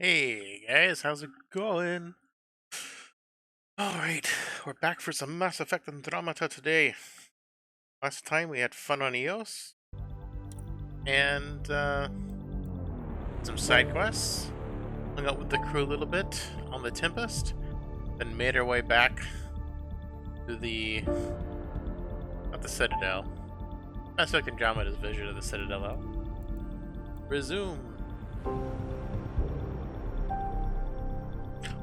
Hey guys, how's it going? Alright, we're back for some Mass Effect Andromeda today. Last time we had fun on Eos, and some side quests. Hung out with the crew a little bit on the Tempest, then made our way back to not the Citadel. Mass Effect Andromeda's vision of the Citadel though. Resume.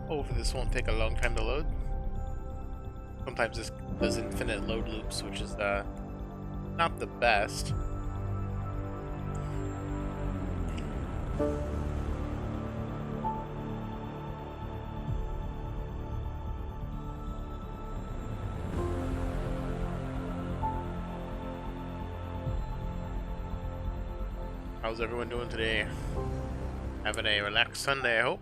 Hopefully this won't take a long time to load. Sometimes this does infinite load loops, which is not the best. How's everyone doing today? Having a relaxed Sunday, I hope.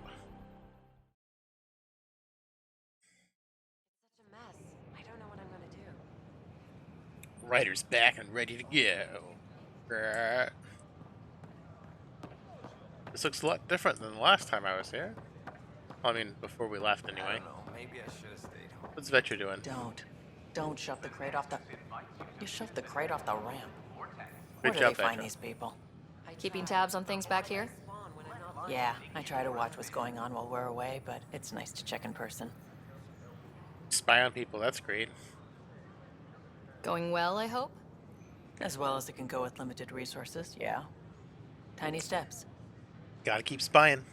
Such a mess. I don't know what I'm gonna do. Ryder's back and ready to go. Grrr. This looks a lot different than the last time I was here. I mean, before we left I anyway. don't know. Maybe I should have stayed home. What's Vetcher doing? Don't shove the crate off the... You shoved the crate off the ramp. Good Where do job, they find Vetcher. these people? Keeping tabs on things back here? Yeah, I try to watch what's going on while we're away, but it's nice to check in person. Spy on people, that's great. Going well, I hope? As well as it can go with limited resources, yeah. Tiny steps. Gotta keep spying.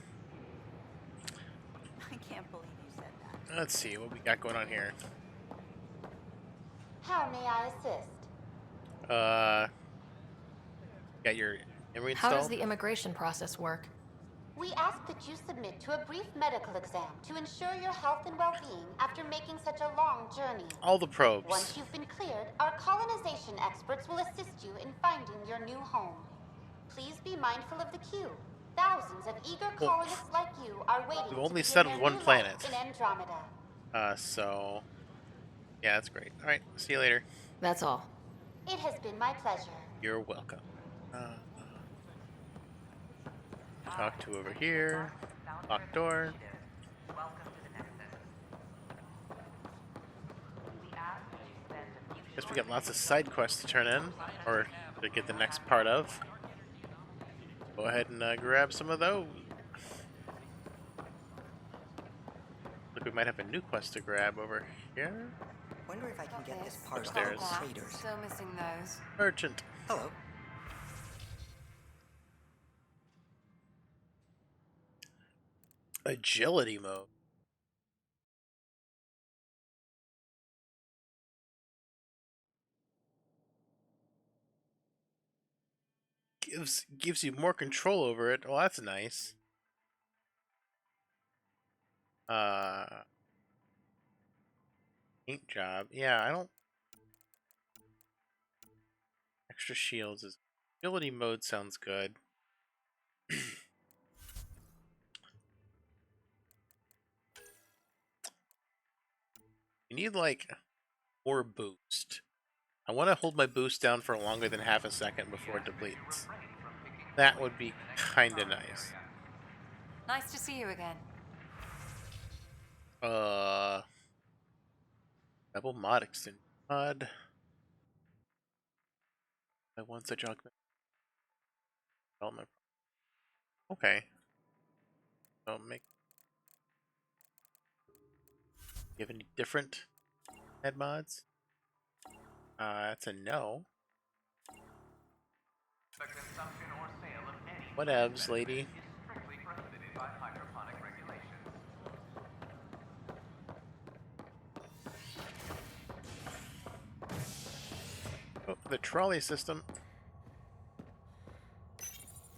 I can't believe you said that. Let's see what we got going on here. How may I assist? Got your memory How installed? does the immigration process work? We ask that you submit to a brief medical exam to ensure your health and well-being after making such a long journey. All the probes. Once you've been cleared, our colonization experts will assist you in finding your new home. Please be mindful of the queue. Thousands of eager colonists like you are waiting We've to only begin settled their one new planet. life in Andromeda. So yeah, that's great. Alright, see you later. That's all. It has been my pleasure. You're welcome. Talk to over here. Locked door. Guess we got lots of side quests to turn in, or to get the next part of. Go ahead and grab some of those. Look, we might have a new quest to grab over here. Wonder if I can get this part Upstairs. off the traders. Still missing those. Merchant. Hello. Agility mode. Gives you more control over it. Well, that's nice. Paint job. Yeah, I don't. Extra shields is agility mode sounds good. You need like more boost. I want to hold my boost down for longer than half a second before it depletes. That would be kind of nice. Nice to see you again. Double mod extend mod. I want such augment development. Okay. So make. You have any different head mods? That's a no. Whatevs, lady. Oh, the trolley system.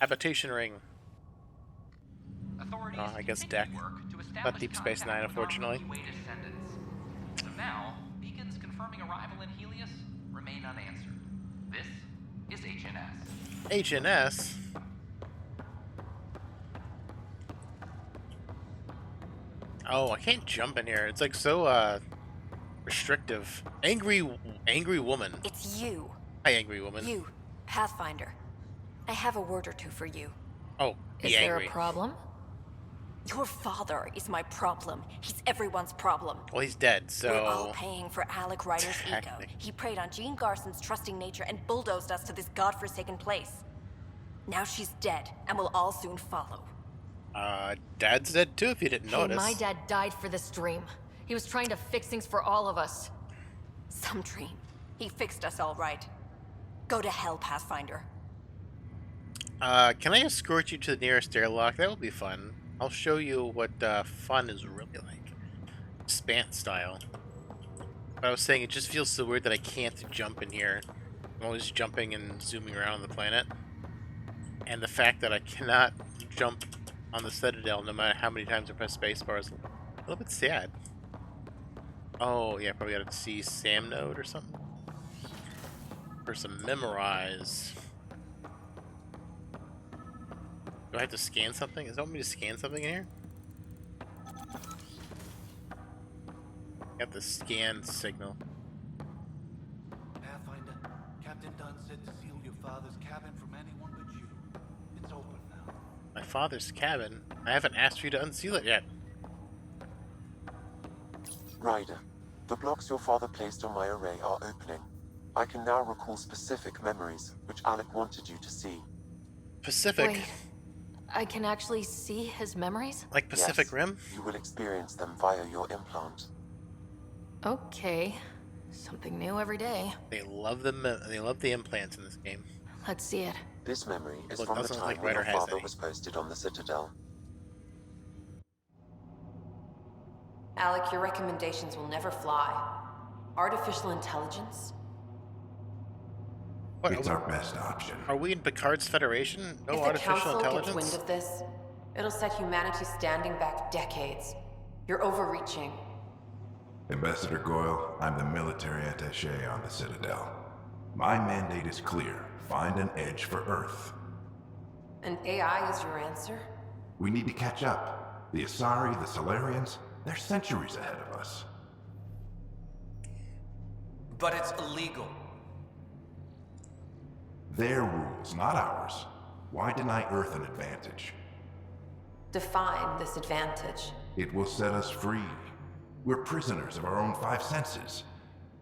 Habitation ring. I guess deck. Not Deep Space Nine, unfortunately. So now, beacons confirming arrival in Helios remain unanswered. This is HNS. HNS? Oh, I can't jump in here. It's like so, restrictive. Angry woman. It's you. Hi, angry woman. You, Pathfinder. I have a word or two for you. Oh, be Is there angry. a problem? Your father is my problem. He's everyone's problem. Well, he's dead, so... We're all paying for Alec Ryder's ego. Technically. He preyed on Jean Garson's trusting nature and bulldozed us to this godforsaken place. Now she's dead, and we'll all soon follow. Dad's dead too, if you didn't Hey, notice. my dad died for this dream. He was trying to fix things for all of us. Some dream. He fixed us all right. Go to hell, Pathfinder. Can I escort you to the nearest airlock? That would be fun. I'll show you what fun is really like. Spant style. But I was saying, it just feels so weird that I can't jump in here. I'm always jumping and zooming around the planet. And the fact that I cannot jump on the Citadel no matter how many times I press spacebar is a little bit sad. Oh, yeah, probably gotta see Sam node or something. For some memorize. Do I have to scan something? Does it want me to scan something in here? Got the scan signal. Pathfinder, Captain Dunn said to seal your father's cabin from anyone but you. It's open now. My father's cabin? I haven't asked you to unseal it yet. Ryder, the blocks your father placed on my array are opening. I can now recall specific memories, which Alec wanted you to see. Pacific? Wait, I can actually see his memories? Like Pacific Yes, Rim? You will experience them via your implant. Okay. Something new every day. They love the implants in this game. Let's see it. This memory is Well, it from the doesn't look time like when your Ryder has father any. was posted on the Citadel. Alec, your recommendations will never fly. Artificial intelligence? What, It's our best option. are we in Picard's Federation? No If the artificial Council intelligence? gets wind of this, it'll set humanity standing back decades. You're overreaching. Ambassador Goyle, I'm the military attaché on the Citadel. My mandate is clear. Find an edge for Earth. And AI is your answer? We need to catch up. The Asari, the Solarians, they're centuries ahead of us. But it's illegal. Their rules, not ours. Why deny Earth an advantage? Define this advantage. It will set us free. We're prisoners of our own five senses.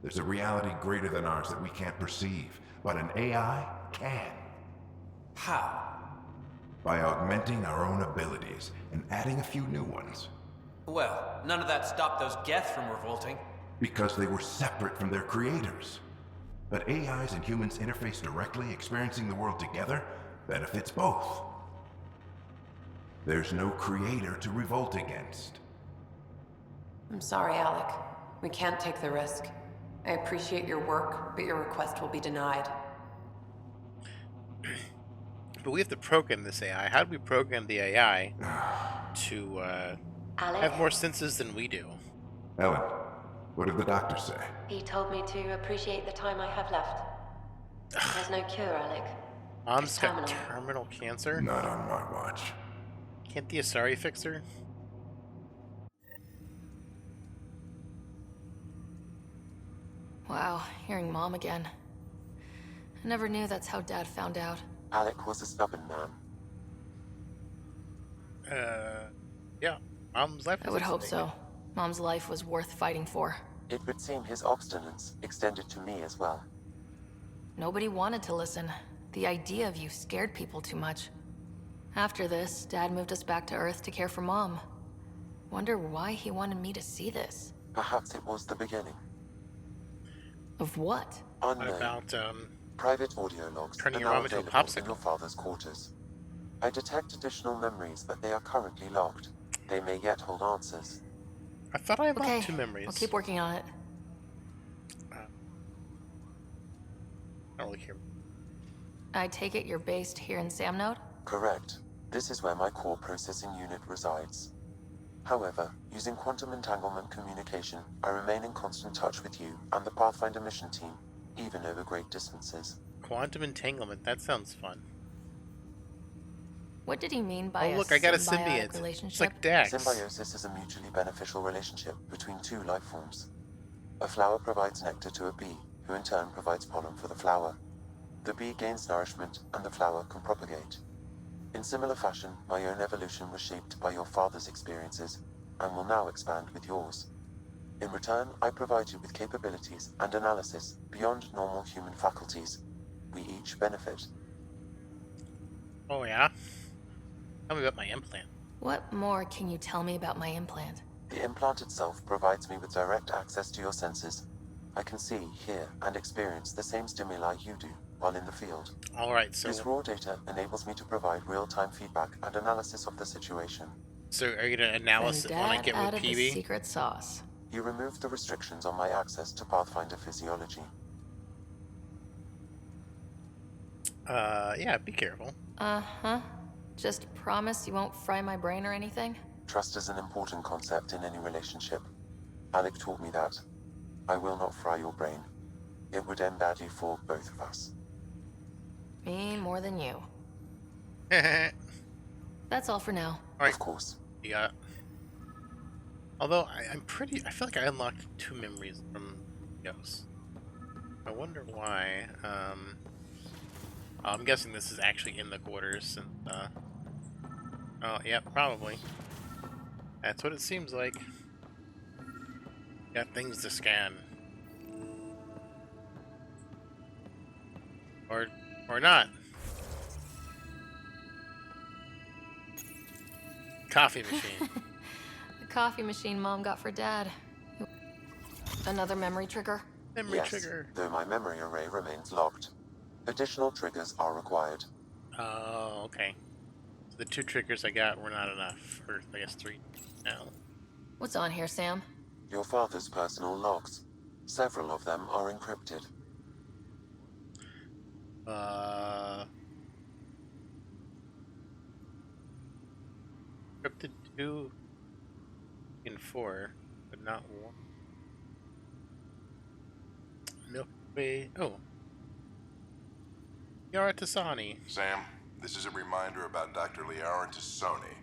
There's a reality greater than ours that we can't perceive, but an AI can. How? By augmenting our own abilities and adding a few new ones. Well, none of that stopped those Geth from revolting. Because they were separate from their creators. But AIs and humans interface directly, experiencing the world together, benefits both. There's no creator to revolt against. I'm sorry, Alec. We can't take the risk. I appreciate your work, but your request will be denied. But we have to program this AI. How do we program the AI to Alec, have more senses than we do? Ellen, what did the doctor say? he told me to appreciate the time I have left. There's no cure, Alec. Mom's got terminal. terminal cancer? Not on my watch. Can't the Asari fix her? Wow, hearing Mom again. I never knew that's how Dad found out. Alec was a stubborn man. Yeah. Mom's life I was would hope interesting. so. Mom's life was worth fighting for. It would seem his obstinance extended to me as well. Nobody wanted to listen. The idea of you scared people too much. After this, Dad moved us back to Earth to care for Mom. Wonder why he wanted me to see this. Perhaps it was the beginning. Of what? What Unknown. about, Private audio logs turning are your now mom into a available in popsicle? your father's quarters. I detect additional memories, but they are currently locked. They may yet hold answers. I thought I Okay, unlocked two memories. I'll keep working on it. I don't really care. I take it you're based here in Sam Node? Correct. This is where my core processing unit resides. However, using quantum entanglement communication, I remain in constant touch with you and the Pathfinder mission team, even over great distances. Quantum entanglement, that sounds fun. What did he mean by Oh look, I got a symbiotic symbiote. It's relationship? like Dax. Symbiosis is a mutually beneficial relationship between two life forms. A flower provides nectar to a bee, who in turn provides pollen for the flower. The bee gains nourishment, and the flower can propagate. In similar fashion, my own evolution was shaped by your father's experiences, and will now expand with yours. In return, I provide you with capabilities and analysis beyond normal human faculties. We each benefit. Oh yeah? Tell me about my implant. What more can you tell me about my implant? The implant itself provides me with direct access to your senses. I can see, hear, and experience the same stimuli you do while in the field. Alright, so... This raw data enables me to provide real-time feedback and analysis of the situation. So are you gonna analyze Then it when I Dad get with added the PB? secret sauce. You removed the restrictions on my access to Pathfinder physiology. Yeah, be careful. Uh-huh. Just promise you won't fry my brain or anything? Trust is an important concept in any relationship. Alec taught me that. I will not fry your brain. It would end badly for both of us. Me more than you. Alright, That's all for now. Of course. yeah. Although, I feel like I unlocked 2 memories from Ghost. I wonder why. I'm guessing this is actually in the quarters, and, oh, yeah, probably. That's what it seems like. Got things to scan. Or not. Coffee machine. The coffee machine Mom got for Dad. Another memory trigger? Memory Yes, trigger. though my memory array remains locked. Additional triggers are required. Oh, okay. So the 2 triggers I got were not enough. Or, I guess 3 now. What's on here, Sam? Your father's personal logs. Several of them are encrypted. Encrypted 2 and 4, but not 1. No way. Oh. Yara Tasani. Sam, this is a reminder about Dr. Liara Tassoni.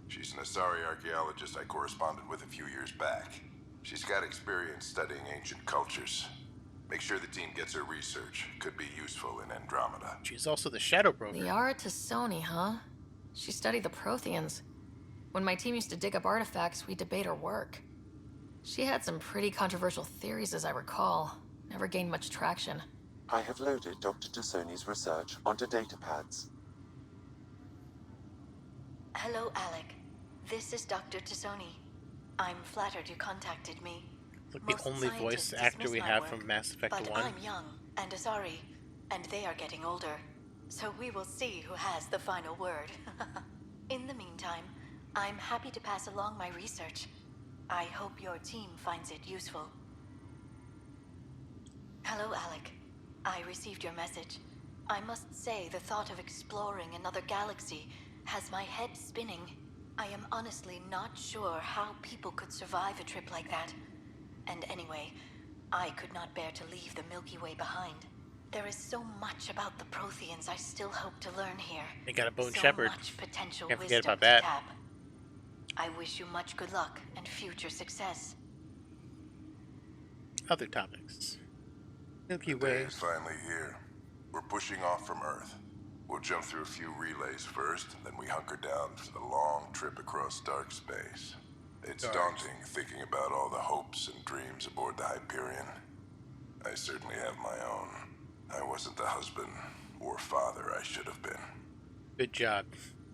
She's an Asari archaeologist I corresponded with a few years back. She's got experience studying ancient cultures. Make sure the team gets her research. Could be useful in Andromeda. She's also the Shadow Broker. Liara Tassoni, huh? She studied the Protheans. When my team used to dig up artifacts, we'd debate her work. She had some pretty controversial theories, as I recall. Never gained much traction. I have loaded Dr. Tassoni's research onto datapads. Hello, Alec. This is Dr. Tassoni. I'm flattered you contacted me. Like the Most only voice scientists actor dismiss we my have work, from Mass Effect but 1. I'm young and Asari, and they are getting older. So we will see who has the final word. In the meantime, I'm happy to pass along my research. I hope your team finds it useful. Hello, Alec. I received your message. I must say the thought of exploring another galaxy has my head spinning. I am honestly not sure how people could survive a trip like that. And anyway, I could not bear to leave the Milky Way behind. There is so much about the Protheans I still hope to learn here. They got a Bone So Shepherd. much potential Can't forget wisdom about that. to tap. I wish you much good luck and future success. Other topics. Milky The day Way. is finally here. We're pushing off from Earth. We'll jump through a few relays first, then we hunker down for the long trip across dark space. It's daunting thinking about all the hopes and dreams aboard the Hyperion. I certainly have my own. I wasn't the husband or father I should have been. Good job.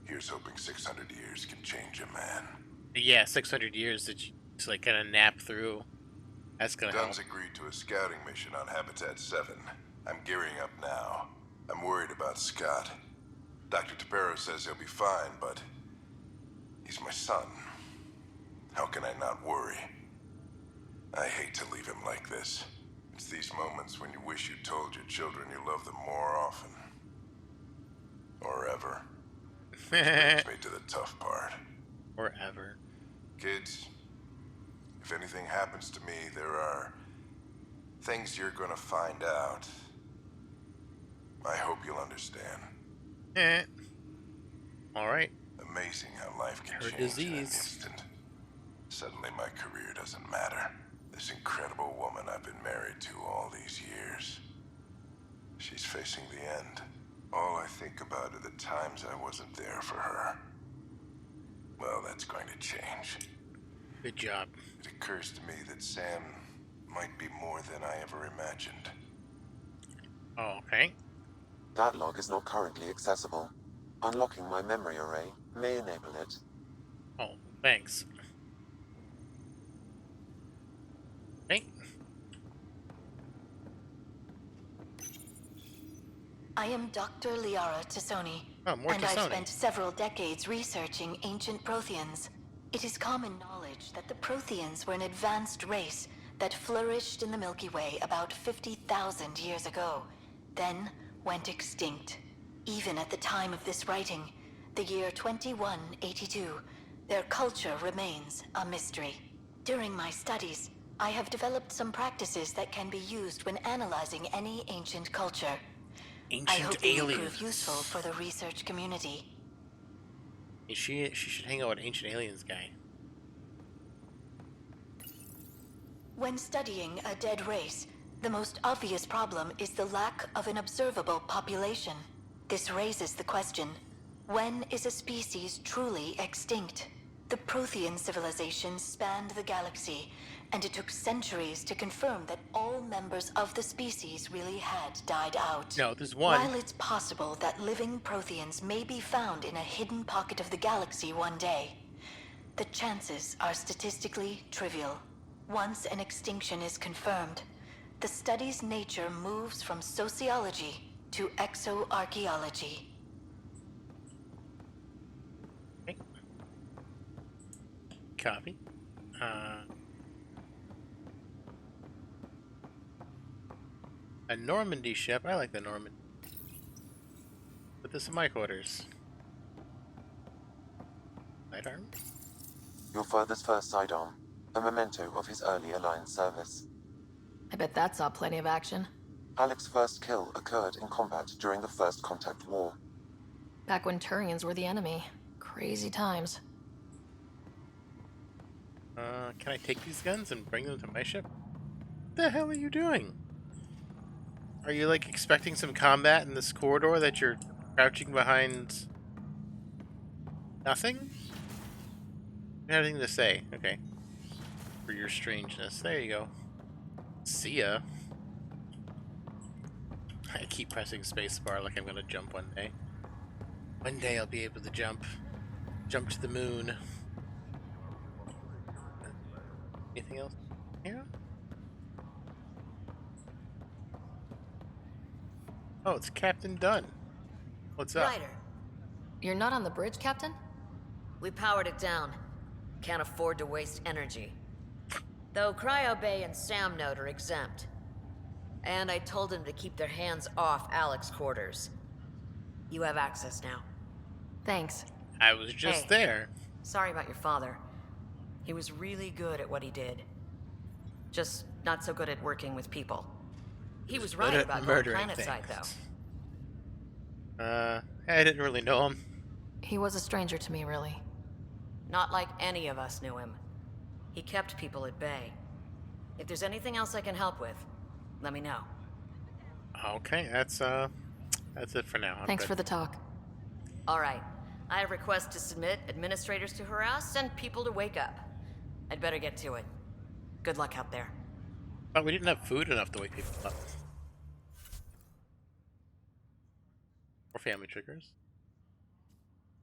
Here's hoping 600 years can change a man. Yeah, 600 years that you just like kind of nap through. That's gonna help. Dunn's agreed to a scouting mission on Habitat 7. I'm gearing up now. I'm worried about Scott. Dr. Tapero says he'll be fine, but he's my son. How can I not worry? I hate to leave him like this. It's these moments when you wish you told your children you love them more often. Or ever. Which brings me to the tough part. Or ever. Kids, if anything happens to me, there are things you're gonna find out. I hope you'll understand. Alright. Amazing how life can Her change in an disease. instant. Suddenly my career doesn't matter. This incredible woman I've been married to all these years. She's facing the end. All I think about are the times I wasn't there for her. Well, that's going to change. Good job. It occurs to me that Sam might be more than I ever imagined. Oh, okay. That log is not currently accessible. Unlocking my memory array may enable it. Oh, thanks. Okay. I am Dr. Liara Tassoni, Oh, more and I've Tassoni. spent several decades researching ancient Protheans. It is common knowledge that the Protheans were an advanced race that flourished in the Milky Way about 50,000 years ago, then went extinct. Even at the time of this writing, the year 2182, their culture remains a mystery. During my studies, I have developed some practices that can be used when analyzing any ancient culture. I Ancient hope they will aliens. prove useful for the research community. She should hang out with Ancient Aliens guy. When studying a dead race, the most obvious problem is the lack of an observable population. This raises the question, when is a species truly extinct? The Prothean civilization spanned the galaxy, and it took centuries to confirm that all members of the species really had died out. No, there's one. While it's possible that living Protheans may be found in a hidden pocket of the galaxy one day, the chances are statistically trivial. Once an extinction is confirmed, the study's nature moves from sociology to exoarchaeology. Okay. Copy. A Normandy ship. I like the Normandy. Put this in my quarters. Sidearm. Your father's first sidearm, a memento of his early Alliance service. I bet that saw plenty of action. Alec's first kill occurred in combat during the First Contact War. Back when Turians were the enemy. Crazy times. Can I take these guns and bring them to my ship? What the hell are you doing? Are you, like, expecting some combat in this corridor that you're crouching behind nothing? Nothing to say. Okay. For your strangeness. There you go. See ya. I keep pressing spacebar like I'm gonna jump one day. One day I'll be able to jump. Jump to the moon. Anything else here? Oh, it's Captain Dunn. What's up? Ryder, You're not on the bridge, Captain? we powered it down. Can't afford to waste energy. Though Cryo Bay and Sam Node are exempt. And I told them to keep their hands off Alec's quarters. You have access now. Thanks. I was just there. Sorry about your father. He was really good at what he did. Just not so good at working with people. He was right about going planet-side, though. I didn't really know him. He was a stranger to me, really. Not like any of us knew him. He kept people at bay. If there's anything else I can help with, let me know. Okay, that's it for now. Thanks for the talk. All right. I have requests to submit, administrators to harass, and people to wake up. I'd better get to it. Good luck out there. But we didn't have food enough to wake people up. Or family triggers.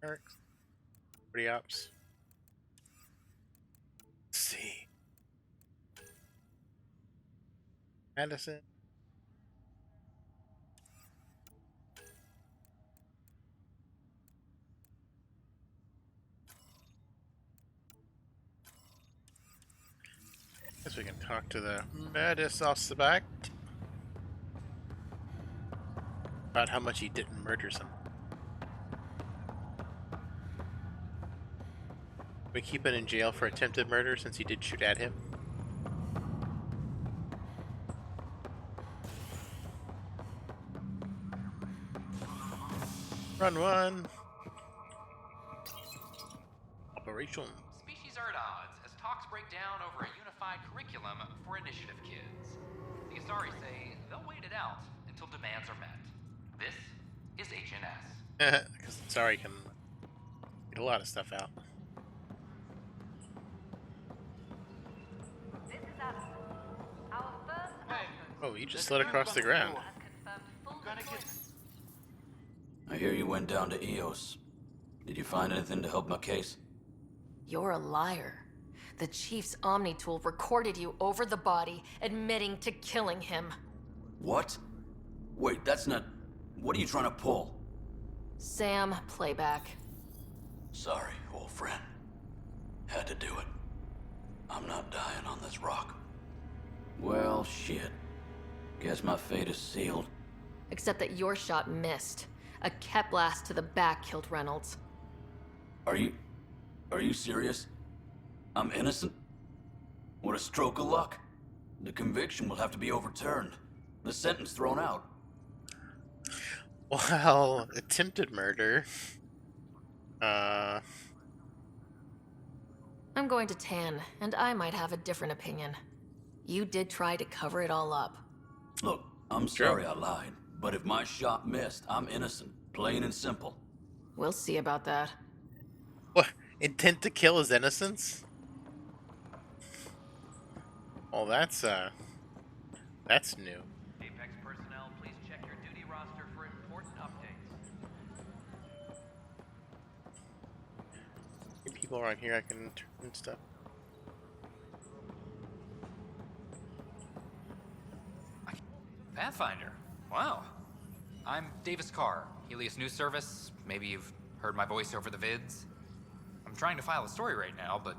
Eric's. Pretty ops. Let's see. Madison. Guess we can talk to the Madis off the back about how much he didn't murder some. We keep him in jail for attempted murder since he did shoot at him. Run one. Operation. Species are at odds as talks break down over a unified curriculum for initiative kids. The Asari say they'll wait it out until demands are met. This is HNS. Because sorry, can get a lot of stuff out. This is Adam. Our first Oh, you just slid across the ground. I hear you went down to EOS. Did you find anything to help my case? You're a liar. The Chief's Omni tool recorded you over the body, admitting to killing him. What? Wait, that's not... What are you trying to pull? Sam, playback. Sorry, old friend. Had to do it. I'm not dying on this rock. Well, shit. Guess my fate is sealed. Except that your shot missed. A cat blast to the back killed Reynolds. Are you serious? I'm innocent? What a stroke of luck. The conviction will have to be overturned. The sentence thrown out. Well, attempted murder. I'm going to Tan, and I might have a different opinion. You did try to cover it all up. Look, I'm sorry I lied, but if my shot missed, I'm innocent. Plain and simple. We'll see about that. What? Intent to kill is innocence? Well, that's new. Apex personnel, please check your duty roster for important updates. People around here I can turn stuff. Pathfinder. Wow. I'm Davis Carr, Helios News Service. Maybe you've heard my voice over the vids. I'm trying to file a story right now, but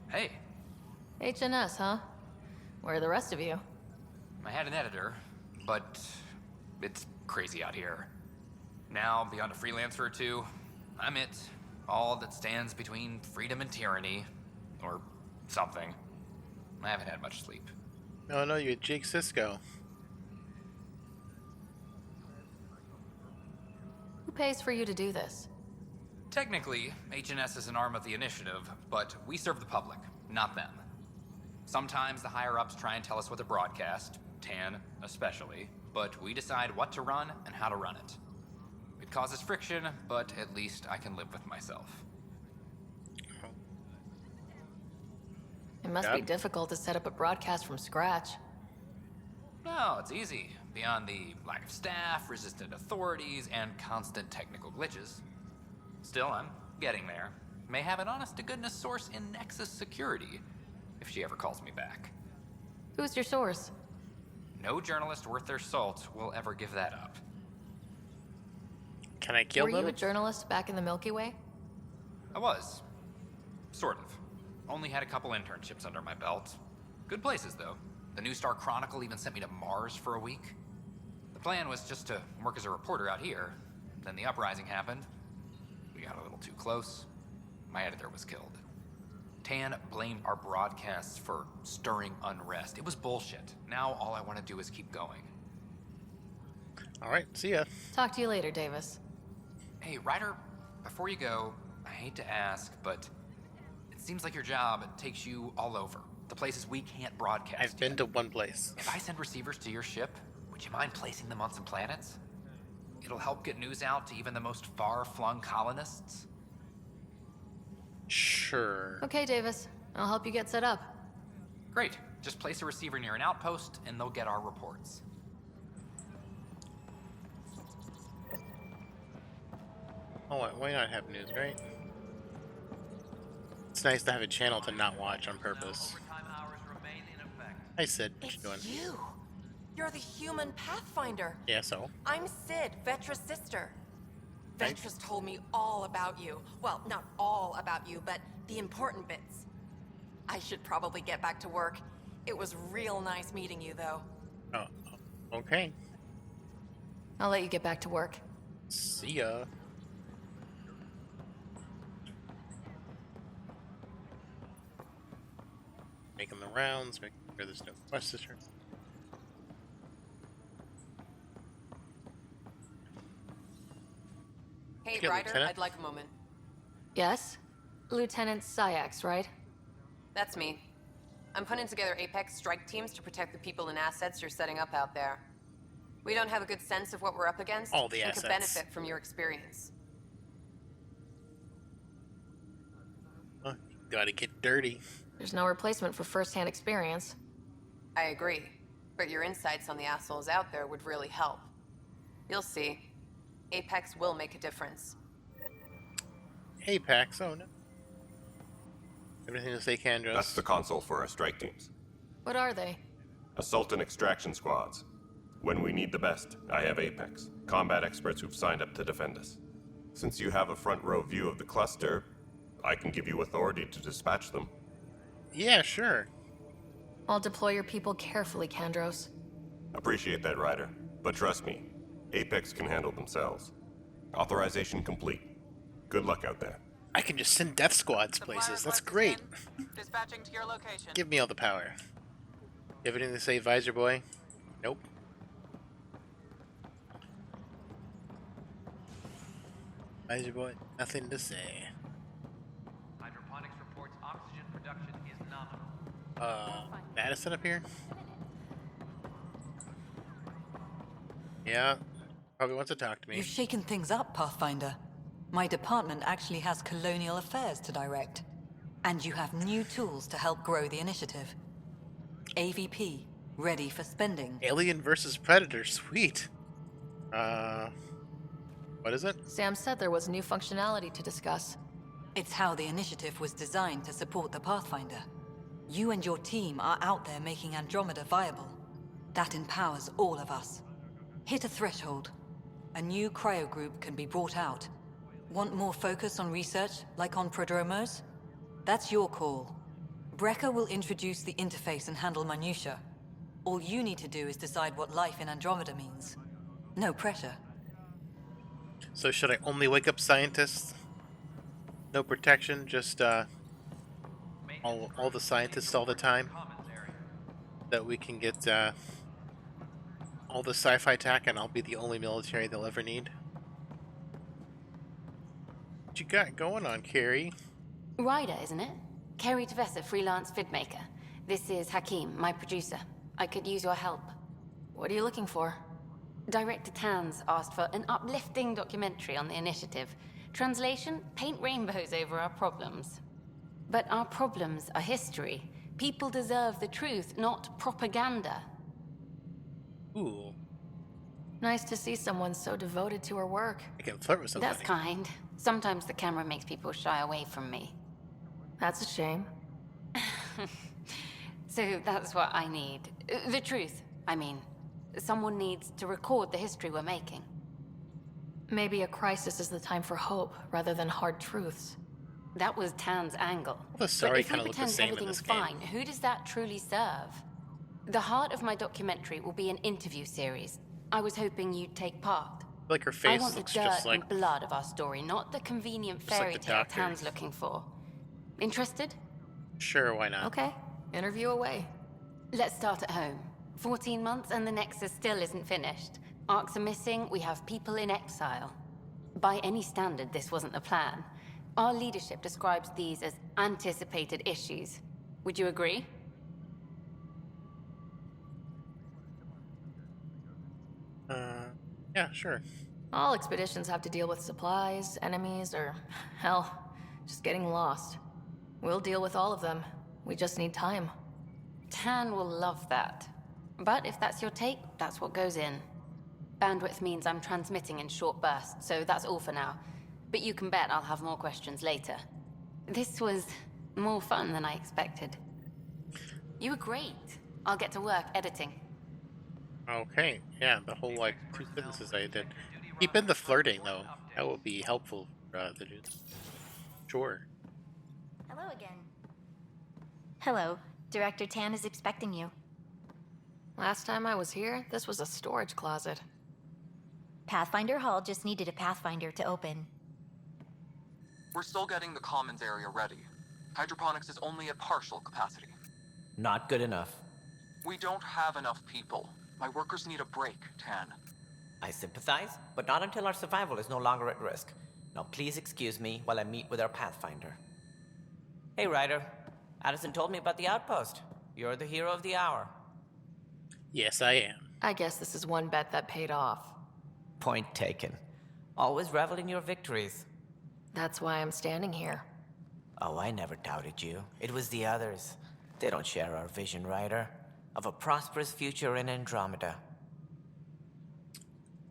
hey. HNS, huh? Where are the rest of you? I had an editor, but it's crazy out here. Now, beyond a freelancer or two, I'm it. All that stands between freedom and tyranny. Or something. I haven't had much sleep. Oh no, you're Jake Sisko. Who pays for you to do this? Technically, HNS is an arm of the initiative, but we serve the public, not them. Sometimes the higher-ups try and tell us what to broadcast, Tan especially, but we decide what to run and how to run it. It causes friction, but at least I can live with myself. It must be difficult to set up a broadcast from scratch. No, it's easy. Beyond the lack of staff, resistant authorities, and constant technical glitches. Still, I'm getting there. May have an honest-to-goodness source in Nexus Security, if she ever calls me back. Who's your source? No journalist worth their salt will ever give that up. Can I kill them? Were you a journalist back in the Milky Way? I was. Sort of. Only had a couple internships under my belt. Good places, though. The New Star Chronicle even sent me to Mars for a week. The plan was just to work as a reporter out here. Then the uprising happened. We got a little too close. My editor was killed. Tan blamed our broadcasts for stirring unrest. It was bullshit. Now all I want to do is keep going. Alright, see ya. Talk to you later, Davis. Hey, Ryder, before you go, I hate to ask, but it seems like your job takes you all over. The places we can't broadcast. I've been to one place. If I send receivers to your ship, would you mind placing them on some planets? It'll help get news out to even the most far-flung colonists. Sure. Okay, Davis. I'll help you get set up. Great. Just place a receiver near an outpost, and they'll get our reports. Oh, why not have news, right? It's nice to have a channel to not watch on purpose. Hi, Sid. What you doing? You. You're the human Pathfinder. Yeah, so? I'm Sid, Vetra's sister. Vetra's told me all about you. Well, not all about you, but the important bits. I should probably get back to work. It was real nice meeting you, though. Oh, okay. I'll let you get back to work. See ya. Making the rounds, making sure there's no quest to turn. Hey, Yeah, Ryder, Lieutenant? I'd like a moment. Yes? Lieutenant Syax, right? That's me. I'm putting together Apex strike teams to protect the people and assets you're setting up out there. We don't have a good sense of what we're up against. All the and assets. could benefit from your experience. Huh, gotta get dirty. There's no replacement for first-hand experience. I agree. But your insights on the assholes out there would really help. You'll see. Apex will make a difference. Apex, oh no. Everything to say, Kandros. That's the console for our strike teams. What are they? Assault and extraction squads. When we need the best, I have Apex, combat experts who've signed up to defend us. Since you have a front row view of the cluster, I can give you authority to dispatch them. Yeah, sure. I'll deploy your people carefully, Kandros. Appreciate that, Ryder. But trust me, Apex can handle themselves. Authorization complete. Good luck out there. I can just send death squads places. That's great. Dispatching to your location. Give me all the power. You have anything to say, Visor Boy? Nope. Visor Boy, nothing to say. Hydroponics reports oxygen production is nominal. Madison up here? Yeah, probably wants to talk to me. You've shaken things up, Pathfinder. My department actually has colonial affairs to direct. And you have new tools to help grow the initiative. AVP, ready for spending. Alien versus Predator, sweet. What is it? Sam said there was new functionality to discuss. It's how the initiative was designed to support the Pathfinder. You and your team are out there making Andromeda viable. That empowers all of us. Hit a threshold. A new cryo group can be brought out. Want more focus on research, like on prodromos? That's your call. Brecker will introduce the interface and handle minutiae. All you need to do is decide what life in Andromeda means. No pressure. So should I only wake up scientists? No protection, just all the scientists all the time? That we can get all the sci-fi tech and I'll be the only military they'll ever need? What you got going on, Carrie? Ryder, isn't it? Carrie Tavessa, freelance vidmaker. This is Hakim, my producer. I could use your help. What are you looking for? Director Tanz asked for an uplifting documentary on the initiative. Translation, paint rainbows over our problems. But our problems are history. People deserve the truth, not propaganda. Ooh. Nice to see someone so devoted to her work. I can flirt with somebody. That's kind. Sometimes the camera makes people shy away from me. That's a shame. So that's what I need. The truth, I mean. Someone needs to record the history we're making. Maybe a crisis is the time for hope, rather than hard truths. That was Tan's angle. Well, the story kind of look the same in this game. Fine, who does that truly serve? The heart of my documentary will be an interview series. I was hoping you'd take part. Like her I face want the looks dirt just like and blood of our story, not the convenient just like fairy the tale doctor. Tan's looking for. Interested? Sure, why not? Okay, interview away. Let's start at home. 14 months and the Nexus still isn't finished. Arcs are missing, we have people in exile. By any standard, this wasn't the plan. Our leadership describes these as anticipated issues. Would you agree? Yeah, sure. All expeditions have to deal with supplies, enemies, or, hell, just getting lost. We'll deal with all of them. We just need time. Tan will love that. But if that's your take, that's what goes in. Bandwidth means I'm transmitting in short bursts, so that's all for now. But you can bet I'll have more questions later. This was more fun than I expected. You were great. I'll get to work editing. Okay, yeah, the whole, like, 2 sentences I did. Keep in the flirting, though. That will be helpful for the dudes. Sure. Hello again. Hello. Director Tan is expecting you. Last time I was here, this was a storage closet. Pathfinder Hall just needed a Pathfinder to open. We're still getting the commons area ready. Hydroponics is only at partial capacity. Not good enough. We don't have enough people. My workers need a break, Tan. I sympathize, but not until our survival is no longer at risk. Now please excuse me while I meet with our Pathfinder. Hey, Ryder. Addison told me about the outpost. You're the hero of the hour. Yes, I am. I guess this is one bet that paid off. Point taken. Always revel in your victories. That's why I'm standing here. Oh, I never doubted you. It was the others. They don't share our vision, Ryder, of a prosperous future in Andromeda.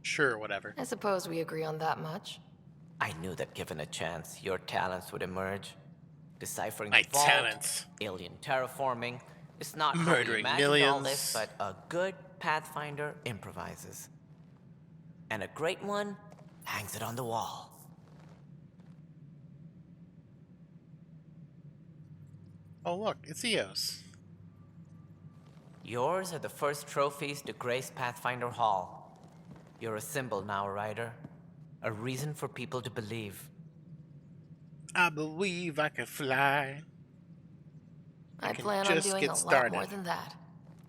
Sure, whatever. I suppose we agree on that much. I knew that given a chance, your talents would emerge. Deciphering My the vault, talents. alien terraforming. It's not how we Murdering imagined all millions. this, but a good Pathfinder improvises. And a great one hangs it on the wall. Oh look, it's Eos. Yours are the first trophies to grace Pathfinder Hall. You're a symbol now, Ryder. A reason for people to believe. I believe I can fly. I can plan on just doing get a lot started. more than that.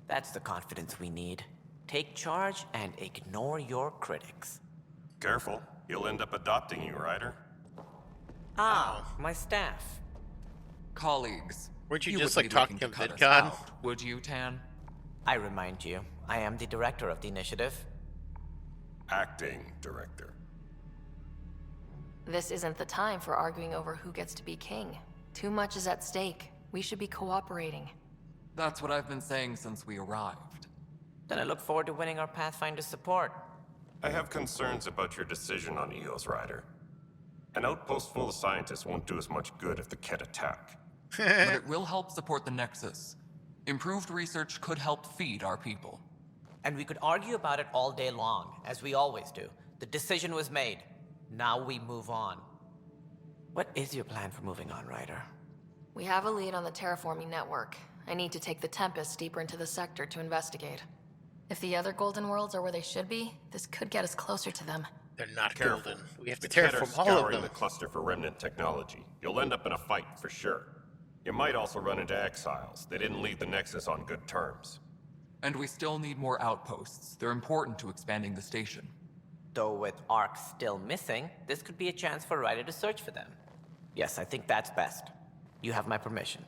That's the confidence we need. Take charge and ignore your critics. Careful, he'll end up adopting you, Ryder. Ah, my staff. Colleagues. Weren't you wouldn't just, like, be talking looking to cut us VidCon? out, would you, Tan? I remind you, I am the director of the initiative. Acting director. This isn't the time for arguing over who gets to be king. Too much is at stake. We should be cooperating. That's what I've been saying since we arrived. Then I look forward to winning our Pathfinder support. I have concerns about your decision on Eos, Ryder. An outpost full of scientists won't do as much good if the Kett attack. But it will help support the Nexus. Improved research could help feed our people. And we could argue about it all day long, as we always do. The decision was made. Now we move on. What is your plan for moving on, Ryder? We have a lead on the terraforming network. I need to take the Tempest deeper into the sector to investigate. If the other Golden Worlds are where they should be, this could get us closer to them. They're not Careful. golden. We have to The Kett are terraform all of scouring them. the cluster for remnant technology. You'll end up in a fight for sure. You might also run into exiles. They didn't leave the Nexus on good terms. And we still need more outposts. They're important to expanding the station. Though with Ark still missing, this could be a chance for Ryder to search for them. Yes, I think that's best. You have my permission.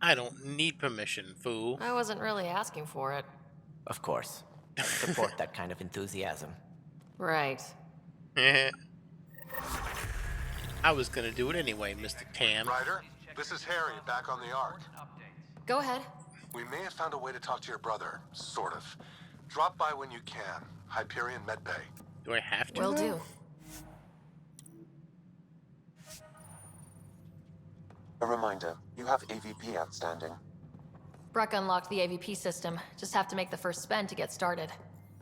I don't need permission, fool. I wasn't really asking for it. Of course. I support that kind of enthusiasm. Right. I was gonna do it anyway, Mr. Tan. Ryder, this is Harry, back on the Ark. Go ahead. We may have found a way to talk to your brother, sort of. Drop by when you can. Hyperion Medbay. Do I have to? Will do. A reminder, you have AVP outstanding. Breck unlocked the AVP system. Just have to make the first spend to get started.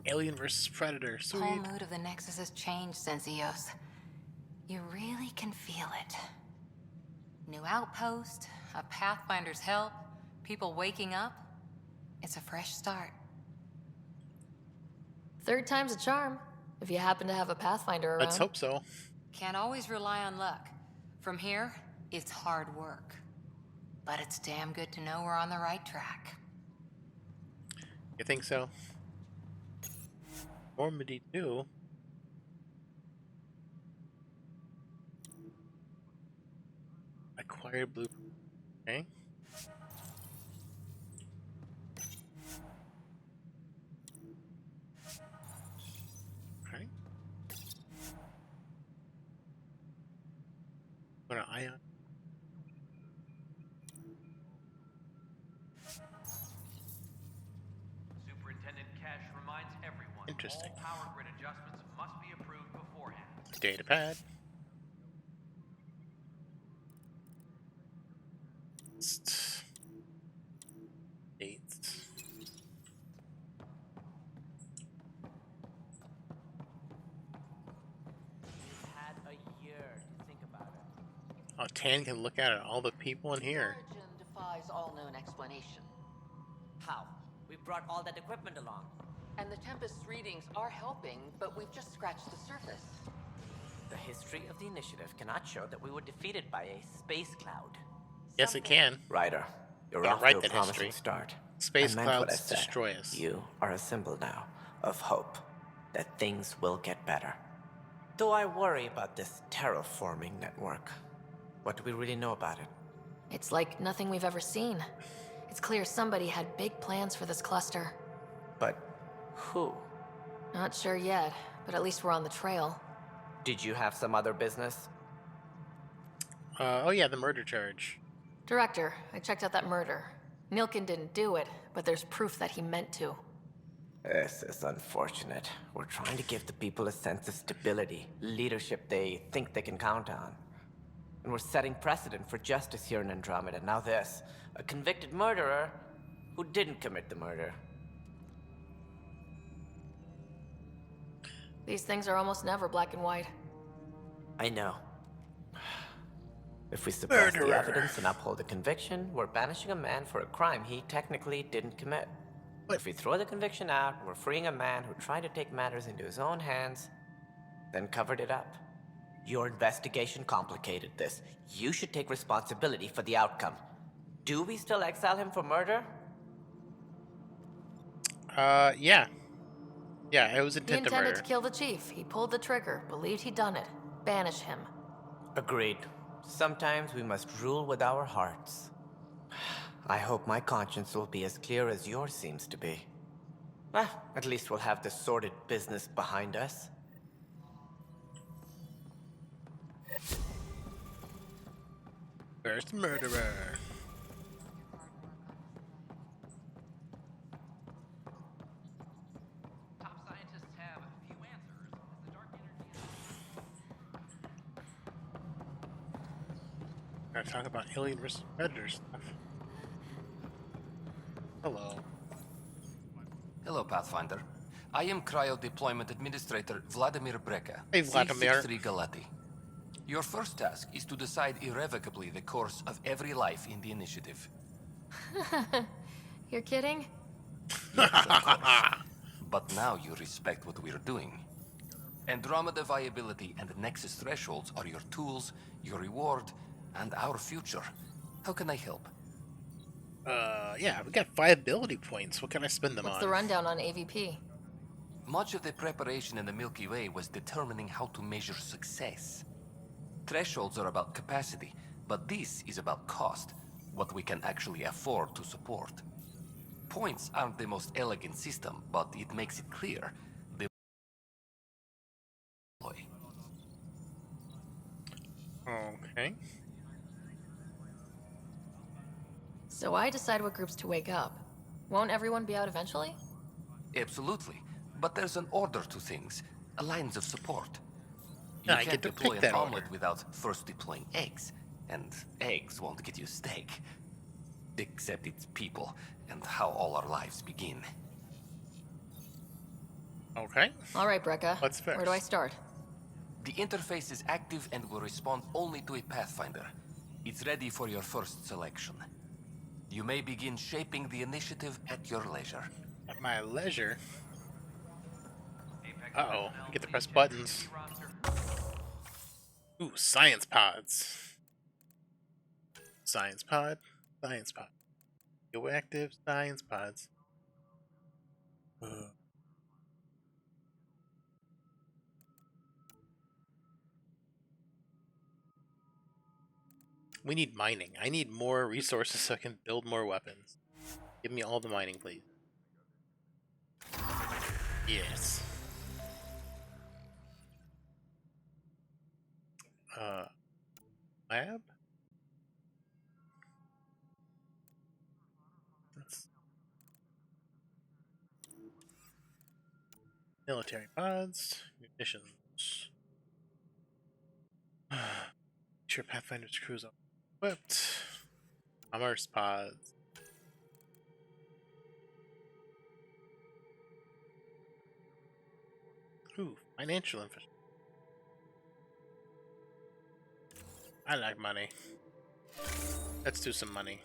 Alien versus Predator. The whole Sweet. mood of the Nexus has changed since Eos. You really can feel it. New outpost, a Pathfinder's help, people waking up. It's a fresh start. Third time's a charm. If you happen to have a Pathfinder around. Let's hope so. Can't always rely on luck. From here, it's hard work. But it's damn good to know we're on the right track. You think so? Normandy too. Acquired blue. Okay. Okay. What an ion. Superintendent Cash reminds everyone Interesting. all power grid adjustments must be approved beforehand. Data pad. Dates. Had a year to think about it. Oh, Tan can look at all the people in here. Origin defies all known explanation. How? We brought all that equipment along. And the Tempest's readings are helping, but we've just scratched the surface. The history of the initiative cannot show that we were defeated by a space cloud. Yes, it can. Ryder, you're Yeah, off write to a that promising history. start. Space I meant what I clouds said. destroy us. You are a symbol now of hope that things will get better. Though I worry about this terraforming network. What do we really know about it? It's like nothing we've ever seen. It's clear somebody had big plans for this cluster. But Who? Not sure yet, but at least we're on the trail. Did you have some other business? Oh yeah, the murder charge. Director, I checked out that murder. Nilkin didn't do it, but there's proof that he meant to. This is unfortunate. We're trying to give the people a sense of stability, leadership they think they can count on. And we're setting precedent for justice here in Andromeda. Now this, a convicted murderer who didn't commit the murder. These things are almost never black and white. I know. If we suppress the Murderer. evidence and uphold the conviction, we're banishing a man for a crime he technically didn't commit. If we throw the conviction out, we're freeing a man who tried to take matters into his own hands, then covered it up. Your investigation complicated this. You should take responsibility for the outcome. Do we still exile him for murder? Yeah. Yeah, it was He intent to intended murder. to kill the chief. He pulled the trigger, believed he'd done it. Banish him. Agreed. Sometimes we must rule with our hearts. I hope my conscience will be as clear as yours seems to be. At least we'll have this sordid business behind us. First murderer. Top scientists have few answers, as the dark energy Gotta talk about alien versus predator stuff. Hello. Hello, Pathfinder. I am Cryo Deployment Administrator Vladimir Breka, Hey, Vladimir. C63 Galati. Your first task is to decide irrevocably the course of every life in the initiative. You're kidding? Yes, of course. But now you respect what we're doing. Andromeda viability and Nexus thresholds are your tools, your reward, and our future. How can I help? Yeah, we got 5 ability points. What can I spend them What's on? the rundown on AVP? Much of the preparation in the Milky Way was determining how to measure success. Thresholds are about capacity, but this is about cost, what we can actually afford to support. Points aren't the most elegant system, but it makes it clear. Okay. So I decide what groups to wake up. Won't everyone be out eventually? Absolutely. But there's an order to things, a lines of support. Yeah, You I can't get to deploy pick an that omelet order. without first deploying eggs, and eggs won't get you steak. Except it's people, and how all our lives begin. Okay. All right, Brecca. What's first? Where do I start? The interface is active and will respond only to a Pathfinder. It's ready for your first selection. You may begin shaping the initiative at your leisure. At my leisure? Uh-oh. I get to press buttons. Ooh, science pods. Science pod. Science pod. Radioactive science pods. We need mining. I need more resources so I can build more weapons. Give me all the mining, please. Yes. Lab? That's military pods, munitions. Sure, Pathfinder's crews are equipped. Commerce pods. Ooh, financial infrastructure. I like money. Let's do some money.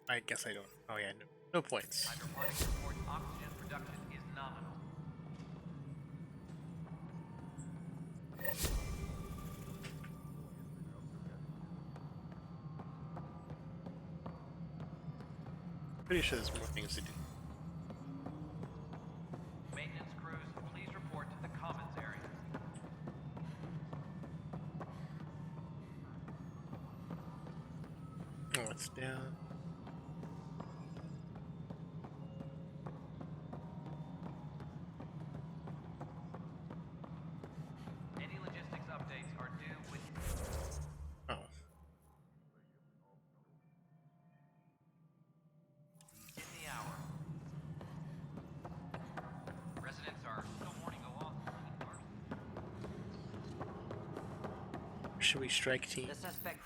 I guess I don't. Oh yeah, no points. Hydroponics reports oxygen production is nominal. Pretty sure there's more things to do. Maintenance crews, please report to the commons area. That's down. Any logistics updates are due with... Oh. In the hour. Residents are still mourning the loss of Should we strike team? the suspect.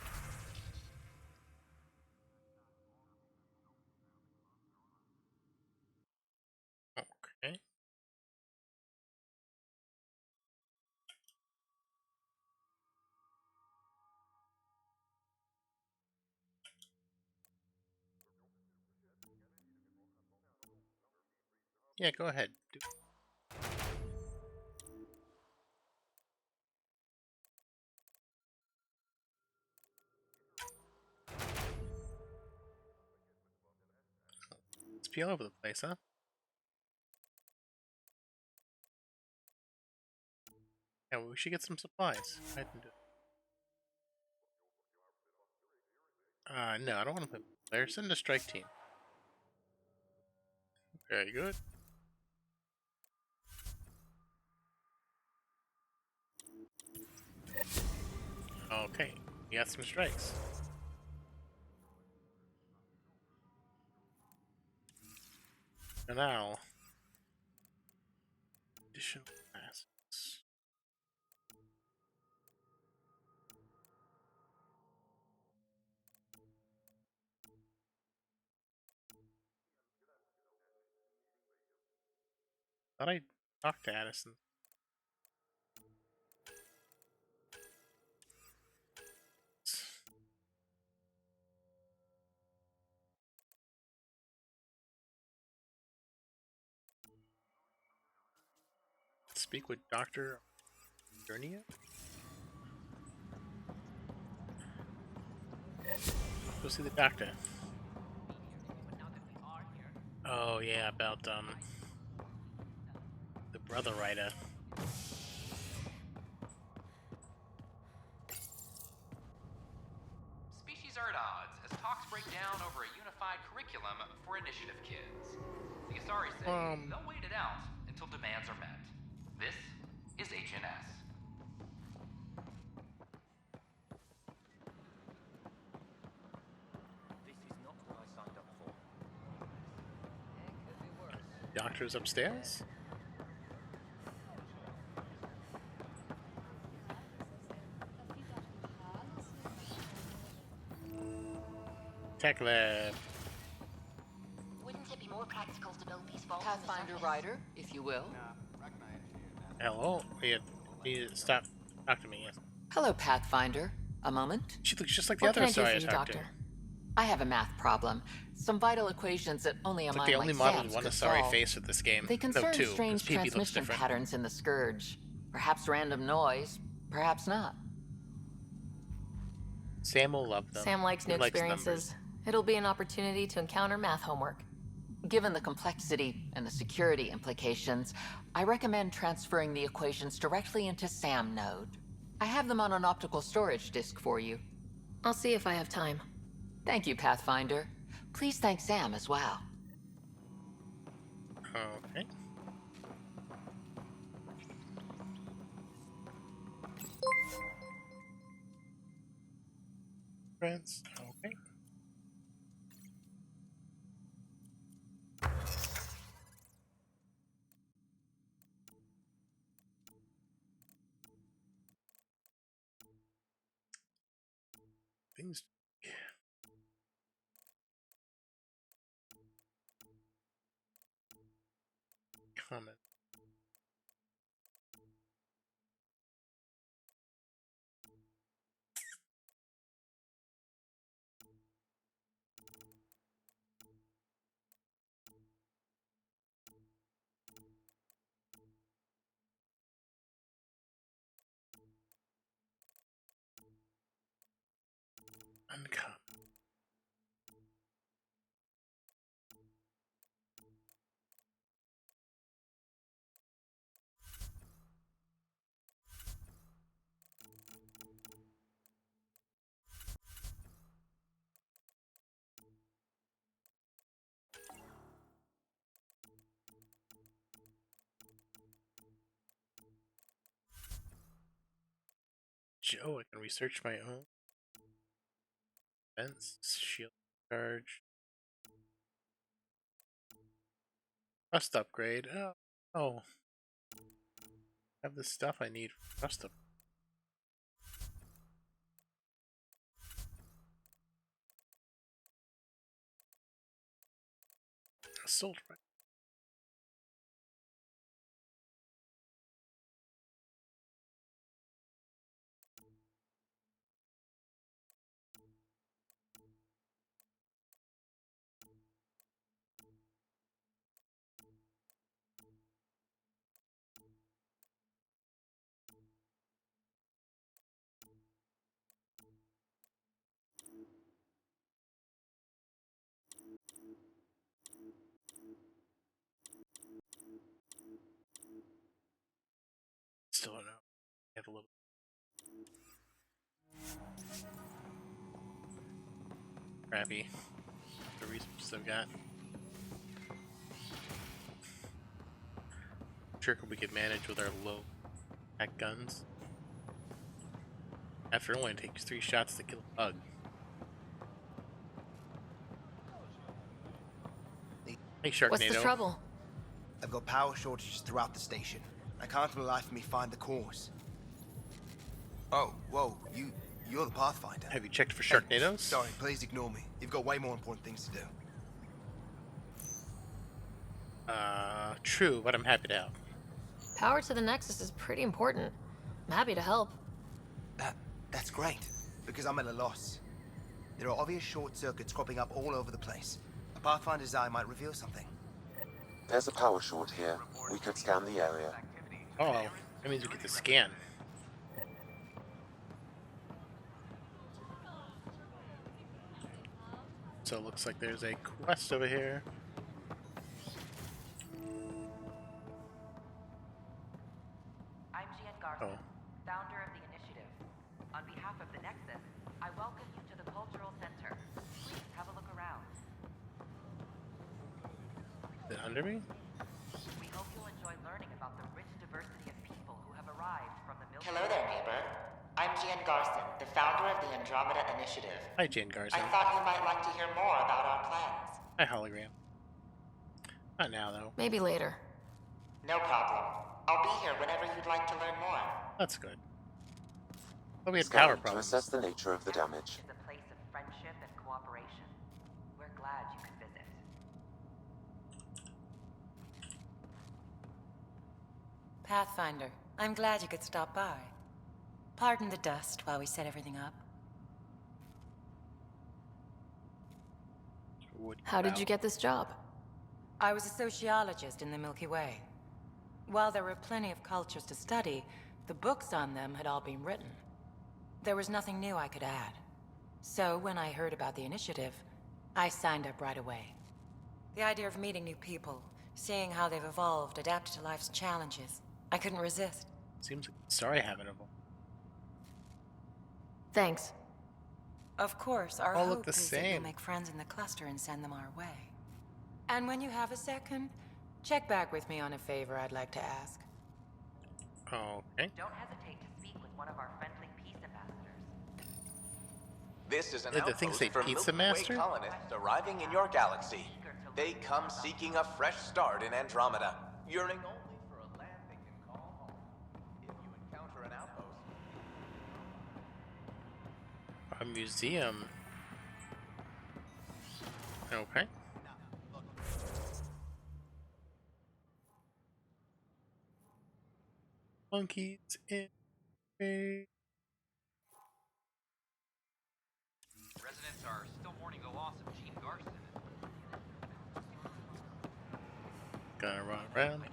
Okay. Yeah, go ahead. Let's be all over the place, huh? Yeah, well, we should get some supplies. I can do it. No, I don't want to put players. Send a strike team. Very good. Okay, we got some strikes. And now, additional classes. Thought I talked to Addison. Speak with Dr. Gurnia? Go see the doctor. Oh yeah, about the brother writer. Species are at odds as talks break down over a unified curriculum for initiative kids. The Asari say they'll wait it out until demands are met. This is HNS. This is not what I signed up for. Doctor's upstairs? Tech lab. Wouldn't it be more practical to build these vaults Pathfinder Rider, if you will. Hello? You stop. Talk to me, yes. Hello, Pathfinder. A moment? She looks just like the What other can I do Asari for I you, talked to. Doctor? I have a math problem. Some vital equations that only a It's like mind the only like model Sam's with one could Asari solve. face with this game. They No, concern two, 'cause strange PP looks transmission different. patterns in the Scourge. Perhaps random noise, perhaps not. Sam will love them. Sam likes He new likes experiences. It'll be an opportunity to encounter math homework. Given the complexity and the security implications, I recommend transferring the equations directly into SAM node. I have them on an optical storage disk for you. I'll see if I have time. Thank you, Pathfinder. Please thank Sam as well. Okay. Friends. Okay. Things. Comment. Uncommon. Oh, I can research my own. Defense, shield charge. Rust upgrade. Oh. I have the stuff I need for rust upgrade. Assault rifle. Still don't know. I have a little crappy. The resources I've got. Sure, we could manage with our low pack guns. After it only takes 3 shots to kill a bug. Hey, Sharknado. What's the trouble? I've got power shortages throughout the station. I can't for the life of me find the cause. Oh, whoa, you're the Pathfinder. Have you checked for Sharknadoes? Sorry, please ignore me. You've got way more important things to do. True, but I'm happy to help. Power to the Nexus is pretty important. I'm happy to help. That's great, because I'm at a loss. There are obvious short circuits cropping up all over the place. A Pathfinder's eye might reveal something. There's a power short here. We could scan the area. Oh, that means we get to scan. So it looks like there's a quest over here. I'm Gian Garson, founder of the initiative. On behalf of the Nexus, I welcome you to the Cultural Center. Please have a look around. Is it under me? We hope you'll enjoy learning about the rich diversity of people who have arrived from the Milky Hello there, neighbor. I'm Gian Garson, the founder of the Andromeda Initiative. Hi, Jane Garson. I thought you might like to hear more about our plans. Hi, hologram. Not now, though. Maybe later. No problem. I'll be here whenever you'd like to learn more. That's good. Oh, we had Scanning power problems. to assess the nature of the damage. is a place of friendship and cooperation. We're glad you could visit. Pathfinder, I'm glad you could stop by. Pardon the dust while we set everything up. How did you get this job? I was a sociologist in the Milky Way. While there were plenty of cultures to study, the books on them had all been written. There was nothing new I could add. So when I heard about the initiative, I signed up right away. The idea of meeting new people, seeing how they've evolved, adapted to life's challenges, I couldn't resist. Seems like sorry habitable. Thanks. Of course, our All look hope the is that same. you'll make friends in the cluster and send them our way. And when you have a second, check back with me on a favor I'd like to ask. Okay. Don't hesitate to speak with one of our friendly peace ambassadors. This is an Did the thing outpost say for Pizza Milky Way Master? colonists arriving in your galaxy. They come seeking a fresh start in Andromeda, yearning only for a land they can call home. If you encounter an outpost, A museum. Okay. Monkeys in a... Residents are still mourning the loss of Gene Garson. Gonna run around.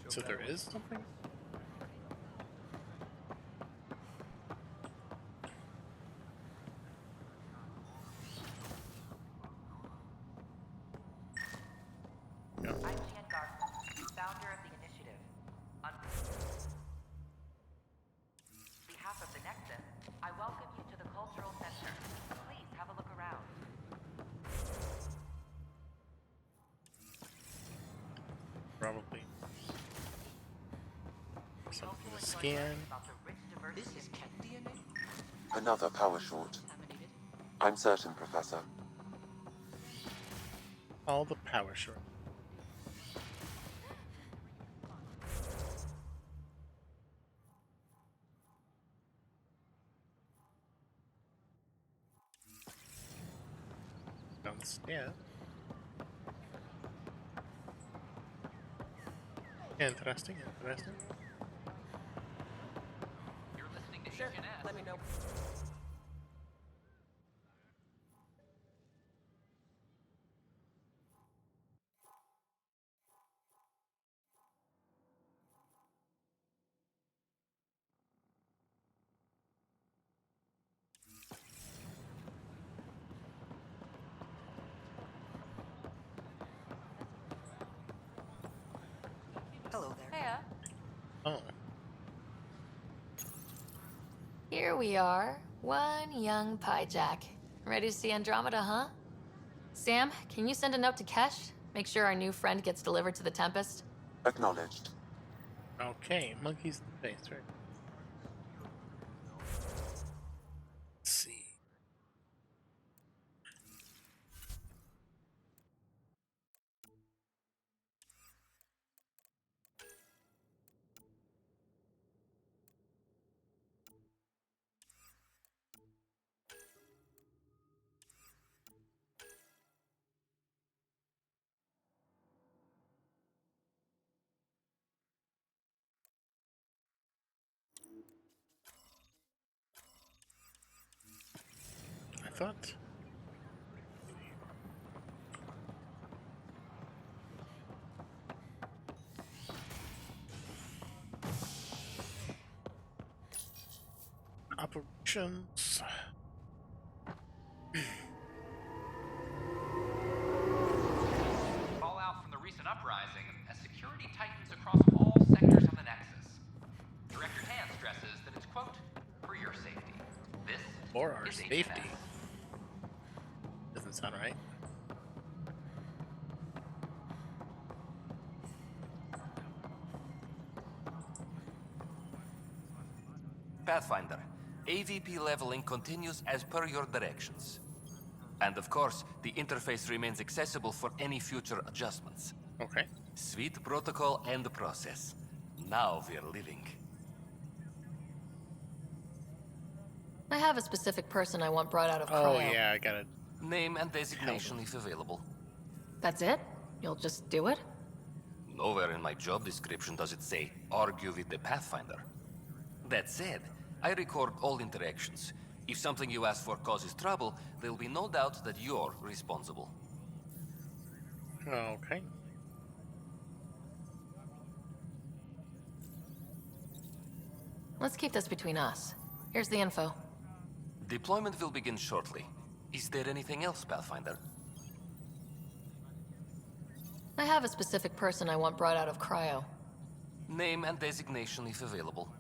So there is something? No. I'm Gian Garson, founder of the initiative. Probably. Something to scan. This is cat DNA? Another power short. I'm certain, Professor. All the power short. Downstairs. Interesting, interesting. You're listening to Sure, let me know. Hello there. Hiya. Oh. Here we are, one young Pyjack. Ready to see Andromeda, huh? Sam, can you send a note to Kesh? Make sure our new friend gets delivered to the Tempest? Acknowledged. Okay, monkeys in space, right? Let's see. I thought. Operations. Fallout from the recent uprising as security tightens across all sectors of the Nexus. Director Tan stresses that it's, quote, for your safety. This For our is safety. HNS. Doesn't sound right. Pathfinder, AVP leveling continues as per your directions. And of course, the interface remains accessible for any future adjustments. Okay. Sweet protocol and process. Now we're living. I have a specific person I want brought out of Oh cryo. yeah, I got it. Name and designation if available. That's it? You'll just do it? Nowhere in my job description does it say, argue with the Pathfinder. That said, I record all interactions. If something you ask for causes trouble, there'll be no doubt that you're responsible. Okay. Let's keep this between us. Here's the info. Deployment will begin shortly. Is there anything else, Pathfinder? I have a specific person I want brought out of cryo. Name and designation if available.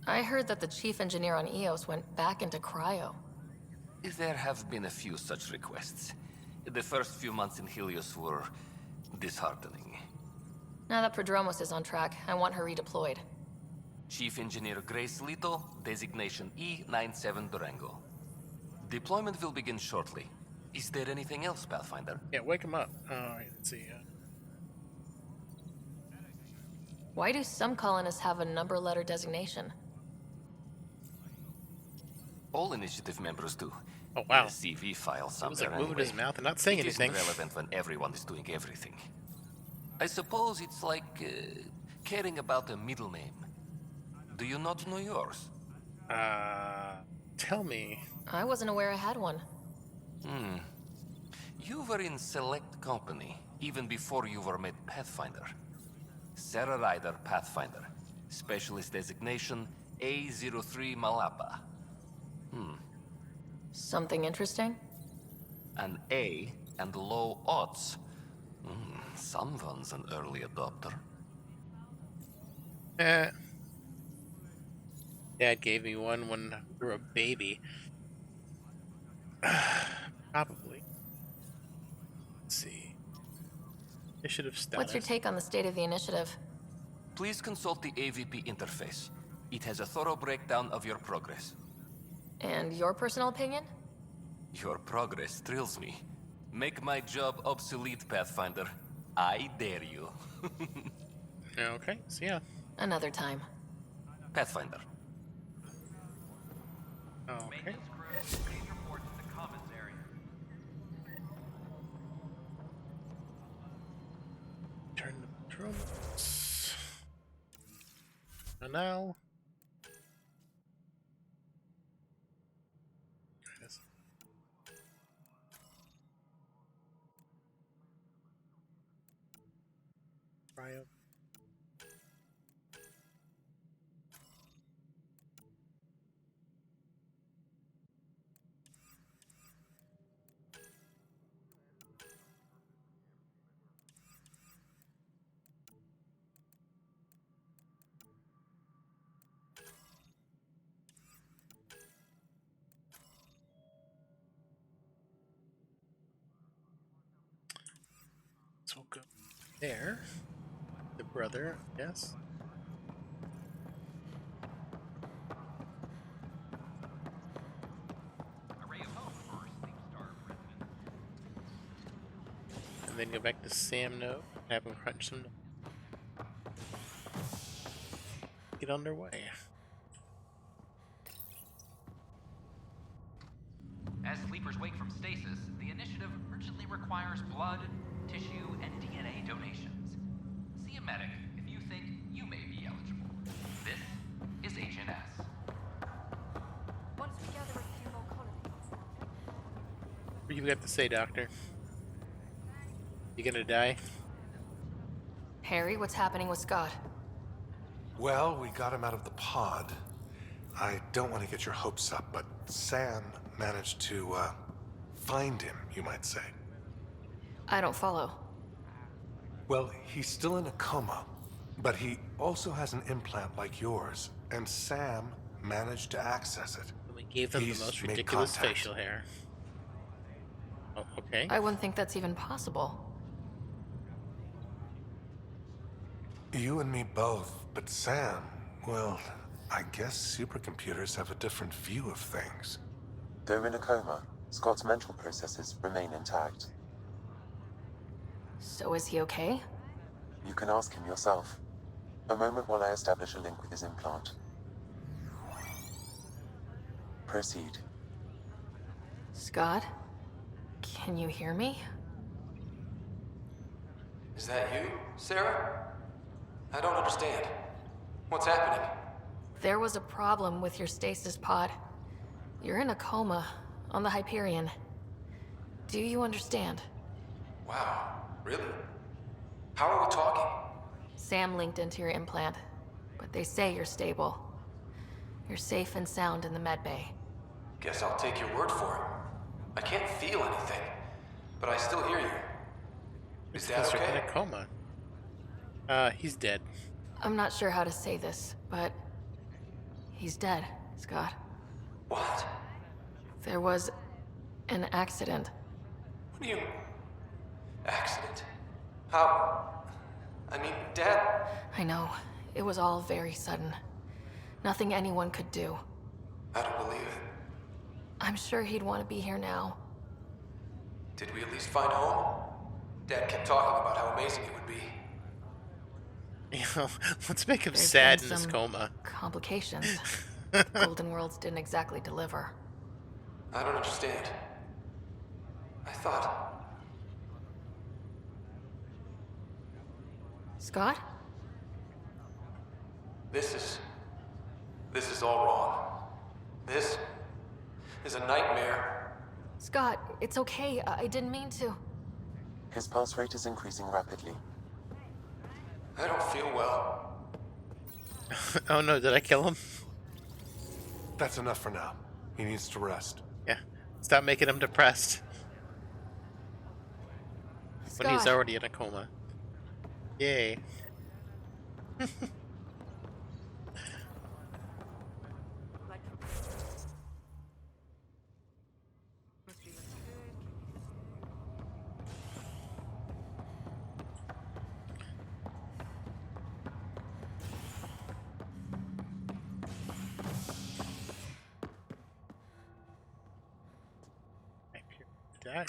I heard that the chief engineer on EOS went back into cryo. There have been a few such requests. The first few months in Helios were disheartening. Now that Prodromos is on track, I want her redeployed. Chief Engineer Grace Lito, designation E97 Durango. Deployment will begin shortly. Is there anything else, Pathfinder? Yeah, wake him up. Alright, let's see. Why do some colonists have a number letter designation? All initiative members do. Oh, wow. In a CV file He somewhere was like moving anyway. his mouth and not saying It anything. isn't relevant when everyone is doing everything. I suppose it's like caring about a middle name. Do you not know yours? Tell me. I wasn't aware I had one. You were in select company, even before you were made Pathfinder. Sarah Ryder, Pathfinder. Specialist designation A03 Malapa. Something interesting? An A and low odds. Someone's an early adopter. Dad gave me one when we were a baby. Probably. Let's see. Initiative status. What's your take on the state of the initiative? Please consult the AVP interface. It has a thorough breakdown of your progress. And your personal opinion? Your progress thrills me. Make my job obsolete, Pathfinder. I dare you. Okay, see ya. Another time. Pathfinder. Okay. Please report to the commons area. Turn the patrols. And now. Cryo. So we'll go there. The brother, yes. And then go back to Sam Node, have him crunch some. Get underway. As sleepers wake from stasis, the initiative urgently requires blood, tissue, and DNA donations. See a medic if you think you may be eligible. This is Agent S. Once we gather a few more colonies. What do you got to say, Doctor? You gonna die? Harry, what's happening with Scott? Well, we got him out of the pod. I don't want to get your hopes up, but Sam managed to, find him, you might say. I don't follow. Well, he's still in a coma, but he also has an implant like yours, and Sam managed to access it. We gave them the most ridiculous facial hair. Oh, okay. I wouldn't think that's even possible. You and me both, but Sam, well, I guess supercomputers have a different view of things. Though in a coma, Scott's mental processes remain intact. So is he okay? You can ask him yourself. A moment while I establish a link with his implant. Proceed. Scott? Can you hear me? Is that you, Sarah? I don't understand. What's happening? There was a problem with your stasis pod. You're in a coma on the Hyperion. Do you understand? Wow, really? How are we talking? Sam linked into your implant, but they say you're stable. You're safe and sound in the medbay. Guess I'll take your word for it. I can't feel anything, but I still hear you. Is Dad You're in okay? a coma. He's dead. I'm not sure how to say this, but he's dead, Scott. What? There was an accident. What do you... Accident? How? I mean, Dad... I know. It was all very sudden. Nothing anyone could do. I don't believe it. I'm sure he'd want to be here now. Did we at least find home? Dad kept talking about how amazing it would be. You know, let's make him There's sad been in his some coma. Complications. Golden Worlds didn't exactly deliver. I don't understand. I thought... Scott? This is all wrong. This is a nightmare. Scott, it's okay. I didn't mean to. His pulse rate is increasing rapidly. I don't feel well. Oh no, did I kill him? That's enough for now. He needs to rest. Yeah. Stop making him depressed. When he's Scott. already in a coma. Yay. deck.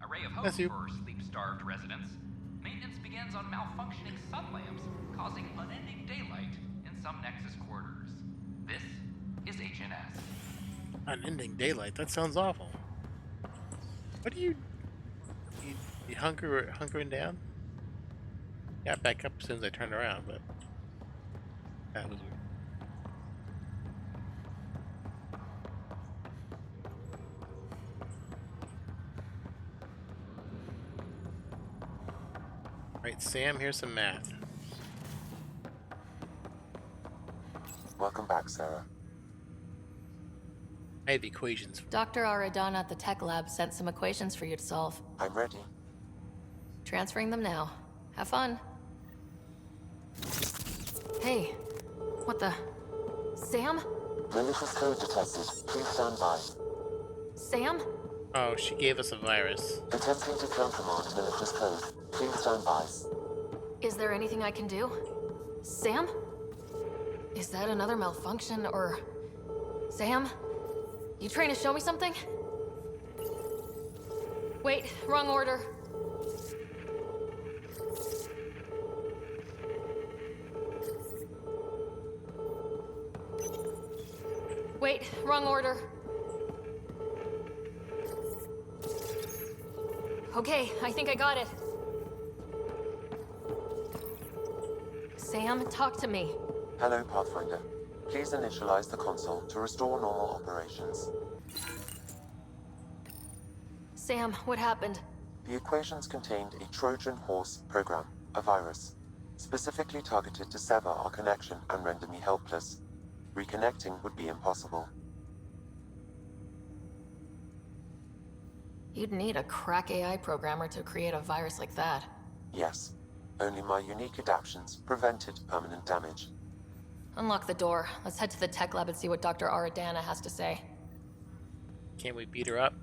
Array of hope That's you. for sleep-starved residents. Maintenance begins on malfunctioning sun lamps, causing unending daylight in some Nexus quarters. This is HNS. Unending daylight. That sounds awful. What do you hunkering down? Got back up as soon as I turned around, but that was weird. Right, Sam, here's some math. Welcome back, Sarah. I have equations. Dr. Aradana at the tech lab sent some equations for you to solve. I'm ready. Transferring them now. Have fun. Hey, what the? Sam? Malicious code detected. Please stand by. Sam? Oh, she gave us a virus. Attempting to countermand malicious code. Please stand by. Is there anything I can do? Sam? Is that another malfunction, or... Sam? You trying to show me something? Wait, wrong order. Wait, wrong order. Okay, I think I got it. Sam, talk to me. Hello, Pathfinder. Please initialize the console to restore normal operations. Sam, what happened? The equations contained a Trojan horse program, a virus, specifically targeted to sever our connection and render me helpless. Reconnecting would be impossible. You'd need a crack AI programmer to create a virus like that. Yes. Only my unique adaptions prevented permanent damage. Unlock the door. Let's head to the tech lab and see what Dr. Aradana has to say. Can't we beat her up?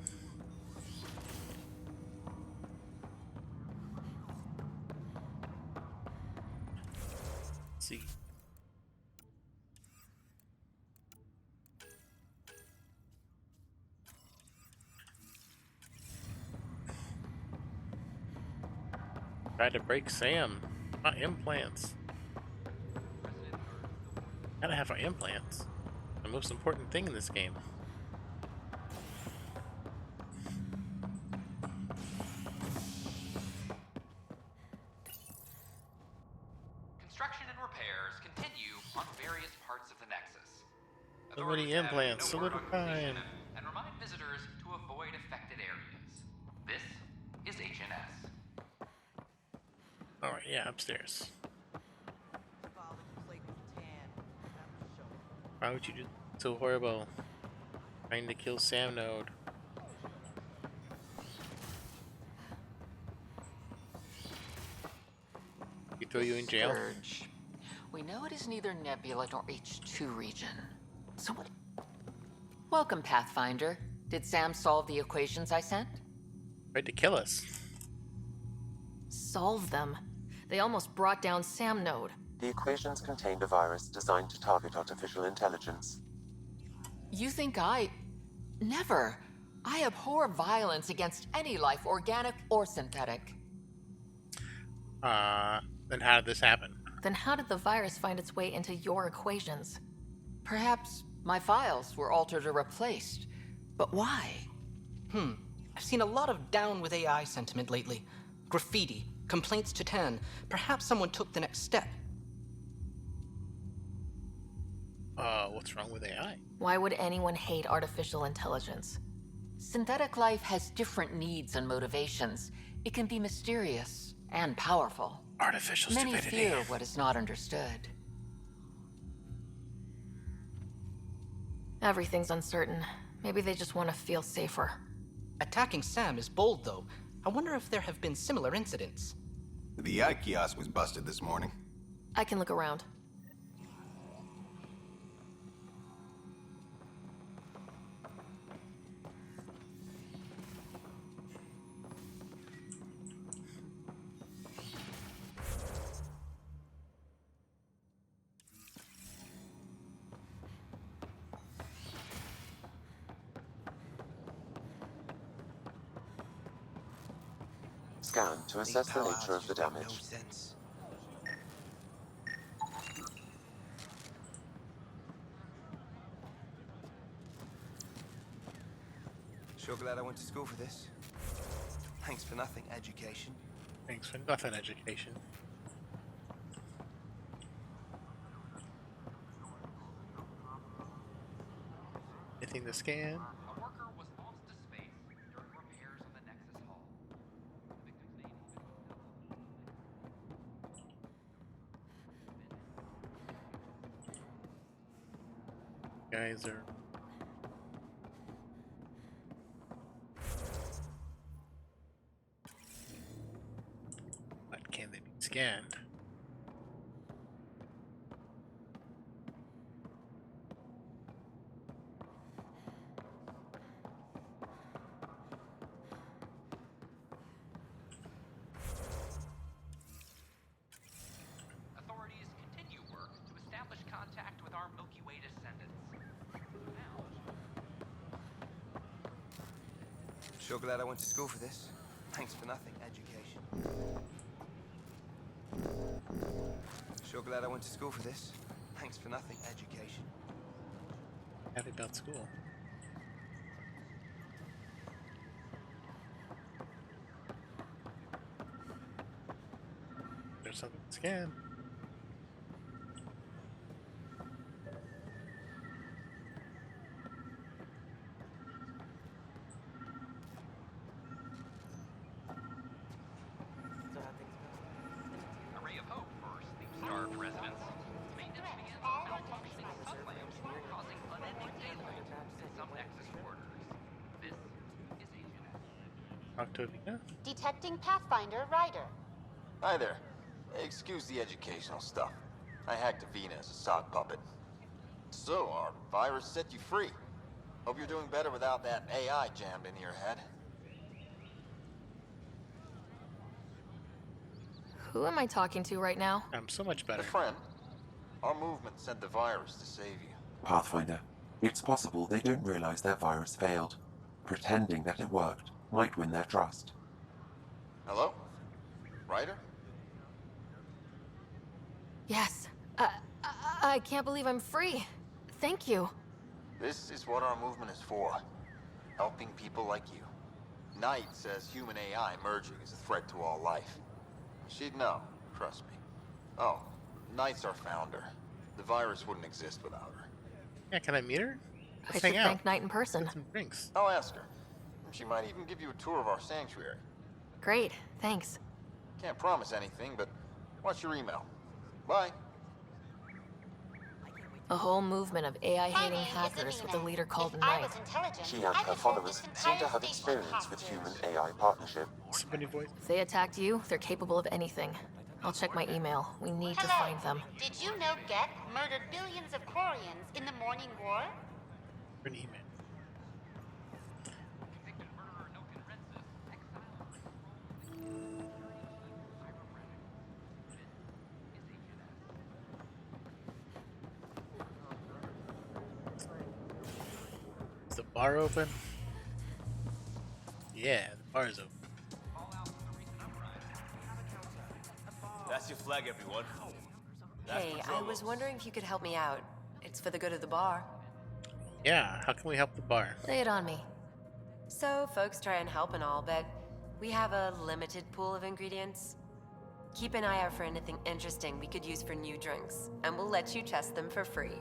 Let's see. Tried to break Sam. My implants. Gotta have our implants. The most important thing in this game. Construction and repairs continue on various parts of the Nexus. So many implants, so little time. And remind visitors to avoid affected areas. This is HNS. Alright, yeah, upstairs. Why would you do so horrible? Trying to kill Sam Node. We throw you in jail? Scourge. We know it is neither Nebula nor H2 region. Someone... Welcome, Pathfinder. Did Sam solve the equations I sent? Tried to kill us. Solve them. They almost brought down Sam Node. The equations contained a virus designed to target artificial intelligence. You think I... Never. I abhor violence against any life, organic or synthetic. Then how did this happen? Then how did the virus find its way into your equations? Perhaps my files were altered or replaced. But why? I've seen a lot of down with AI sentiment lately. Graffiti, complaints to 10. Perhaps someone took the next step. What's wrong with AI? Why would anyone hate artificial intelligence? Synthetic life has different needs and motivations. It can be mysterious and powerful. Artificial Many stupidity. fear what is not understood. Everything's uncertain. Maybe they just want to feel safer. Attacking Sam is bold, though. I wonder if there have been similar incidents. The eye kiosk was busted this morning. I can look around. Scan to assess the nature of the damage. Sure glad I went to school for this. Thanks for nothing, education. Thanks for nothing, education. Anything to scan? A worker was lost to space during repairs on the Nexus hull. The victim's name Guys are. But can they be scanned? Authorities continue work to establish contact with our Milky Way descendants. Sure glad I went to school for this. Thanks for nothing, education. Sure glad I went to school for this. Thanks for nothing, education. Happy about school. There's something to scan. A ray of hope for sleep-starved residents. Maintenance begins on malfunctioning sun lamps, causing unending daylight in some Nexus quarters. This is Agent Octavia? Detecting Pathfinder Ryder. Hi there. Excuse the educational stuff. I hacked Avina as a sock puppet. So, our virus set you free. Hope you're doing better without that AI jammed into your head. Who am I talking to right now? I'm so much better. A friend. Our movement sent the virus to save you. Pathfinder, it's possible they don't realize their virus failed. Pretending that it worked might win their trust. Hello? Ryder? Yes. I can't believe I'm free. Thank you. This is what our movement is for. Helping people like you. Knight says human AI merging is a threat to all life. She'd know, trust me. Oh, Knight's our founder. The virus wouldn't exist without her. Yeah, can I meet her? I Let's should hang out. thank Knight in person. Get some drinks. I'll ask her. She might even give you a tour of our sanctuary. Great, thanks. Can't promise anything, but watch your email. Bye. A whole movement of AI-hating hackers with a leader called Knight. She and her followers seem to have experience with human-AI partnership. Somebody voice. If they attacked you, they're capable of anything. I'll check my email. We need to find them. Did you know Geth murdered billions of Quarians in the Morning War? An email. Is the bar open? Yeah, the bar is open. That's your flag, everyone. Hey, I was wondering if you could help me out. It's for the good of the bar. Yeah, how can we help the bar? Lay it on me. So, folks try and help and all, but we have a limited pool of ingredients. Keep an eye out for anything interesting we could use for new drinks, and we'll let you test them for free.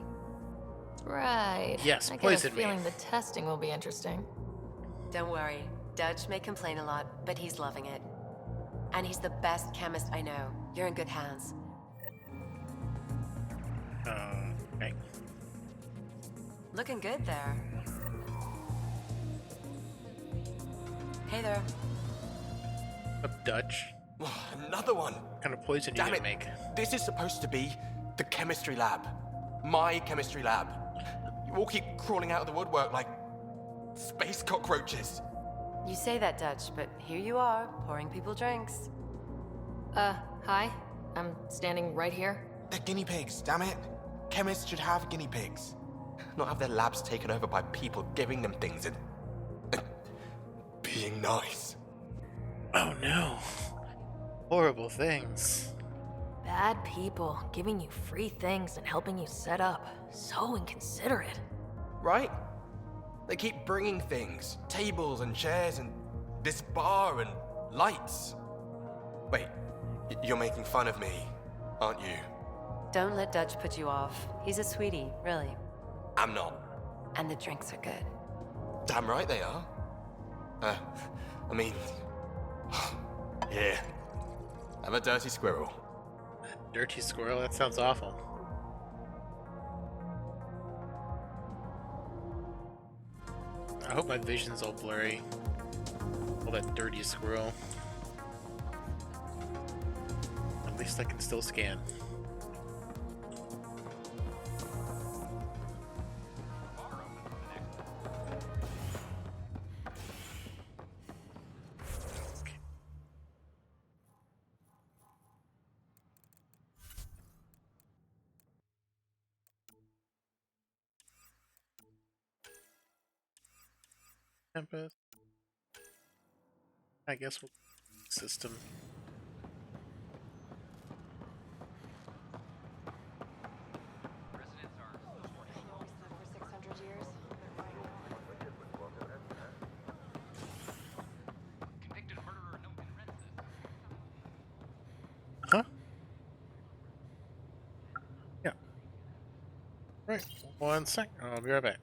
Right. Yes, I get a poison me. feeling the testing will be interesting. Don't worry, Dutch may complain a lot, but he's loving it. And he's the best chemist I know. You're in good hands. Okay. Looking good there. Hey there. Up Dutch. Another one. What kind of poison you Damn gonna it. make? This is supposed to be the chemistry lab. My chemistry lab. You all keep crawling out of the woodwork like space cockroaches. You say that, Dutch, but here you are, pouring people drinks. Hi. I'm standing right here. They're guinea pigs, damn it. Chemists should have guinea pigs. Not have their labs taken over by people giving them things and being nice. Oh no. Horrible things. Bad people giving you free things and helping you set up. So inconsiderate. Right? They keep bringing things. Tables and chairs and this bar and lights. Wait, you're making fun of me, aren't you? Don't let Dutch put you off. He's a sweetie, really. I'm not. And the drinks are good. Damn right they are. I mean... yeah. I'm a dirty squirrel. Dirty squirrel? That sounds awful. I hope my vision's all blurry. All that dirty squirrel. At least I can still scan. Tempest. I guess we'll system. Huh? Yeah. Right. 1 sec. I'll be right back.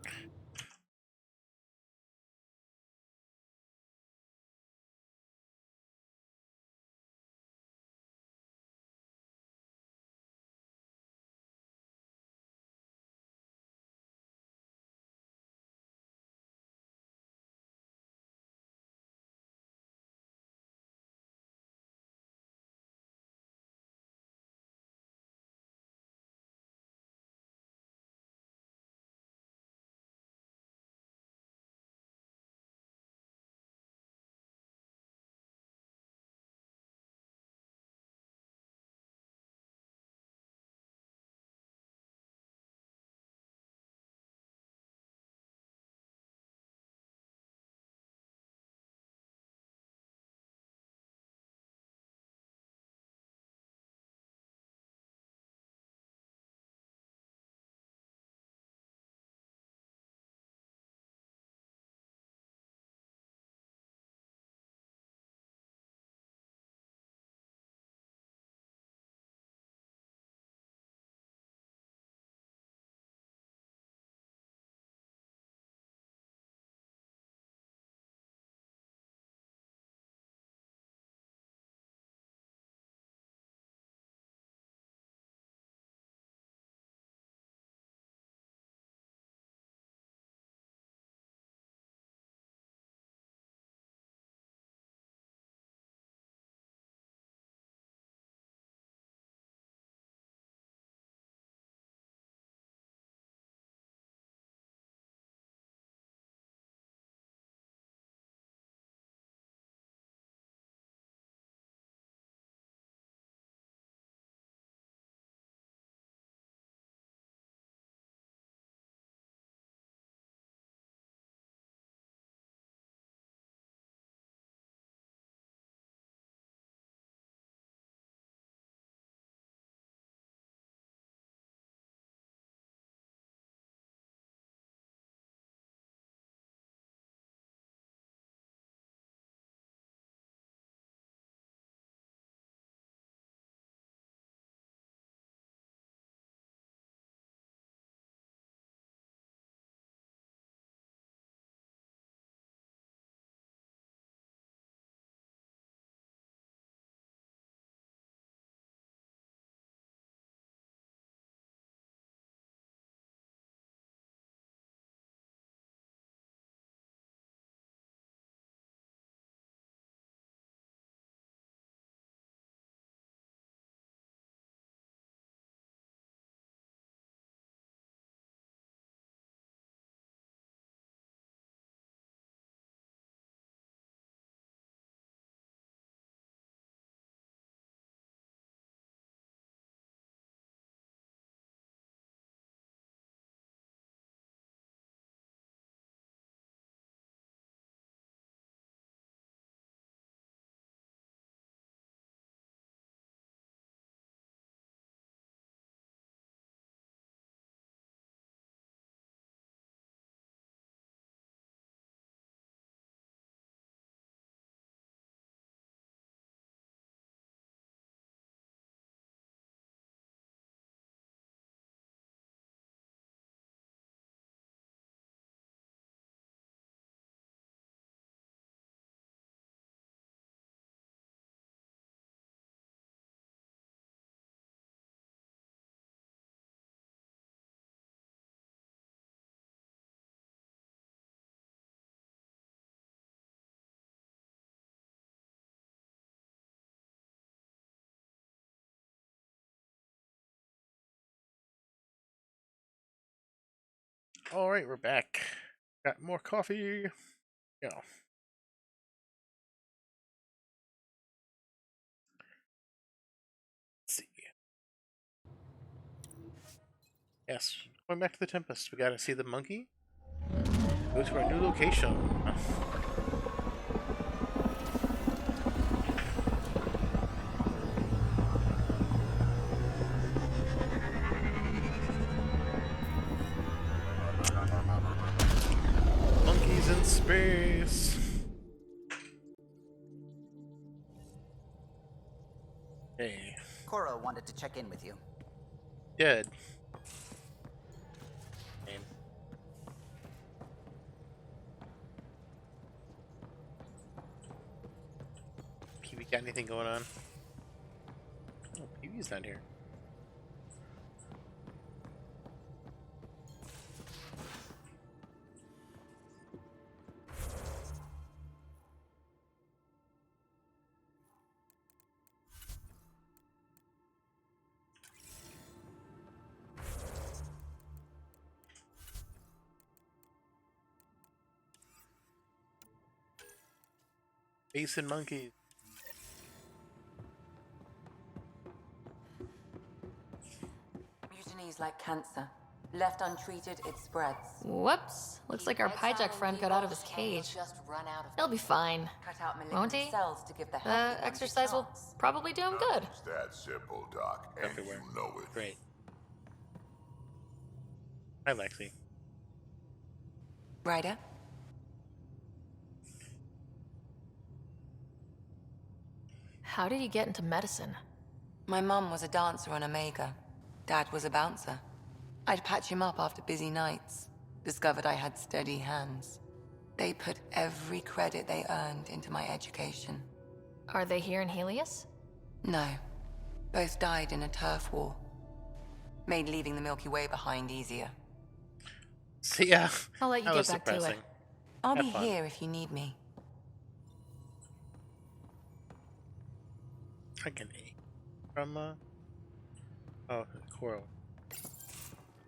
Alright, we're back. Got more coffee. Go. Let's see. Yes, going back to the Tempest. We gotta see the monkey. Go to our new location. Monkeys in space. Hey. Cora wanted to check in with you. Dead. Name. Peewee got anything going on? Oh, Peewee's not here. Basin monkeys. Mutiny is like cancer. Left untreated, it spreads. Whoops. Looks like our Pyjack friend got out of his cage. He'll be fine. Won't he? The exercise will probably do him good. It's that simple, Doc, and Everywhere. you know it. Great. Hi, Lexi. Ryder? How did you get into medicine? My mum was a dancer on Omega. Dad was a bouncer. I'd patch him up after busy nights. Discovered I had steady hands. They put every credit they earned into my education. Are they here in Helios? No. Both died in a turf war. Made leaving the Milky Way behind easier. See ya. I'll let you That get was back to it. I'll Have be fun. here if you need me. I can eat from oh, coral.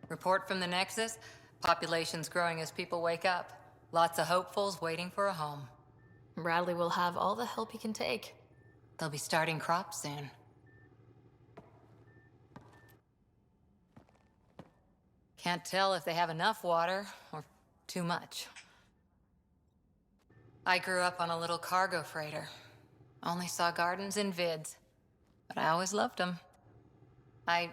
Report from the Nexus. Population's growing as people wake up. Lots of hopefuls waiting for a home. Bradley will have all the help he can take. They'll be starting crops soon. Can't tell if they have enough water or too much. I grew up on a little cargo freighter. Only saw gardens in vids, but I always loved them. I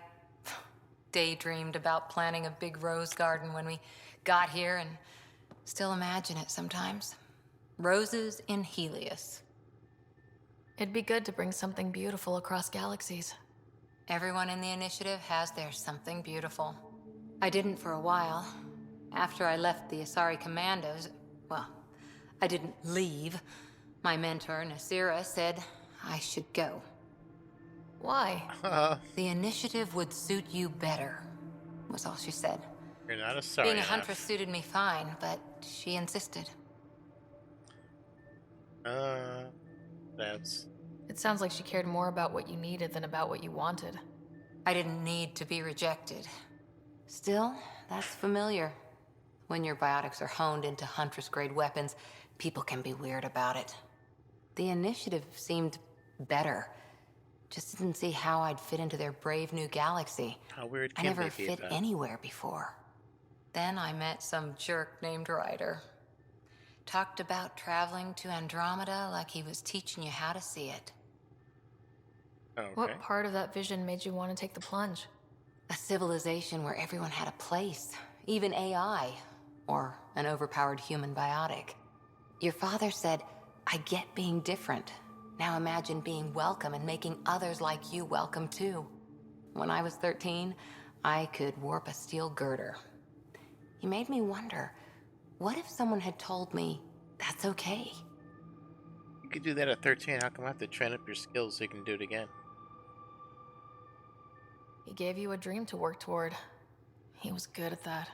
daydreamed about planting a big rose garden when we got here and still imagine it sometimes. Roses in Helios. It'd be good to bring something beautiful across galaxies. Everyone in the initiative has their something beautiful. I didn't for a while. After I left the Asari Commandos, well, I didn't leave. My mentor, Nasira, said I should go. Why? The initiative would suit you better, was all she said. You're not a sorry Being a enough. huntress suited me fine, but she insisted. That's... It sounds like she cared more about what you needed than about what you wanted. I didn't need to be rejected. Still, that's familiar. When your biotics are honed into huntress-grade weapons, people can be weird about it. The initiative seemed better. Just didn't see how I'd fit into their brave new galaxy. How weird I can never they be fit about? anywhere before. Then I met some jerk named Ryder. Talked about traveling to Andromeda like he was teaching you how to see it. Okay. What part of that vision made you want to take the plunge? A civilization where everyone had a place, even AI, or an overpowered human biotic. Your father said, I get being different. Now imagine being welcome and making others like you welcome too. When I was 13, I could warp a steel girder. He made me wonder, what if someone had told me that's okay? You could do that at 13. How come I have to train up your skills so you can do it again? He gave you a dream to work toward. He was good at that.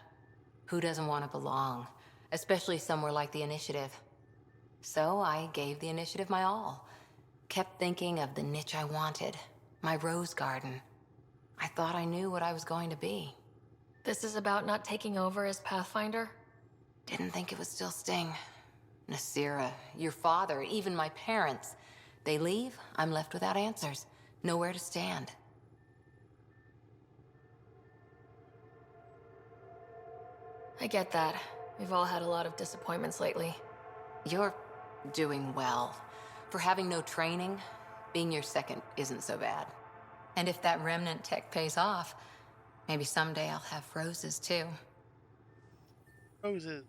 Who doesn't want to belong? Especially somewhere like the Initiative. So I gave the Initiative my all. Kept thinking of the niche I wanted. My rose garden. I thought I knew what I was going to be. This is about not taking over as Pathfinder? Didn't think it would still sting. Nasira, your father, even my parents. They leave, I'm left without answers. Nowhere to stand. I get that. We've all had a lot of disappointments lately. You're doing well. For having no training, being your second isn't so bad. And if that remnant tech pays off, maybe someday I'll have roses too. Roses.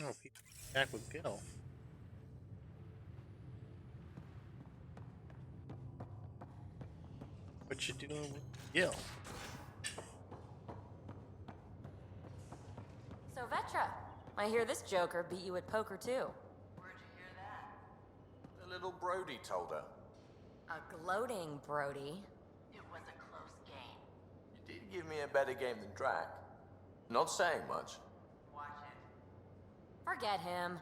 Oh, he's back with Gil. What you doing with Gil? So, Vetra, I hear this joker beat you at poker, too. The little Brody told her. A gloating Brody. It was a close game. You did give me a better game than Drac. Not saying much. Watch it. Forget him.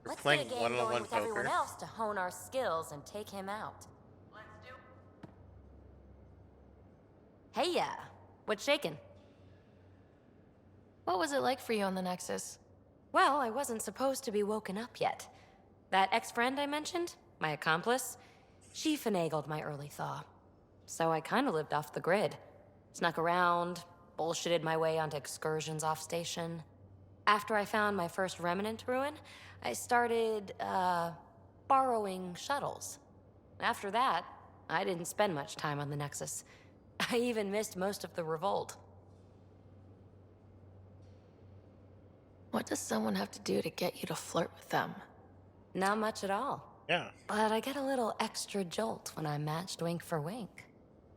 We're Let's playing get a game one-on-one going with everyone poker. else to hone our skills and take him out. Let's do Hey, yeah. What's shaking? What was it like for you on the Nexus? Well, I wasn't supposed to be woken up yet. That ex-friend I mentioned, my accomplice, she finagled my early thaw. So I kind of lived off the grid. Snuck around, bullshitted my way onto excursions off station. After I found my first remnant ruin, I started, borrowing shuttles. After that, I didn't spend much time on the Nexus. I even missed most of the revolt. What does someone have to do to get you to flirt with them? Not much at all. Yeah. But I get a little extra jolt when I'm matched wink for wink.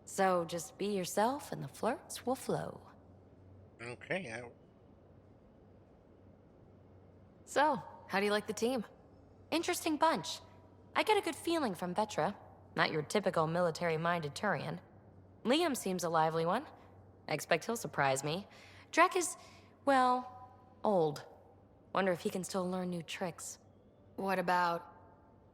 So just be yourself and the flirts will flow. Okay. So, how do you like the team? Interesting bunch. I get a good feeling from Vetra. Not your typical military-minded Turian. Liam seems a lively one. I expect he'll surprise me. Drek is, well, old. Wonder if he can still learn new tricks. What about...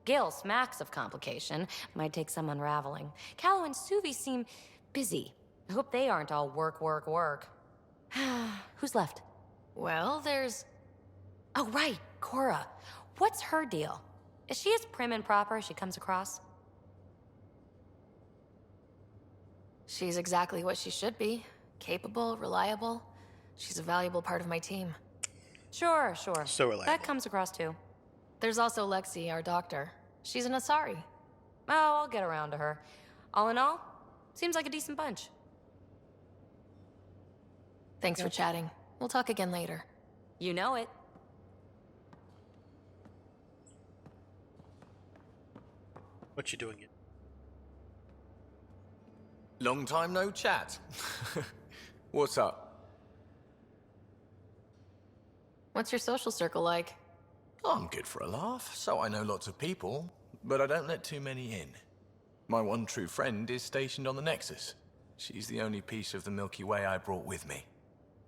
Gil smacks of complication. Might take some unraveling. Callow and Suvi seem busy. I hope they aren't all work, work, work. Who's left? Well, there's... Oh, right, Cora. What's her deal? Is she as prim and proper as she comes across? She's exactly what she should be. Capable, reliable. She's a valuable part of my team. Sure, sure. So reliable. That comes across too. There's also Lexi, our doctor. She's an Asari. Oh, I'll get around to her. All in all, seems like a decent bunch. Thanks for chatting. We'll talk again later. You know it. What you doing? Long time no chat. What's up? What's your social circle like? I'm good for a laugh, so I know lots of people, but I don't let too many in. My one true friend is stationed on the Nexus. She's the only piece of the Milky Way I brought with me.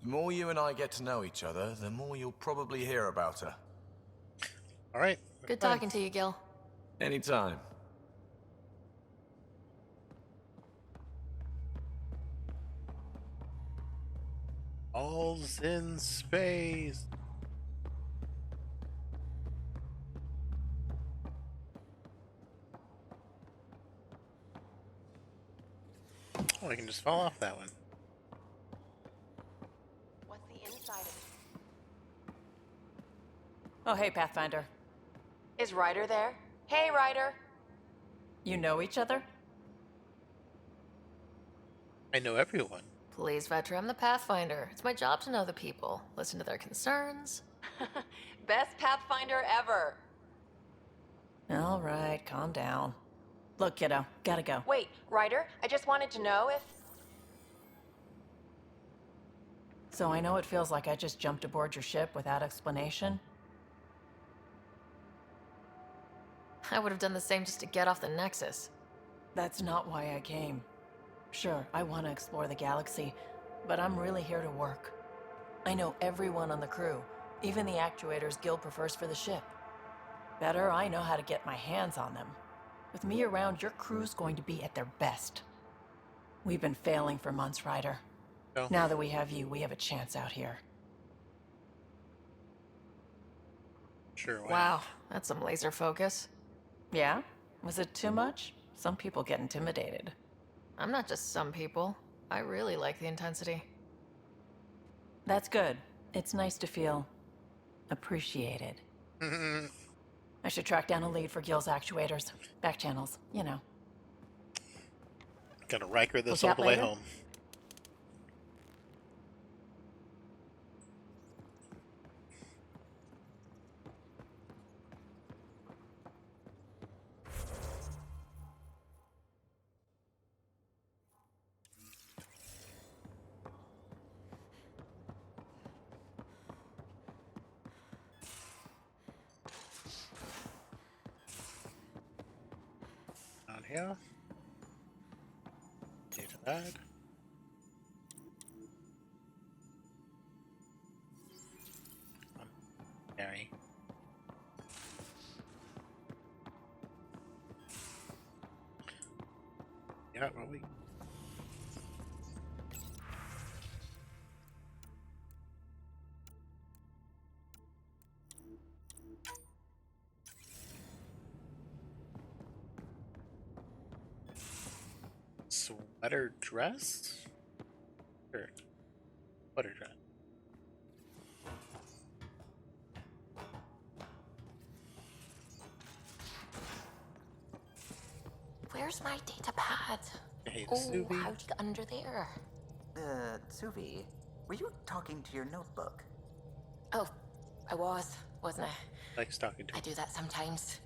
The more you and I get to know each other, the more you'll probably hear about her. All right. Good talking to you, Gil. Anytime. All's in space. Oh, I can just fall off that one. What's the inside of it? Oh, hey, Pathfinder. Is Ryder there? Hey, Ryder. You know each other? I know everyone. Please, Vetra, I'm the Pathfinder. It's my job to know the people, listen to their concerns. Best Pathfinder ever. All right, calm down. Look, kiddo, gotta go. Wait, Ryder, I just wanted to know if... So I know it feels like I just jumped aboard your ship without explanation. I would have done the same just to get off the Nexus. That's not why I came. Sure, I want to explore the galaxy, but I'm really here to work. I know everyone on the crew, even the actuators Gil prefers for the ship. Better, I know how to get my hands on them. With me around, your crew's going to be at their best. We've been failing for months, Ryder. Oh. Now that we have you, we have a chance out here. Sure. Wow, that's some laser focus. Yeah? Was it too much? Some people get intimidated. I'm not just some people. I really like the intensity. That's good. It's nice to feel appreciated. I should track down a lead for Gil's actuators. Back channels, you know. Gonna Riker this We'll all chat the way later? home. Down here. Data bag. Mary. Yeah, well, we. Sweater dress? Sure. Sweater dress. Where's my data pad? Hey, Oh, Suvi. how'd you get under there? Suvi, were you talking to your notebook? Oh, I wasn't I? Likes talking to I do that sometimes.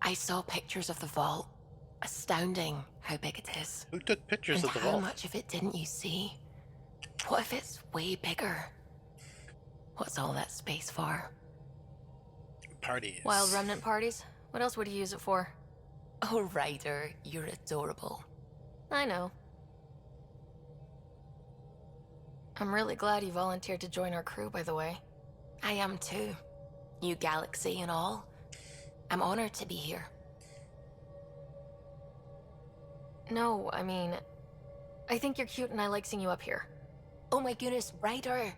I saw pictures of the vault. Astounding how big it is. Who took pictures And of the how vault? much of it didn't you see? What if it's way bigger? What's all that space for? Parties. Wild remnant parties? What else would you use it for? Oh, Ryder, you're adorable. I know. I'm really glad you volunteered to join our crew, by the way. I am too. New galaxy and all. I'm honored to be here. No, I mean, I think you're cute and I like seeing you up here. Oh my goodness, Ryder.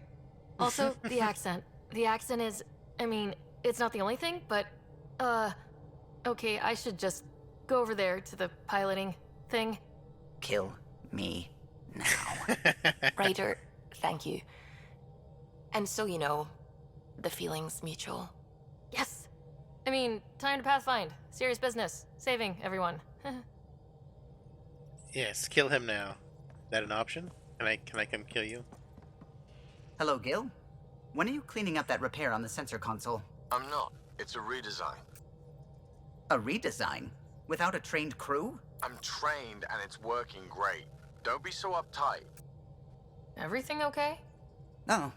Also, the accent. The accent is, I mean, it's not the only thing, but, okay, I should just go over there to the piloting thing. Kill me now. Ryder, thank you. And so you know, the feeling's mutual. Yes. I mean, time to pathfind. Serious business. Saving everyone. Yes, kill him now. Is that an option? Can I come kill you? Hello, Gil. When are you cleaning up that repair on the sensor console? I'm not. It's a redesign. A redesign? Without a trained crew? I'm trained and it's working great. Don't be so uptight. Everything okay? Oh,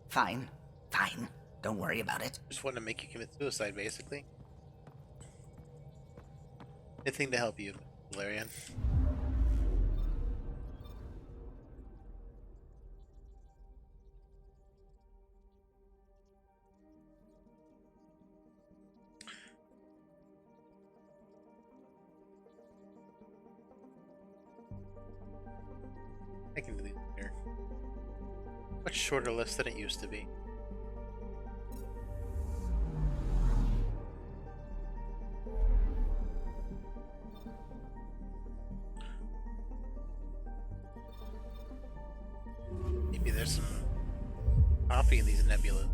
fine. Fine. Don't worry about it. Just want to make you commit suicide, basically. Anything to help you, Valerian. I can do these here. Much shorter list than it used to be. Maybe there's some coffee in these nebulas.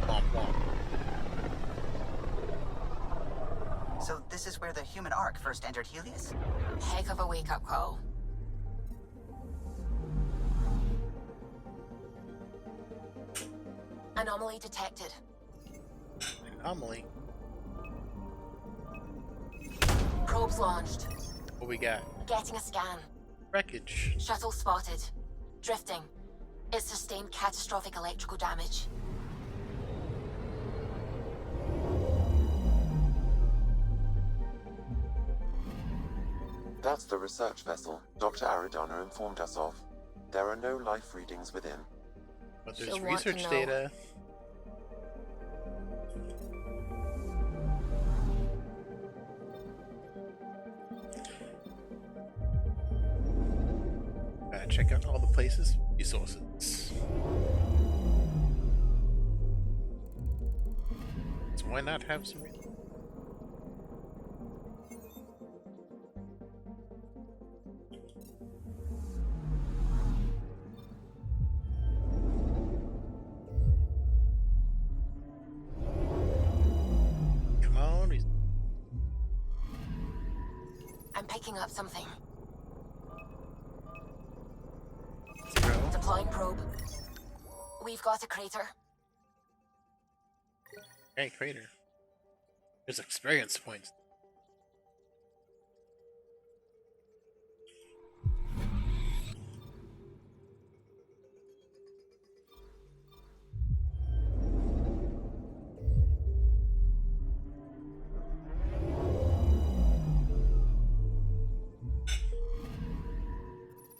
Womp womp. So this is where the human ark first entered Helios? Heck of a wake-up call. Anomaly detected. Anomaly? Probes launched. What we got? Getting a scan. Wreckage. Shuttle spotted. Drifting. It sustained catastrophic electrical damage. That's the research vessel Dr. Aridana informed us of. There are no life readings within. But there's research data. Gotta check out all the places, resources. So why not have some? Come on. I'm picking up something. Zero. Deploying probe. We've got a crater. Hey, crater. There's experience points.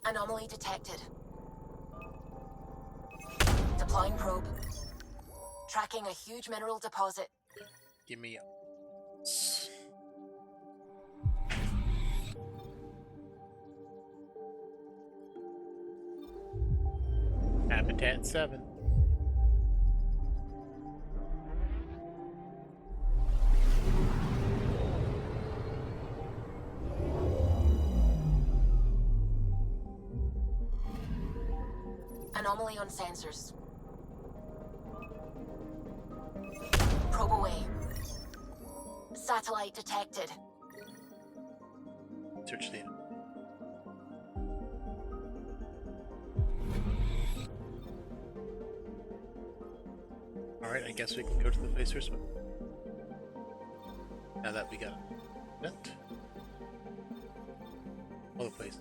Anomaly detected. Deploying probe. Tracking a huge mineral deposit. Give me a... Habitat 7. Anomaly on sensors. Probe away. Satellite detected. Search the... Alright, I guess we can go to the place first. Now that we got it. All the place.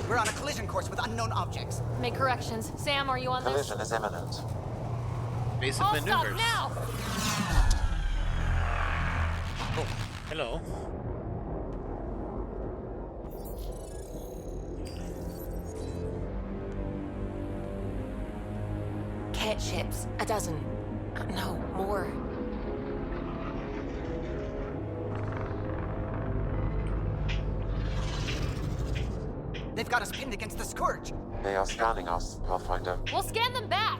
We're on a collision course with unknown objects. Make corrections. Sam, are you on this? Collision is imminent. Basic All maneuvers. stop now! Oh, hello. Cat ships. A dozen. No, more. They've got us pinned against the Scourge. They are scanning us, Pathfinder. We'll scan them back!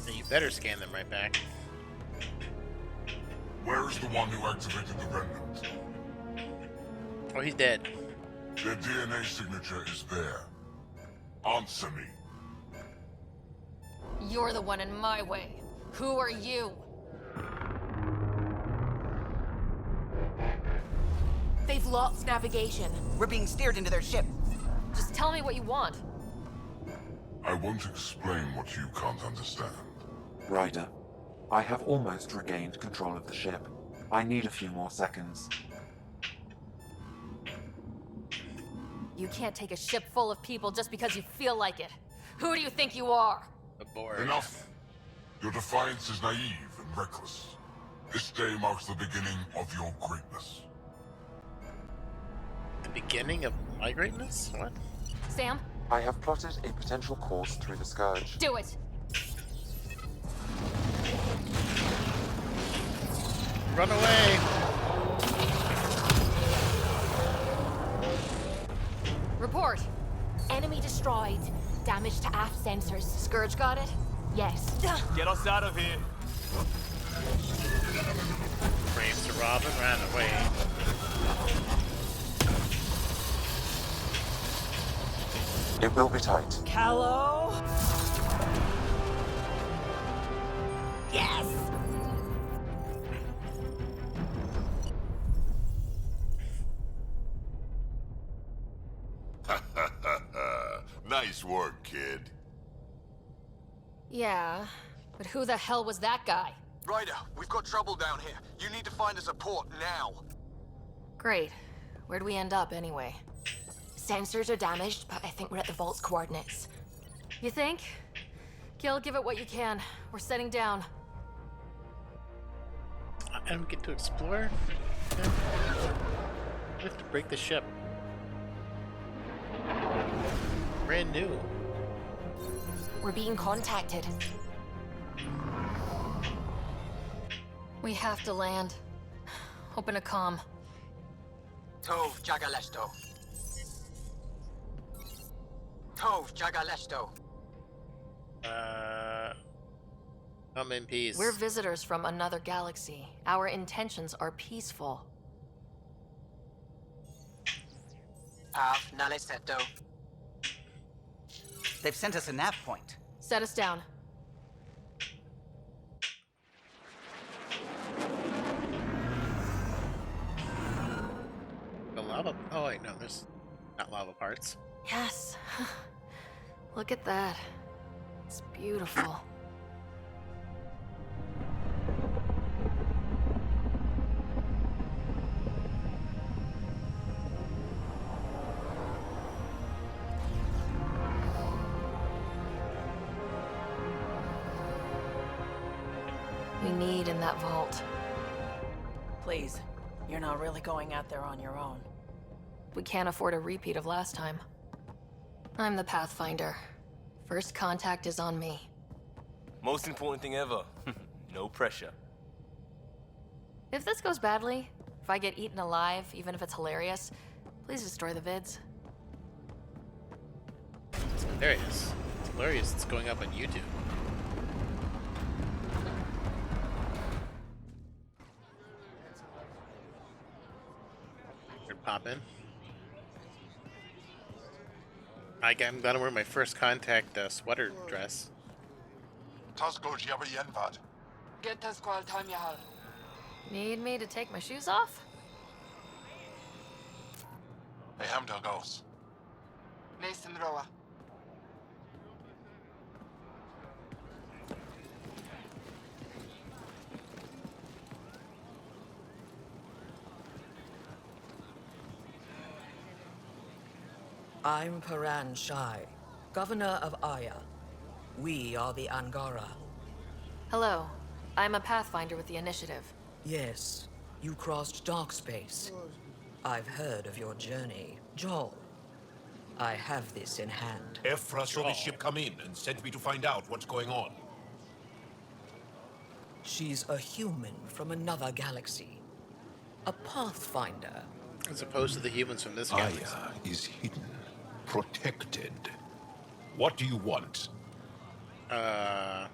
And you better scan them right back. Where is the one who activated the remnant? Oh, he's dead. Their DNA signature is there. Answer me. You're the one in my way. Who are you? They've lost navigation. We're being steered into their ship. Just tell me what you want. I won't explain what you can't understand. Ryder, I have almost regained control of the ship. I need a few more seconds. You can't take a ship full of people just because you feel like it. Who do you think you are? Aboard. Enough! Your defiance is naive and reckless. This day marks the beginning of your greatness. The beginning of my greatness? What? Sam, I have plotted a potential course through the Scourge. do it! Run away! Report. Enemy destroyed. Damage to aft sensors. Scourge got it? Yes. Get us out of here. Frames to Robin ran away. It will be tight. Callow? Yes! Nice work, kid. Yeah, but who the hell was that guy? Ryder, we've got trouble down here. You need to find us a port now. Great. Where'd we end up, anyway? Sensors are damaged, but I think we're at the vault's coordinates. You think? Gil, give it what you can. We're setting down. I don't get to explore? Yeah. We have to break the ship. Brand new. We're being contacted. We have to land. Open a comm. Tov Jagalesto. Tov Jagalesto. Come in peace. We're visitors from another galaxy. Our intentions are peaceful. Naleseto. They've sent us a nav point. Set us down. The lava. Oh wait, no, there's not lava parts. Yes. Look at that. It's beautiful. We need in that vault. Please, you're not really going out there on your own. We can't afford a repeat of last time. I'm the Pathfinder. First contact is on me. Most important thing ever. No pressure. If this goes badly, if I get eaten alive, even if it's hilarious, please destroy the vids. It's hilarious. It's hilarious. It's going up on YouTube. Pop in. I'm gonna wear my first contact sweater dress. Need me to take my shoes off? Hey, Hamdar goes. Mason Roa. I'm Paran Shai, Governor of Aya. We are the Angara. Hello. I'm a Pathfinder with the Initiative. Yes, you crossed dark space. I've heard of your journey, Joel. I have this in hand. Ephra saw the ship come in and sent me to find out what's going on. She's a human from another galaxy. A Pathfinder. As opposed to the humans from this galaxy. Aya is hidden, protected. What do you want? Have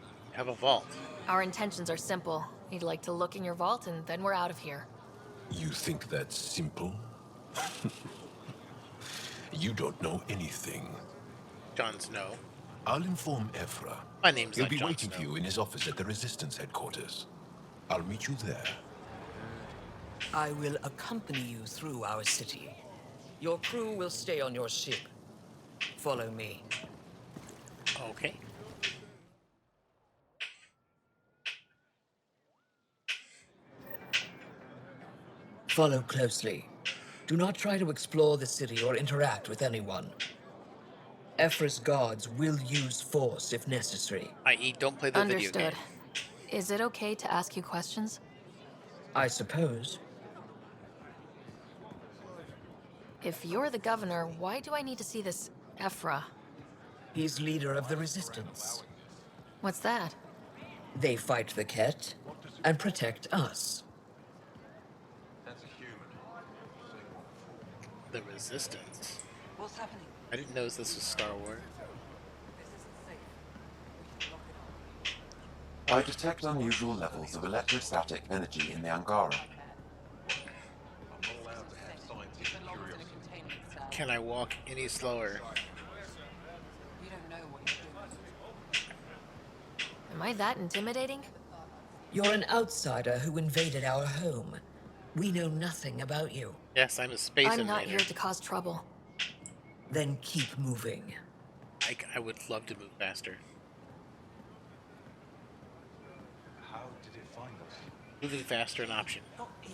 a vault. Our intentions are simple. We'd like to look in your vault, and then we're out of here. You think that's simple? You don't know anything. Jon Snow. I'll inform Ephra. My name's He'll not be Jon waiting Snow. for you in his office at the Resistance headquarters. I'll meet you there. I will accompany you through our city. Your crew will stay on your ship. Follow me. Okay. Follow closely. Do not try to explore the city or interact with anyone. Ephra's guards will use force if necessary. I.e., don't play the video game. Understood. Is it okay to ask you questions? I suppose. If you're the governor, why do I need to see this Ephra? He's leader of the Resistance. What's that? They fight the Ket and protect us. The Resistance. What's happening? I didn't know this was Star Wars. I detect unusual levels of electrostatic energy in the Angara. Can I walk any slower? Am I that intimidating? You're an outsider who invaded our home. We know nothing about you. Yes, I'm a space I'm invader. not here to cause trouble. Then keep moving. I would love to move faster. How did it find us? Moving faster an option. Not it.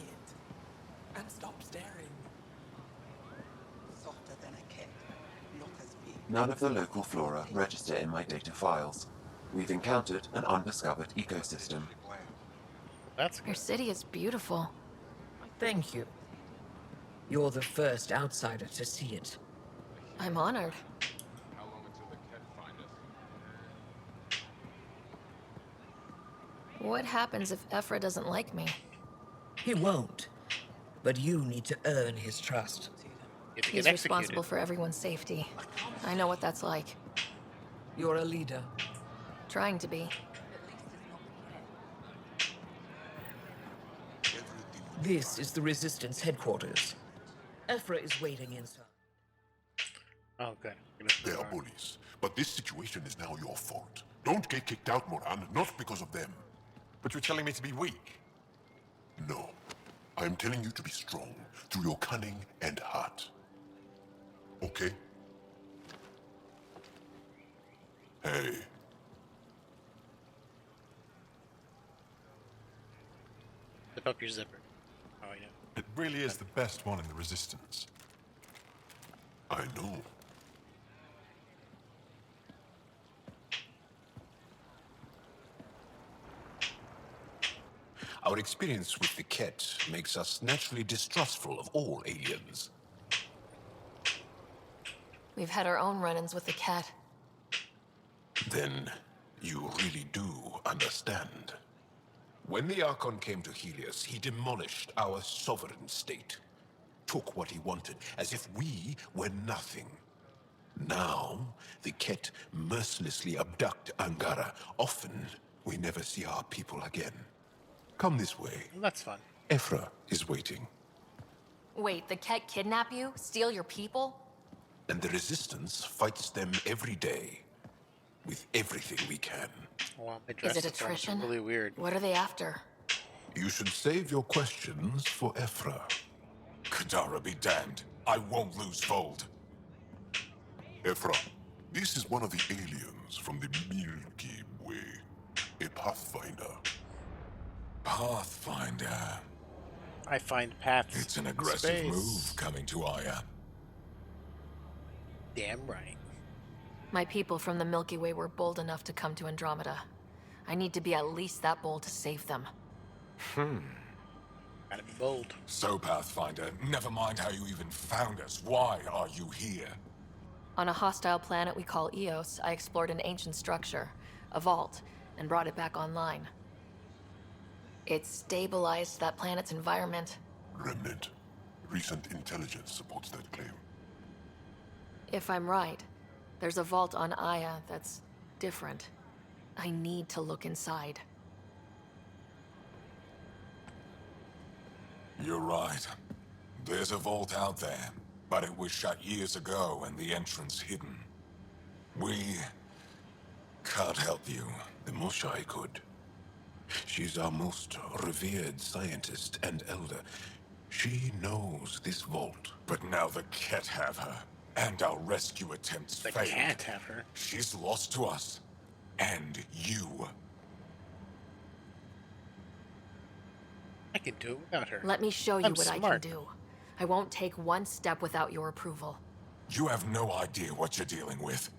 And stop staring. Softer than a cat. Not as big. None of the local flora register in my data files. We've encountered an undiscovered ecosystem. That's good. Your city is beautiful. Thank you. You're the first outsider to see it. I'm honored. How long until the cat find us? What happens if Ephra doesn't like me? He won't. But you need to earn his trust. He's responsible for everyone's safety. I know what that's like. You're a leader. Trying to be. This is the Resistance headquarters. Ephra is waiting inside. Oh, good. They are bullies, but this situation is now your fault. Don't get kicked out, Moran, not because of them. But you're telling me to be weak. No. I'm telling you to be strong through your cunning and heart. Okay? Hey. Zip up your zipper. Oh, yeah. It really is the best one in the Resistance. I know. Our experience with the Ket makes us naturally distrustful of all aliens. We've had our own run-ins with the cat. Then you really do understand. When the Archon came to Helios, he demolished our sovereign state. Took what he wanted, as if we were nothing. Now, the Ket mercilessly abduct Angara. Often, we never see our people again. Come this way. Well, that's fun. Ephra is waiting. Wait, the cat kidnap you? Steal your people? And the Resistance fights them every day. With everything we can. Well, Is it attrition? Really weird. What are they after? You should save your questions for Ephra. Kadara be damned. I won't lose Fold. Ephra, this is one of the aliens from the Milky Way. A Pathfinder. Pathfinder. I find paths. It's an aggressive space. move coming to Aya. Damn right. My people from the Milky Way were bold enough to come to Andromeda. I need to be at least that bold to save them. Gotta be bold. So, Pathfinder, never mind how you even found us. Why are you here? On a hostile planet we call Eos, I explored an ancient structure, a vault, and brought it back online. It stabilized that planet's environment. Remnant. Recent intelligence supports that claim. If I'm right, there's a vault on Aya that's different. I need to look inside. You're right. There's a vault out there, but it was shut years ago and the entrance hidden. We can't help you. The Moshai could. She's our most revered scientist and elder. She knows this vault. But now the Ket have her, and our rescue attempts failed. The cat have her. She's lost to us, and you. I can do it without her. Let me show you I'm what smart. I can do. I won't take one step without your approval. You have no idea what you're dealing with.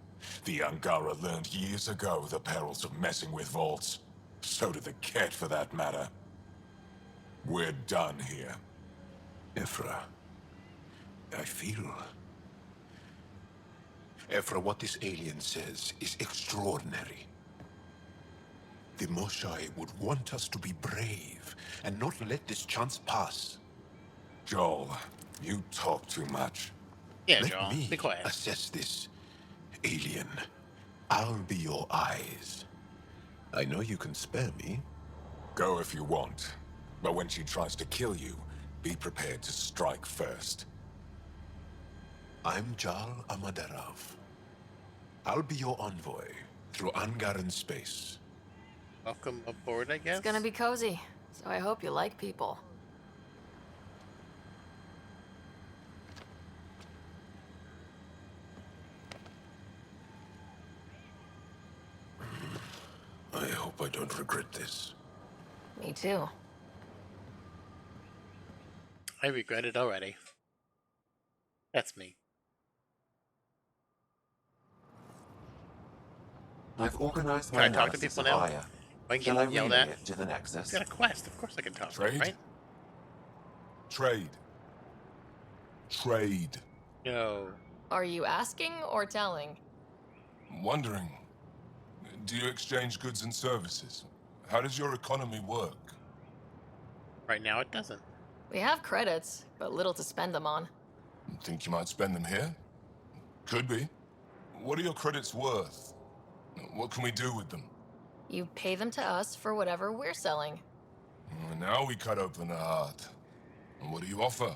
The Angara learned years ago the perils of messing with vaults. So did the Ket, for that matter. We're done here. Ephra, I feel... Ephra, what this alien says is extraordinary. The Moshai would want us to be brave and not let this chance pass. Joel, you talk too much. Yeah, Let Joel, me be quiet. assess this alien. I'll be your eyes. I know you can spare me. Go if you want. But when she tries to kill you, be prepared to strike first. I'm Jal Amadarov. I'll be your envoy through Angaran space. Welcome aboard, I guess. It's gonna be cozy, so I hope you like people. I hope I don't regret this. Me too. I regret it already. That's me. I've organized Can my I talk to analysis people of now? Aya. I Shall get I yelled relay at? it to the Nexus? Got a quest. Of course I can talk. Trade? Right? Trade. Trade. No. Are you asking or telling? I'm wondering, do you exchange goods and services? How does your economy work? Right now it doesn't. We have credits, but little to spend them on. Think you might spend them here? Could be. What are your credits worth? What can we do with them? You pay them to us for whatever we're selling. Now we cut open the heart. And what do you offer?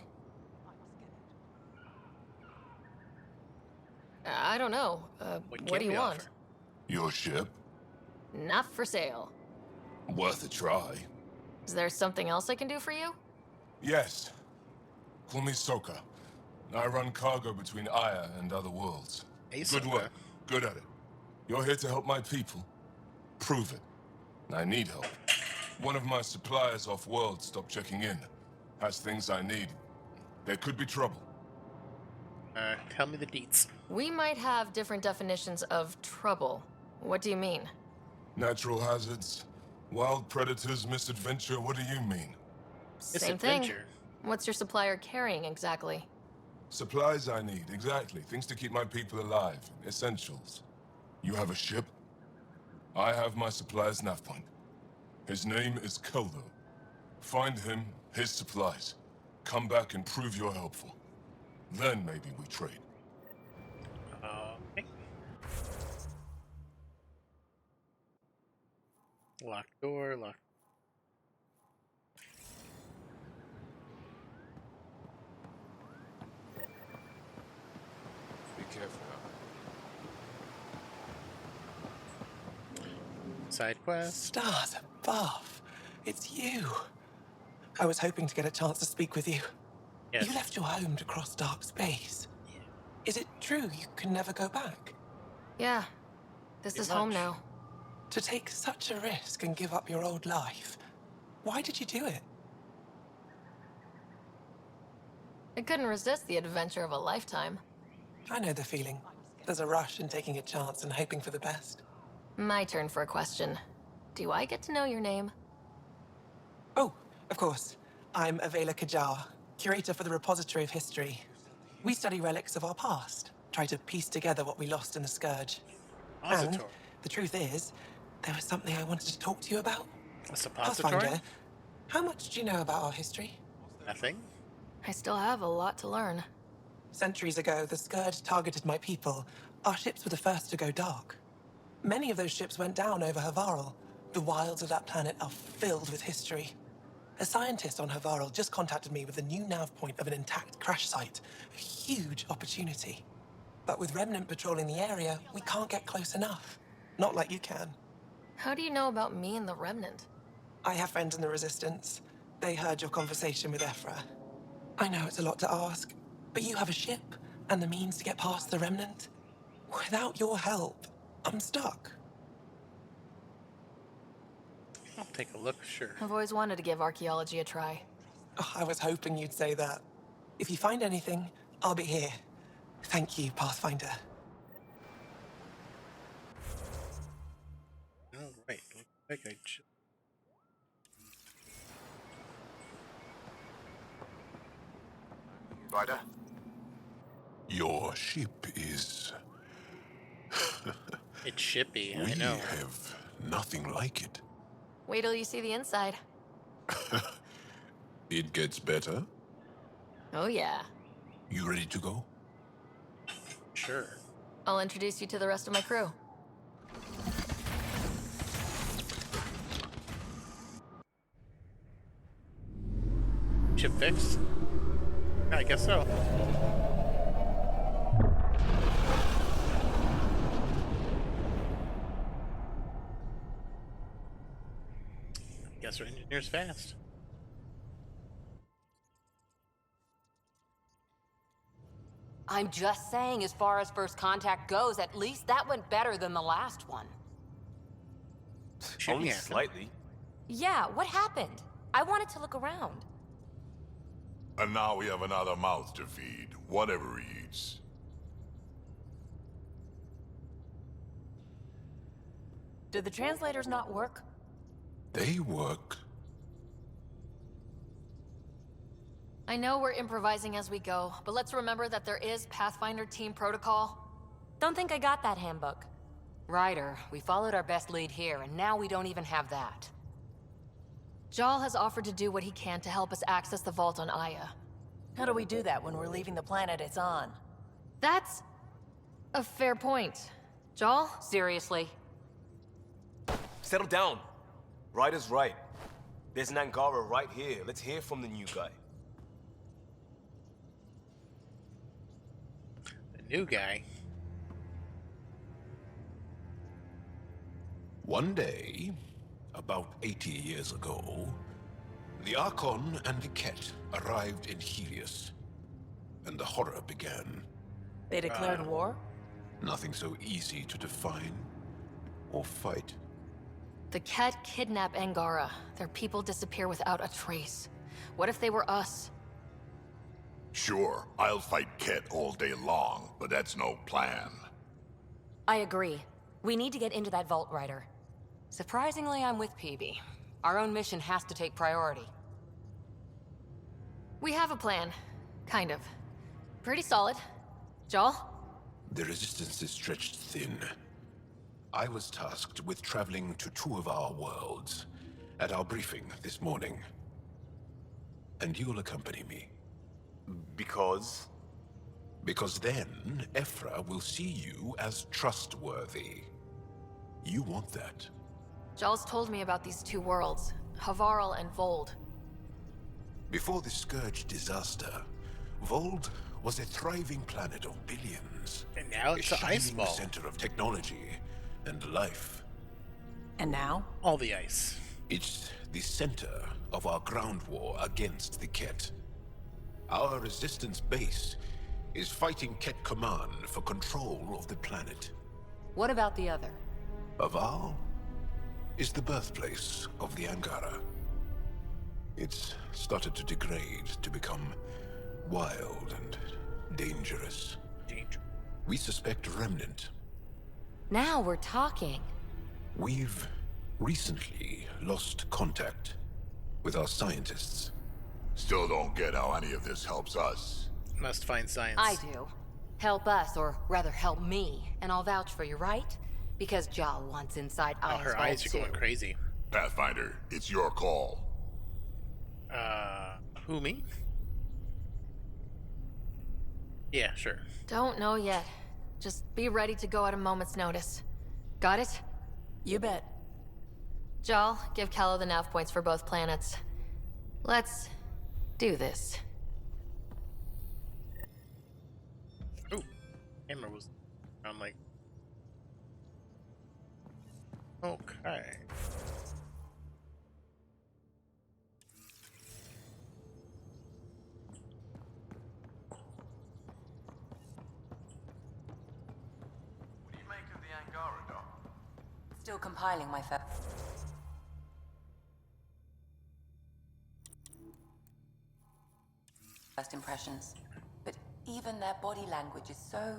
I don't know. What do you want? Your ship? Not for sale. Worth a try. Is there something else I can do for you? Yes. Call me Soka. I run cargo between Aya and other worlds. Hey, Good Soka. work. Good at it. You're here to help my people. Prove it. I need help. One of my suppliers off-world stopped checking in. Has things I need. There could be trouble. Tell me the deets. We might have different definitions of trouble. What do you mean? Natural hazards, wild predators, misadventure, what do you mean? Same thing. What's your supplier carrying exactly? Supplies I need, exactly. Things to keep my people alive. Essentials. You have a ship? I have my supplier's nav point. His name is Keldo. Find him, his supplies. Come back and prove you're helpful. Then maybe we trade. Okay. Locked door, locked. Be careful Side quest. Stars above. It's you. I was hoping to get a chance to speak with you. Yes. You left your home to cross dark space. Is it true you can never go back? Yeah. This is home now. To take such a risk and give up your old life, why did you do it? I couldn't resist the adventure of a lifetime. I know the feeling. There's a rush in taking a chance and hoping for the best. My turn for a question. Do I get to know your name? Oh, of course. I'm Avela Kajar, curator for the Repository of History. We study relics of our past, try to piece together what we lost in the Scourge. And the truth is, there was something I wanted to talk to you about. A suppository? Pathfinder, how much do you know about our history? Nothing. I still have a lot to learn. Centuries ago, the Scourge targeted my people. Our ships were the first to go dark. Many of those ships went down over Havarl. The wilds of that planet are filled with history. A scientist on Havarl just contacted me with the new nav point of an intact crash site. A huge opportunity. But with Remnant patrolling the area, we can't get close enough. Not like you can. How do you know about me and the Remnant? I have friends in the Resistance. They heard your conversation with Ephra. I know it's a lot to ask, but you have a ship and the means to get past the Remnant. Without your help, I'm stuck. I'll take a look, sure. I've always wanted to give archaeology a try. Oh, I was hoping you'd say that. If you find anything, I'll be here. Thank you, Pathfinder. All right. Looks like I just... Ryder? Your ship is... It's shippy, we I know. have nothing like it. Wait till you see the inside. It gets better. Oh yeah. You ready to go? Sure. I'll introduce you to the rest of my crew. Ship fixed? I guess so. Guess our engineer's fast. I'm just saying, as far as first contact goes, at least that went better than the last one. Only slightly. Yeah, what happened? I wanted to look around. And now we have another mouth to feed, whatever he eats. Did the translators not work? They work. I know we're improvising as we go, but let's remember that there is Pathfinder team protocol. Don't think I got that handbook. Ryder, we followed our best lead here, and now we don't even have that. Jal has offered to do what he can to help us access the vault on Aya. How do we do that when we're leaving the planet it's on? That's a fair point. Jal? Seriously? Settle down. Ryder's right. There's an Angara right here. Let's hear from the new guy. The new guy? One day, about 80 years ago, the Archon and the Ket arrived in Helios, and the horror began. They declared war? Nothing so easy to define or fight. The Ket kidnap Angara. Their people disappear without a trace. What if they were us? Sure, I'll fight Ket all day long, but that's no plan. I agree. We need to get into that vault, Ryder. Surprisingly, I'm with PB. Our own mission has to take priority. We have a plan. Kind of. Pretty solid. Jal? The resistance is stretched thin. I was tasked with traveling to two of our worlds at our briefing this morning. And you'll accompany me. Because? Because then, Ephra will see you as trustworthy. You want that. Jal's told me about these two worlds, Havarl and Vold. Before the Scourge disaster, Vold was a thriving planet of billions. And now it's an ice ball. A center of technology and life. And now? All the ice. It's the center of our ground war against the Ket. Our resistance base is fighting Ket Command for control of the planet. What about the other? Havarl is the birthplace of the Angara. It's started to degrade, to become wild and dangerous. We suspect a remnant. Now we're talking. We've recently lost contact with our scientists. Still don't get how any of this helps us. Must find science. I do. Help us, or rather help me, and I'll vouch for you, right? Because Jal wants inside Aya's her vault eyes are going crazy. Pathfinder, it's your call. Who, me? Yeah, sure. Don't know yet. Just be ready to go at a moment's notice. Got it? You bet. Jal, give Callow the nav points for both planets. Let's do this. Ooh, camera was. I'm like. Okay. What do you make of the Angara, Doc? Still compiling my first impressions. But even their body language is so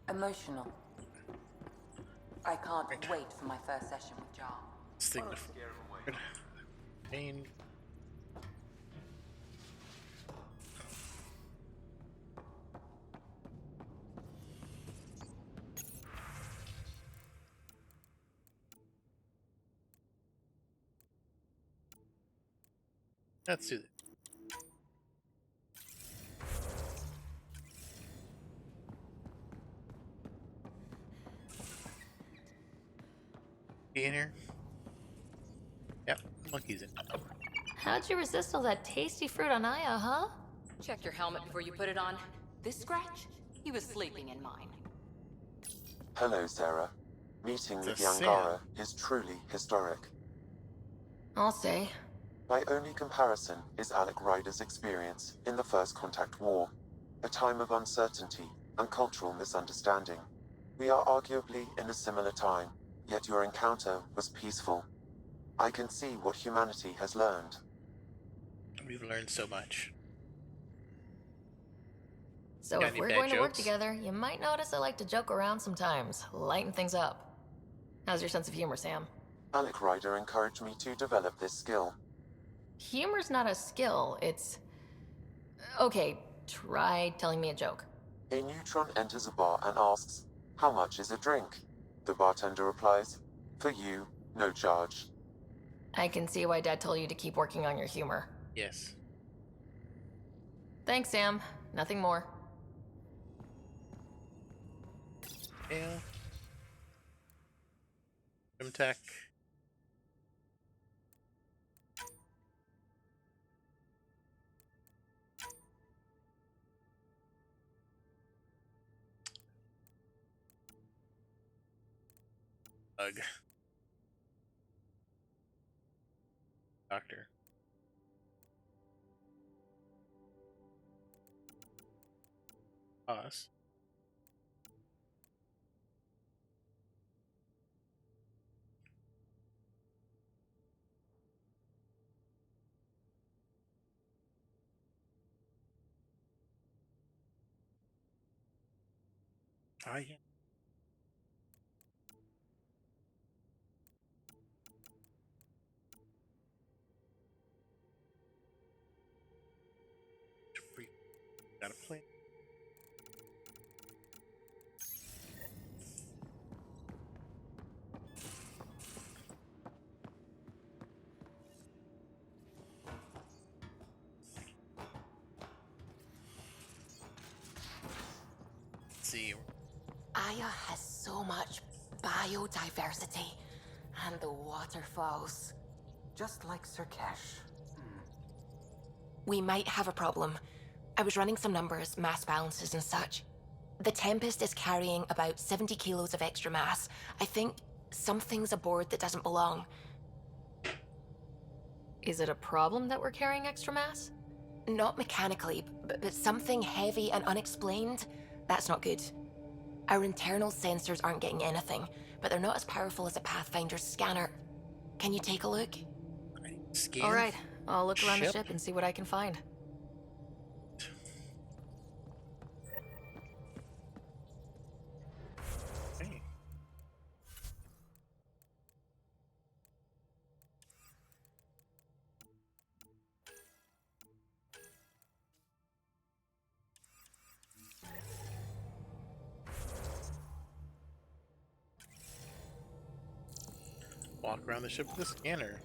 emotional. I can't wait for my first session with Jar. Signified. Pain. Let's do that. Be in here? Yep, monkey's in. How'd you resist all that tasty fruit on Aya, huh? Check your helmet before you put it on. This scratch? He was sleeping in mine. Hello, Sarah. Meeting with the Sam. Angara is truly historic. I'll say. My only comparison is Alec Ryder's experience in the First Contact War, a time of uncertainty and cultural misunderstanding. We are arguably in a similar time, yet your encounter was peaceful. I can see what humanity has learned. We've learned so much. So Got if any we're bad going to work jokes? together, you might notice I like to joke around sometimes, lighten things up. How's your sense of humor, Sam? Alec Ryder encouraged me to develop this skill. Humor's not a skill, it's... Okay, try telling me a joke. A neutron enters a bar and asks, "How much is a drink?" The bartender replies, "For you, no charge." I can see why Dad told you to keep working on your humor. Yes. Thanks, Sam. Nothing more. Yeah. Tech. Bug. Doctor. Us. Ah, yeah. Got a plan. Let's see. Aya has so much biodiversity and the waterfalls. Just like Sirkesh. We might have a problem. I was running some numbers, mass balances and such. The Tempest is carrying about 70 kilos of extra mass. I think something's aboard that doesn't belong. Is it a problem that we're carrying extra mass? Not mechanically, but something heavy and unexplained. That's not good. Our internal sensors aren't getting anything, but they're not as powerful as a Pathfinder's scanner. Can you take a look? All right, I'll look around the ship and see what I can find. Hey. Walk around the ship with a scanner.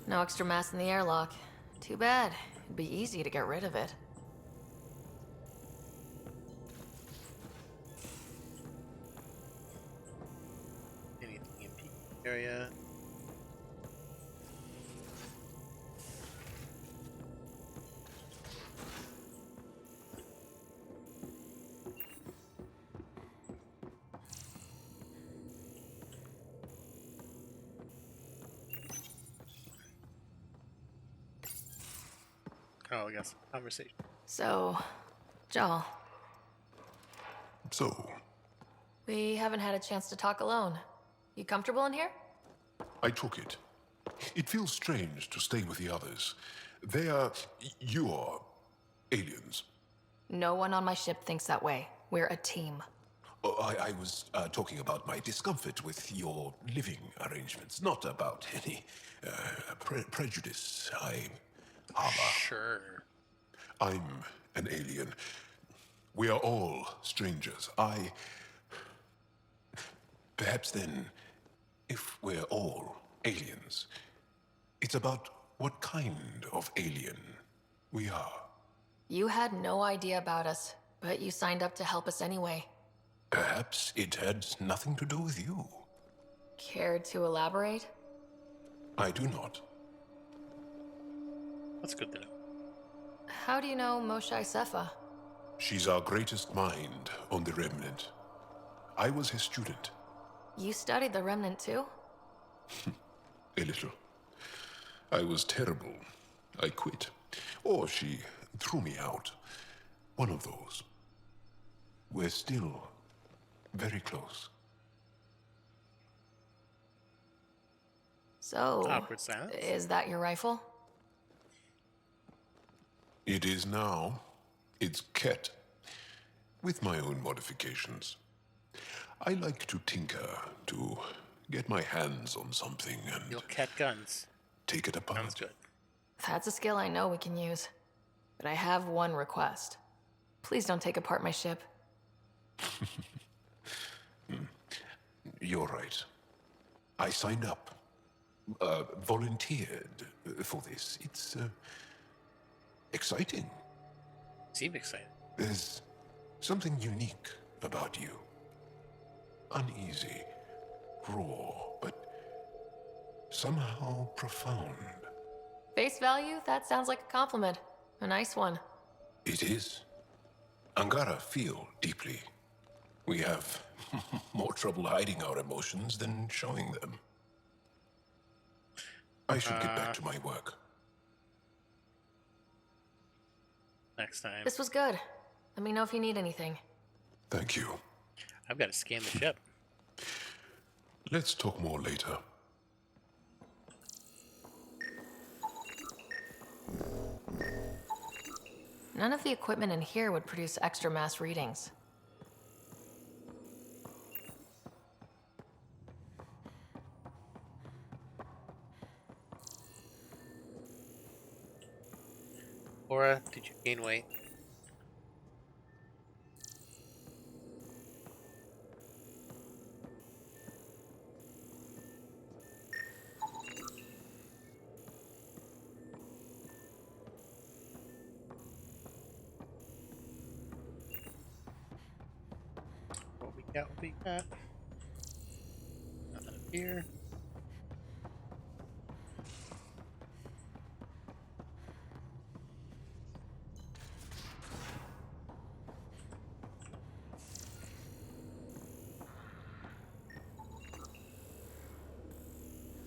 No extra mass in the airlock. Too bad. It'd be easy to get rid of it. Anything in peak area. Oh, I got some conversation. So, Joel. So, We haven't had a chance to talk alone. You comfortable in here? I took it. It feels strange to stay with the others. They are... you are... aliens. No one on my ship thinks that way. We're a team. Oh, I was talking about my discomfort with your living arrangements, not about any prejudice I harbor. Sure. I'm an alien. We are all strangers. Perhaps then, if we're all aliens, it's about what kind of alien we are. You had no idea about us, but you signed up to help us anyway. Perhaps it had nothing to do with you. Care to elaborate? I do not. That's good to know. How do you know Moshae Sefa? She's our greatest mind on the Remnant. I was his student. You studied the Remnant too? A little. I was terrible. I quit. Or she threw me out. One of those. We're still very close. So, Awkward silence. is that your rifle? It is now. It's Ket. With my own modifications. I like to tinker, to get my hands on something and Your cat guns. take it apart. Sounds good. That's a skill I know we can use. But I have one request. Please don't take apart my ship. You're right. I signed up. Volunteered for this. It's exciting. Seem excited. There's something unique about you. Uneasy, raw, but somehow profound. Face value? That sounds like a compliment. A nice one. It is. Angara feel deeply. We have more trouble hiding our emotions than showing them. I should get back to my work. Next time. This was good. Let me know if you need anything. Thank you. I've got to scan the ship. Let's talk more later. None of the equipment in here would produce extra mass readings. Aura, did you gain weight? What we got? Nothing up here.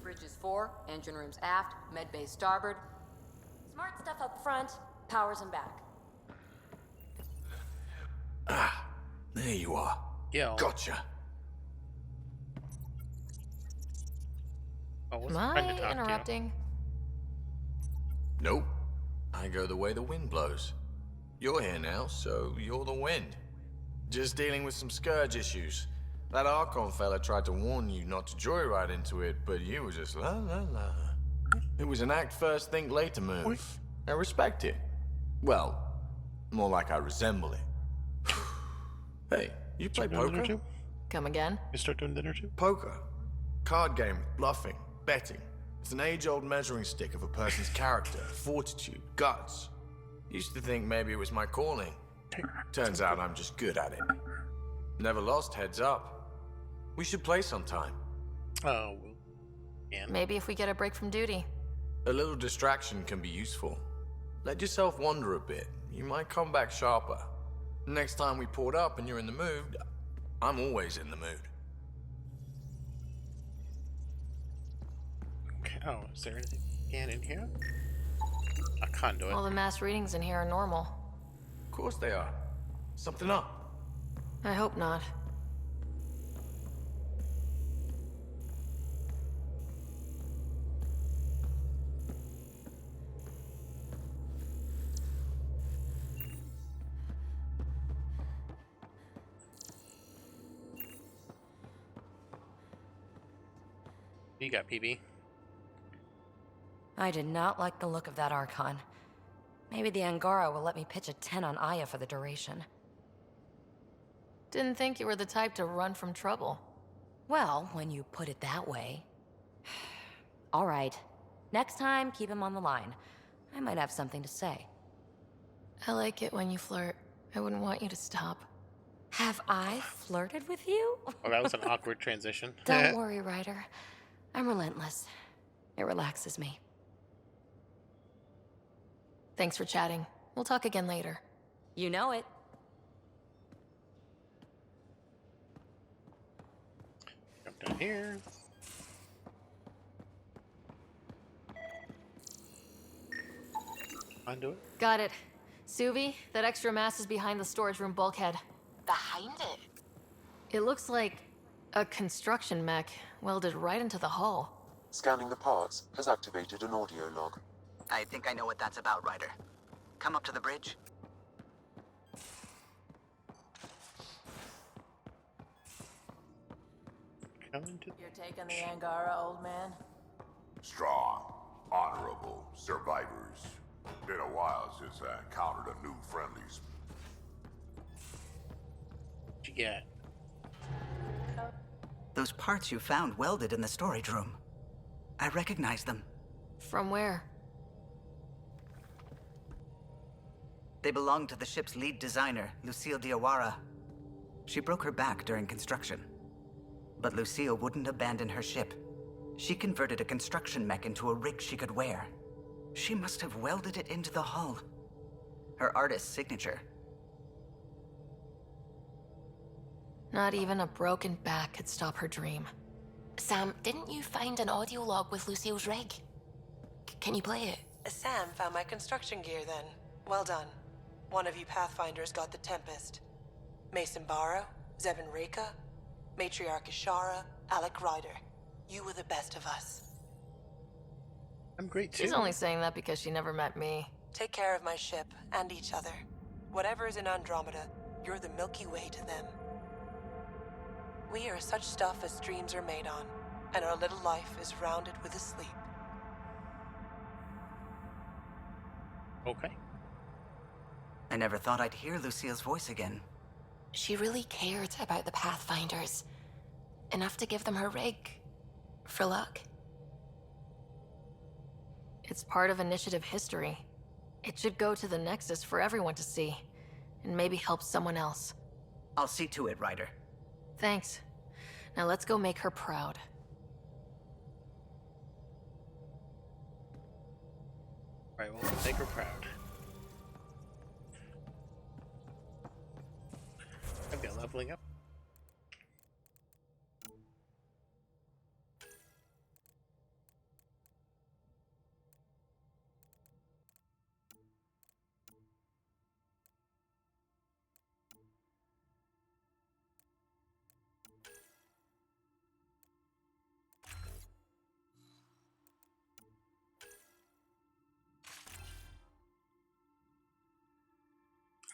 Bridges 4, engine rooms aft, med bay starboard. Smart stuff up front, powers them back. Ah, there you are. Yeah. Gotcha. Oh, Am I interrupting? Nope. I go the way the wind blows. You're here now, so you're the wind. Just dealing with some scourge issues. That Archon fella tried to warn you not to joyride into it, but you were just la la la. It was an act first, think later move. I respect it. Well, more like I resemble it. Hey, you play poker? Come again? You start doing dinner too? Poker. Card game, bluffing, betting. It's an age-old measuring stick of a person's character, fortitude, guts. Used to think maybe it was my calling. Turns out I'm just good at it. Never lost, heads up. We should play sometime. Oh, yeah. Maybe if we get a break from duty. A little distraction can be useful. Let yourself wander a bit. You might come back sharper. Next time we port up and you're in the mood, I'm always in the mood. Okay. Oh, is there anything in here? A conduit. All the mass readings in here are normal. Of course they are. Something up. I hope not. You got PB. I did not like the look of that Archon. Maybe the Angara will let me pitch a 10 on Aya for the duration. Didn't think you were the type to run from trouble. Well, when you put it that way. All right. Next time, keep him on the line. I might have something to say. I like it when you flirt. I wouldn't want you to stop. Have I flirted with you? Oh, that was an awkward transition. Don't worry, Ryder. I'm relentless. It relaxes me. Thanks for chatting. We'll talk again later. You know it. Jump down here. Onto it. Got it. Suvi, that extra mass is behind the storage room bulkhead. Behind it? It looks like a construction mech welded right into the hull. Scanning the parts has activated an audio log. I think I know what that's about, Ryder. Come up to the bridge. You're taking the Angara, old man? Strong, honorable survivors. Been a while since I encountered a new friendlies. What you got? Those parts you found welded in the storage room. I recognize them. From where? They belong to the ship's lead designer, Lucille Diawara. She broke her back during construction. But Lucille wouldn't abandon her ship. She converted a construction mech into a rig she could wear. She must have welded it into the hull. Her artist's signature. Not even a broken back could stop her dream. Sam, didn't you find an audio log with Lucille's rig? Can you play it? Sam found my construction gear then. Well done. One of you Pathfinders got the Tempest. Mason Barrow, Zevin Reka, Matriarch Ishara, Alec Ryder. You were the best of us. I'm great too. She's only saying that because she never met me. Take care of my ship and each other. Whatever is in Andromeda, you're the Milky Way to them. We are such stuff as dreams are made on, and our little life is rounded with a sleep. Okay. I never thought I'd hear Lucille's voice again. She really cared about the Pathfinders. Enough to give them her rig. For luck. It's part of Initiative history. It should go to the Nexus for everyone to see, and maybe help someone else. I'll see to it, Ryder. Thanks. Now let's go make her proud. Right, well, make her proud. Maybe I'm leveling up.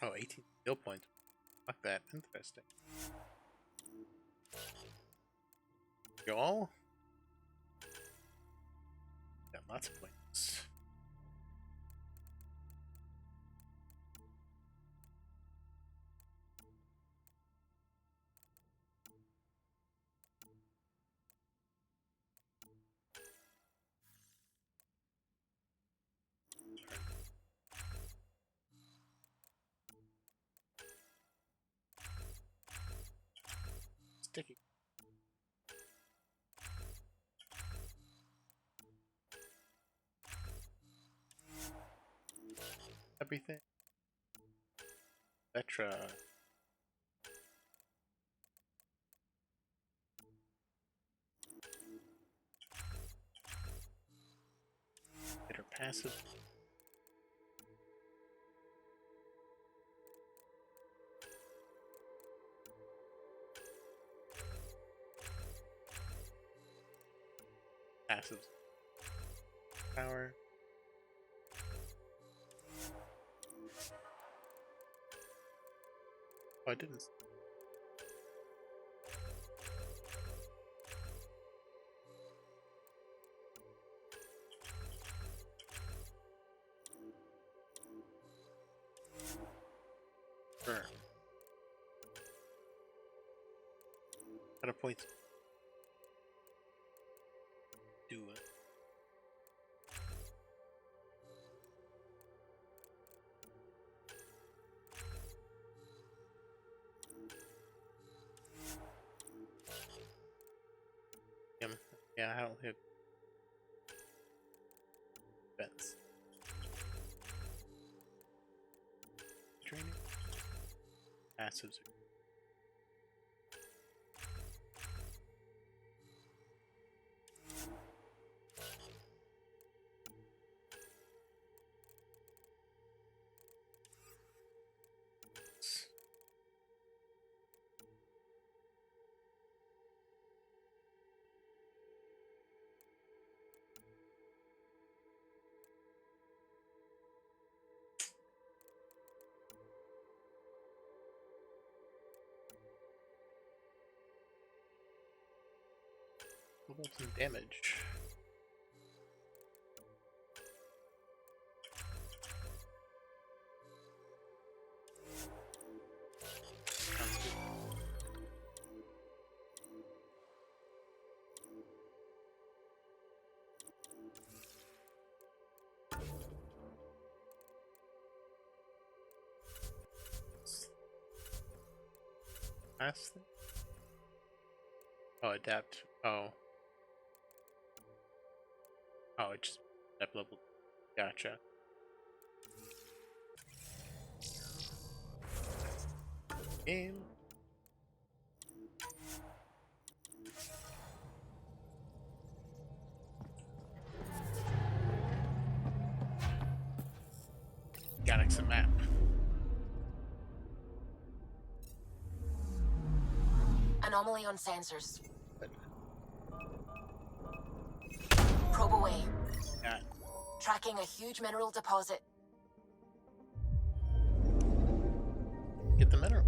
Oh, 18 skill points. Not that interesting. Y'all? Got lots of points. Sticky. Everything. Petra. Get her passive. Passive. Power. Oh, I didn't. Burn. Got a point. Do it. Yeah, I don't hit fence. Training. Passives. Double some damage. Sounds good. Last thing? Oh, adapt. Oh. Oh, it just step level. Gotcha. Game. Galaxy map. Anomaly on sensors. Probe away. Yeah. Tracking a huge mineral deposit. Get the mineral.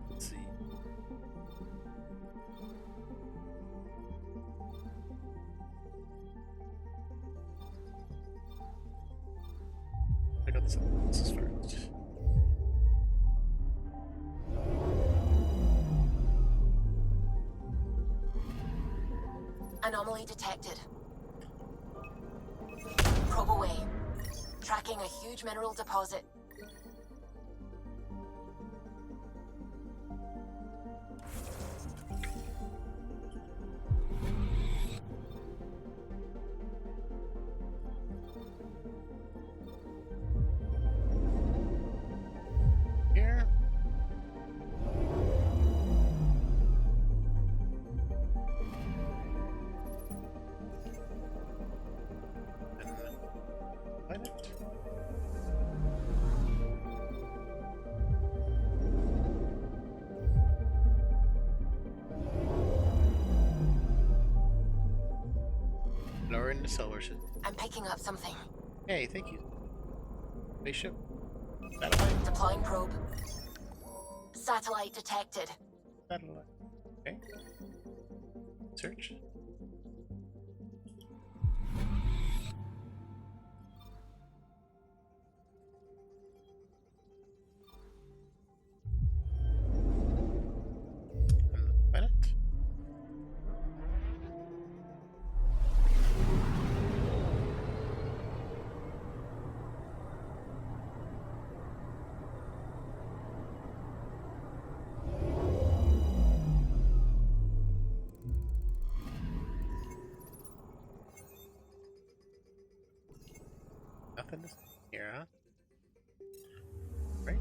Let's see. I got this first. Anomaly detected. Probe away. Tracking a huge mineral deposit. Here. And then planet. Lower in the solar system. I'm picking up something. Hey, thank you. Spaceship. Satellite. Deploying probe. Satellite detected. Satellite. Okay. Search. And the planet. Nothing here, huh? Right?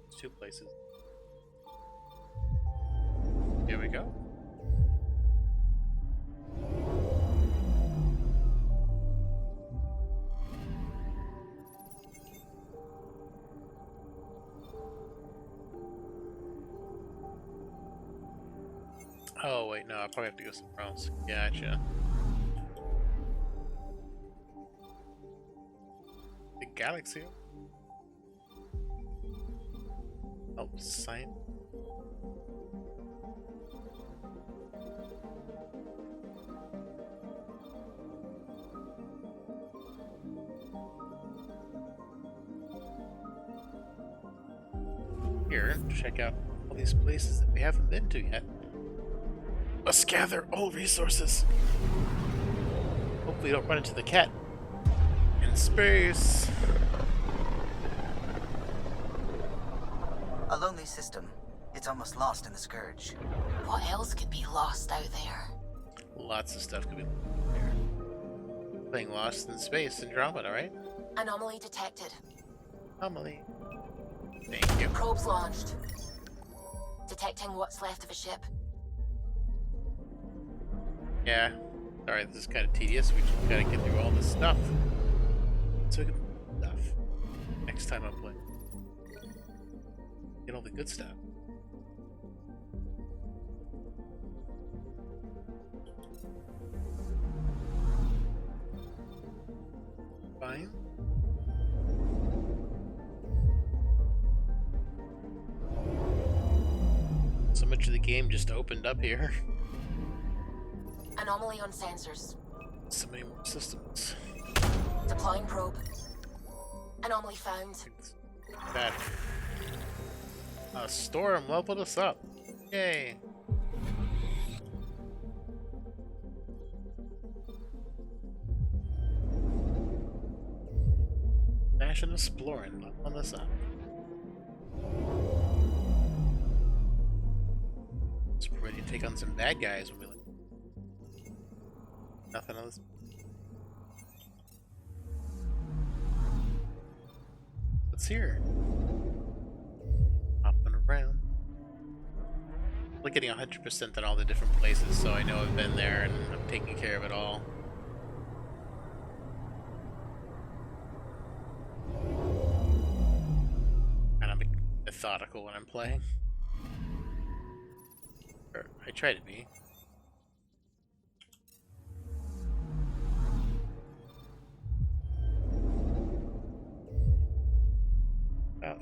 There's two places. Here we go. Oh, wait, no, I probably have to go somewhere else. Gotcha. The galaxy. Oh, sign. Here, check out all these places that we haven't been to yet. Let's gather all resources. Hopefully we don't run into the cat in space. A lonely system. It's almost lost in the Scourge. What else could be lost out there? Lots of stuff could be there. Playing Lost in Space, Andromeda, right? Anomaly detected. Anomaly. Thank you. Probes launched. Detecting what's left of a ship. Yeah. Sorry, this is kind of tedious. We just gotta get through all this stuff. So we can stuff. Next time I play. Get all the good stuff. Fine. So much of the game just opened up here. Anomaly on sensors. So many more systems. Deploying probe. Anomaly found. That storm leveled us up. Yay. Dash and exploring, leveling us up. So we're ready to take on some bad guys when we like. Nothing else. What's here? Hopping around. We're getting 100% in all the different places, so I know I've been there and I'm taking care of it all. And I'm methodical when I'm playing. Or I try to be.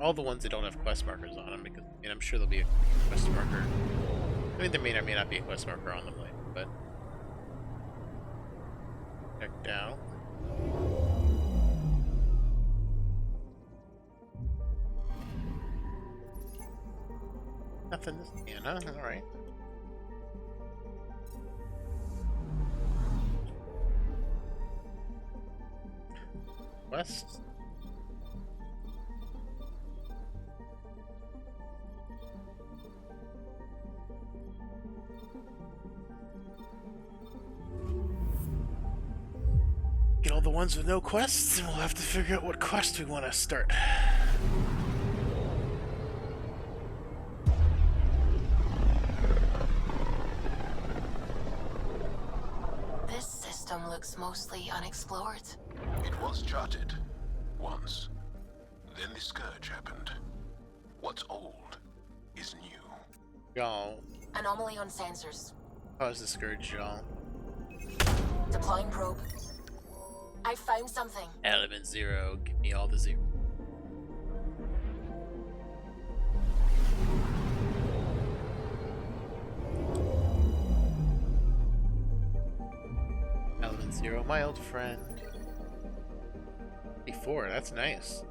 All the ones that don't have quest markers on them, because I mean, I'm sure there'll be a quest marker. I mean, there may or may not be a quest marker on them later, but checked out. Nothing this can, huh? Alright. Quests. Get all the ones with no quests, and we'll have to figure out what quest we want to start. This system looks mostly unexplored. It was charted. Once. Then the Scourge happened. What's old is new. Y'all. Anomaly on sensors. How's the Scourge, y'all? Deploying probe. I found something. Element 0, give me all the 0. Element 0, my old friend. 54, that's nice.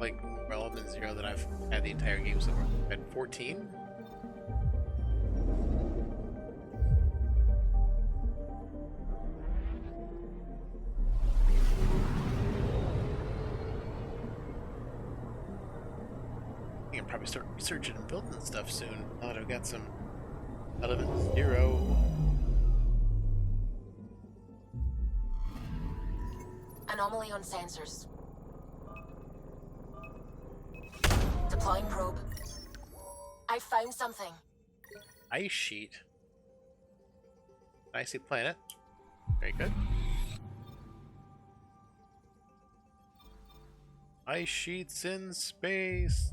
Like, Element 0 that I've had the entire game so far. I've had 14? I can probably start researching and building stuff soon, now that I've got some Element 0. Anomaly on sensors. Deploying probe. I found something. Ice sheet. Icy planet. Very good. Ice sheets in space.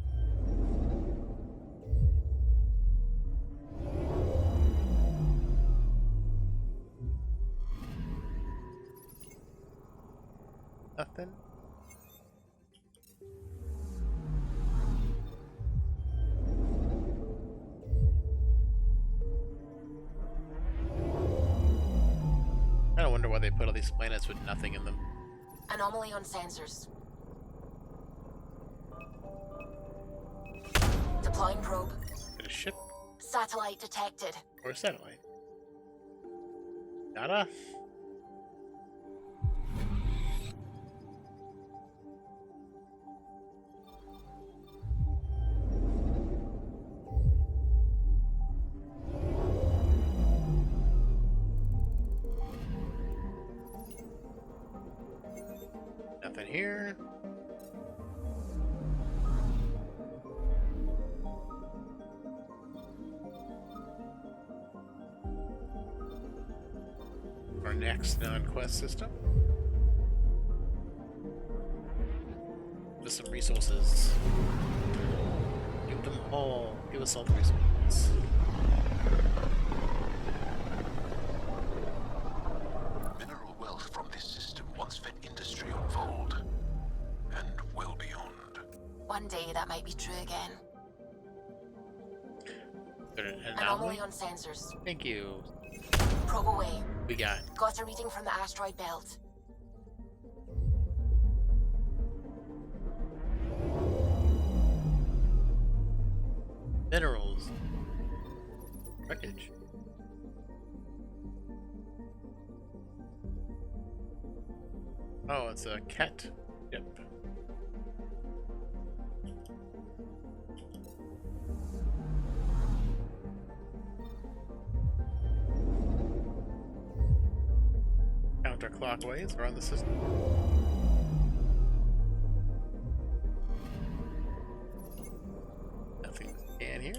Nothing. I wonder why they put all these planets with nothing in them. Anomaly on sensors. Deploying probe. Is it a ship Satellite detected. or a satellite? Data? Nothing here. Our next non-quest system. some resources. Give them all. Give us all the resources. Mineral wealth from this system once fed industry on Vold, and well beyond. One day that might be true again. Anomaly? Anomaly on sensors. Thank you. Probe away. We got a reading from the asteroid belt. minerals. Wreckage. Oh, it's a cat. Yep. Counterclockwise around the system. Nothing to scan here.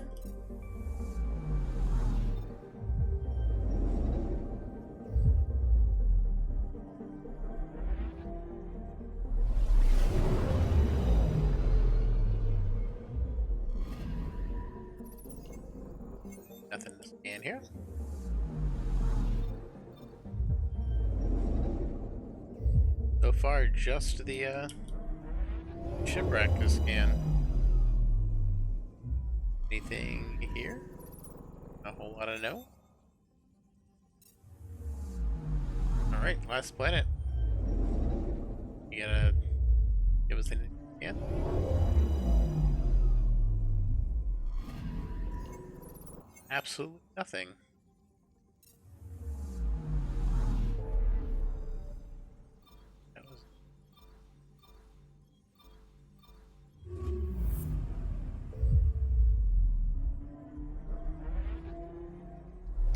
Nothing to scan here. So far, just the shipwreck to scan. Anything here? A whole lot of no. Alright, last planet. You gotta give us anything you can. Absolutely nothing.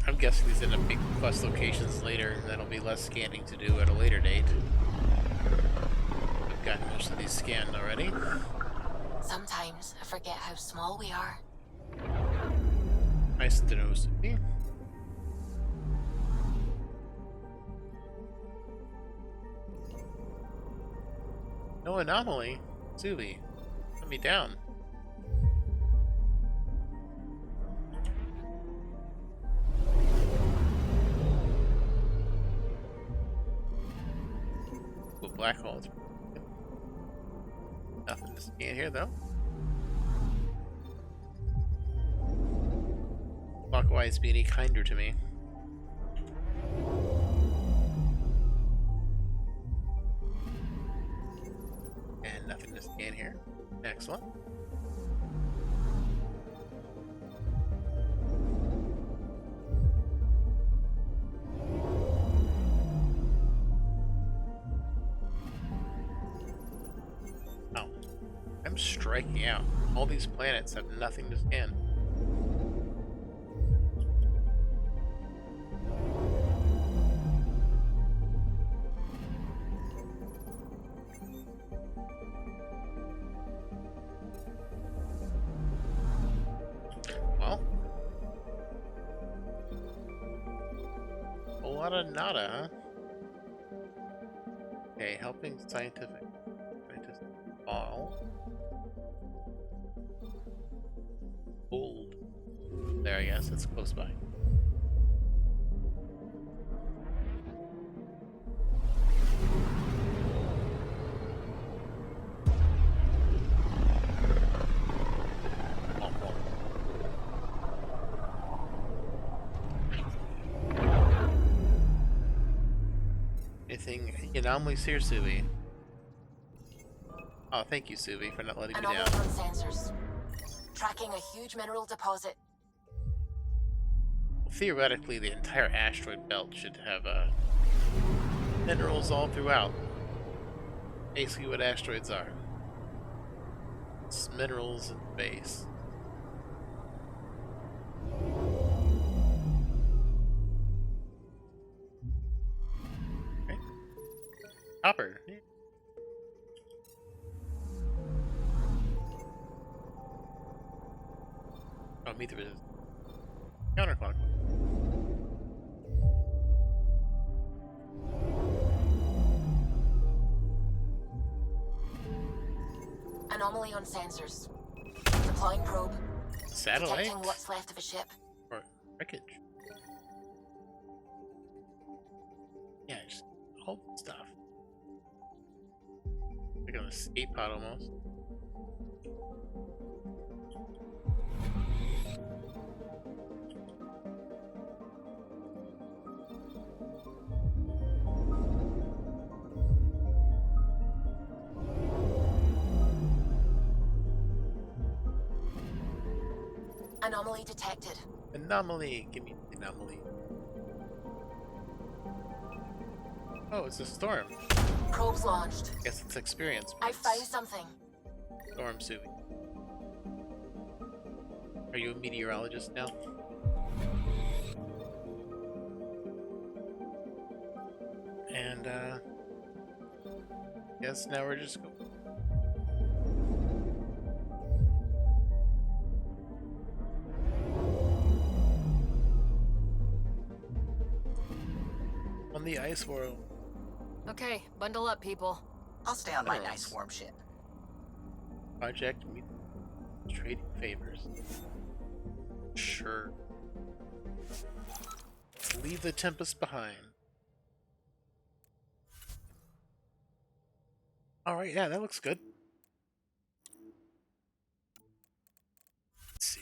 I'm guessing these end up being quest locations later, and that'll be less scanning to do at a later date. I've gotten most of these scanned already. Sometimes I forget how small we are. Nice to know, Subi. No anomaly? Subi, put me down. Black holes. Nothing to scan here though. Clockwise be any kinder to me. And nothing to scan here. Excellent. I'm striking out. All these planets have nothing to scan. Well, a lot of nada, huh? Okay, helping scientists all. Old. There, I guess it's close by. Anything anomalies here, Subi? Oh, thank you, Subi, for not letting me down. Anomaly on sensors. Tracking a huge mineral deposit. Theoretically, the entire asteroid belt should have minerals all throughout. Basically what asteroids are. It's minerals in space. Okay. Copper. Oh, meet the resistance. Counterclockwise. Anomaly on sensors. Deploying probe. Satellite? Detecting what's left of a ship. Or wreckage? Yeah, just hold stuff. Like an escape pod almost. Anomaly detected. Anomaly! Give me the anomaly. Oh, it's a storm. Probes launched. Guess it's experience. I found something. Storm suit. Are you a meteorologist now? And, guess now we're just going. On the ice world. Okay, bundle up, people. I'll stay on my nice warm ship. Project trading favors. Sure. Let's leave the Tempest behind. Alright, yeah, that looks good. Let's see.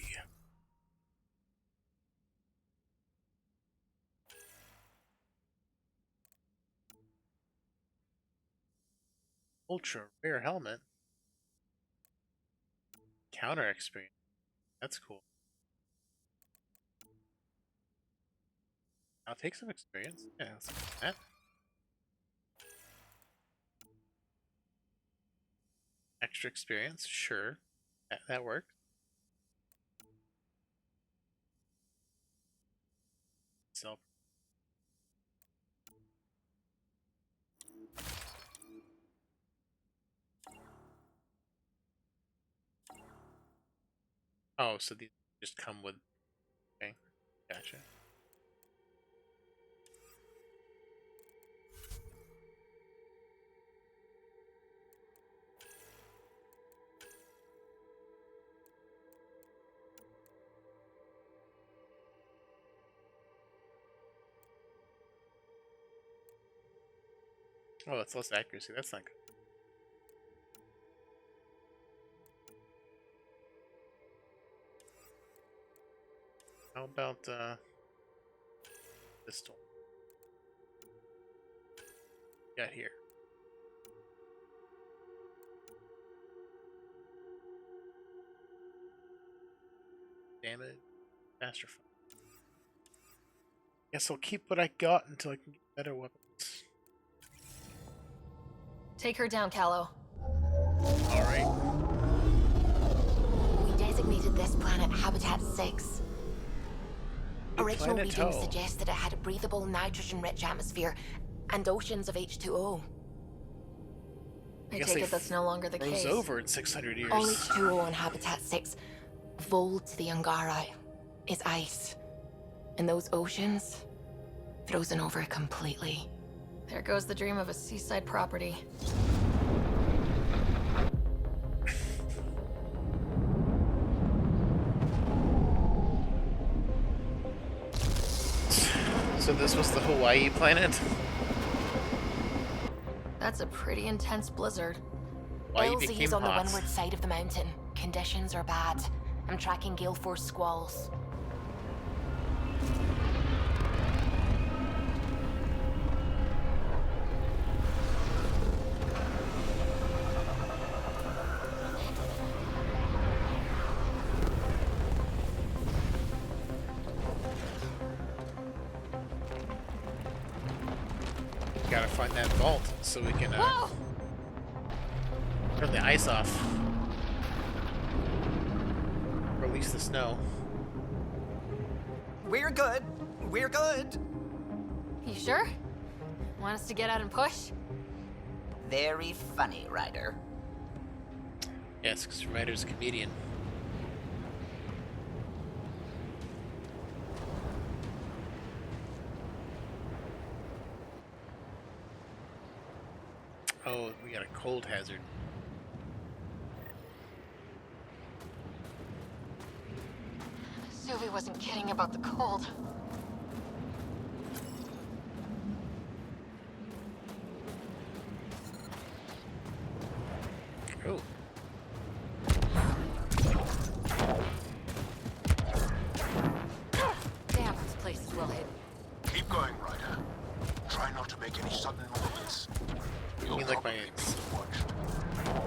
Ultra rare helmet. Counter experience. That's cool. I'll take some experience. Yeah, let's do that. Extra experience, sure. That works. So. Oh, so these just come with. Okay, gotcha. Oh, that's less accuracy. That's not good. How about pistol? Got here. Damage, faster fire. Guess I'll keep what I got until I can get better weapons. Take her down, Callow. Alright. We designated this planet Habitat 6. Original readings suggested it had a breathable, nitrogen-rich atmosphere and oceans of H2O. I take it that's no longer the case. Over in 600 years. All H2O on Habitat 6, Vol to the Angara, is ice. And those oceans, frozen over completely. There goes the dream of a seaside property. So this was the Hawaii planet? That's a pretty intense blizzard. LZ is on the windward side of the mountain. Conditions are bad. I'm tracking gale force squalls. Gotta find that vault so we can turn the ice off. Release the snow. We're good. We're good. You sure? Want us to get out and push? Very funny, Ryder. Yes, because Ryder's a comedian. Oh, we got a cold hazard. Suvi wasn't kidding about the cold. Oh. Damn, this place is well hidden. Keep going, Ryder. Try not to make any sudden movements. You mean like my...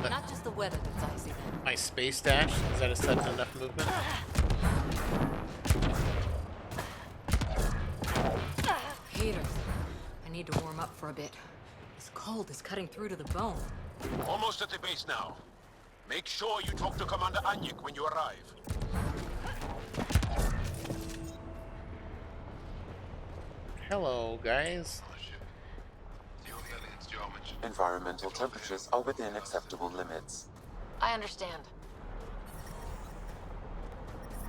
Not just the weather that's icy then. My space dash? Is that a sudden enough movement? Heaters. I need to warm up for a bit. This cold is cutting through to the bone. Almost at the base now. Make sure you talk to Commander Anyik when you arrive. Hello, guys. Environmental temperatures are within acceptable limits. I understand.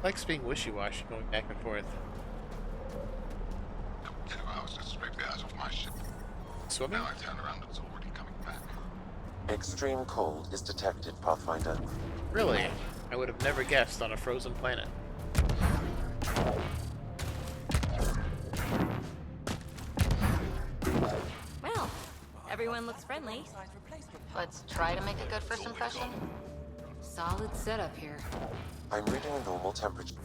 Likes being wishy-washy, going back and forth. 2 hours to scrape the eyes off my ship. Swimming? Now I turn around, it's already coming back. Extreme cold is detected, Pathfinder. Really? I would have never guessed on a frozen planet. Well, everyone looks friendly. Let's try to make a good first impression. Solid setup here. I'm reading a normal temperature.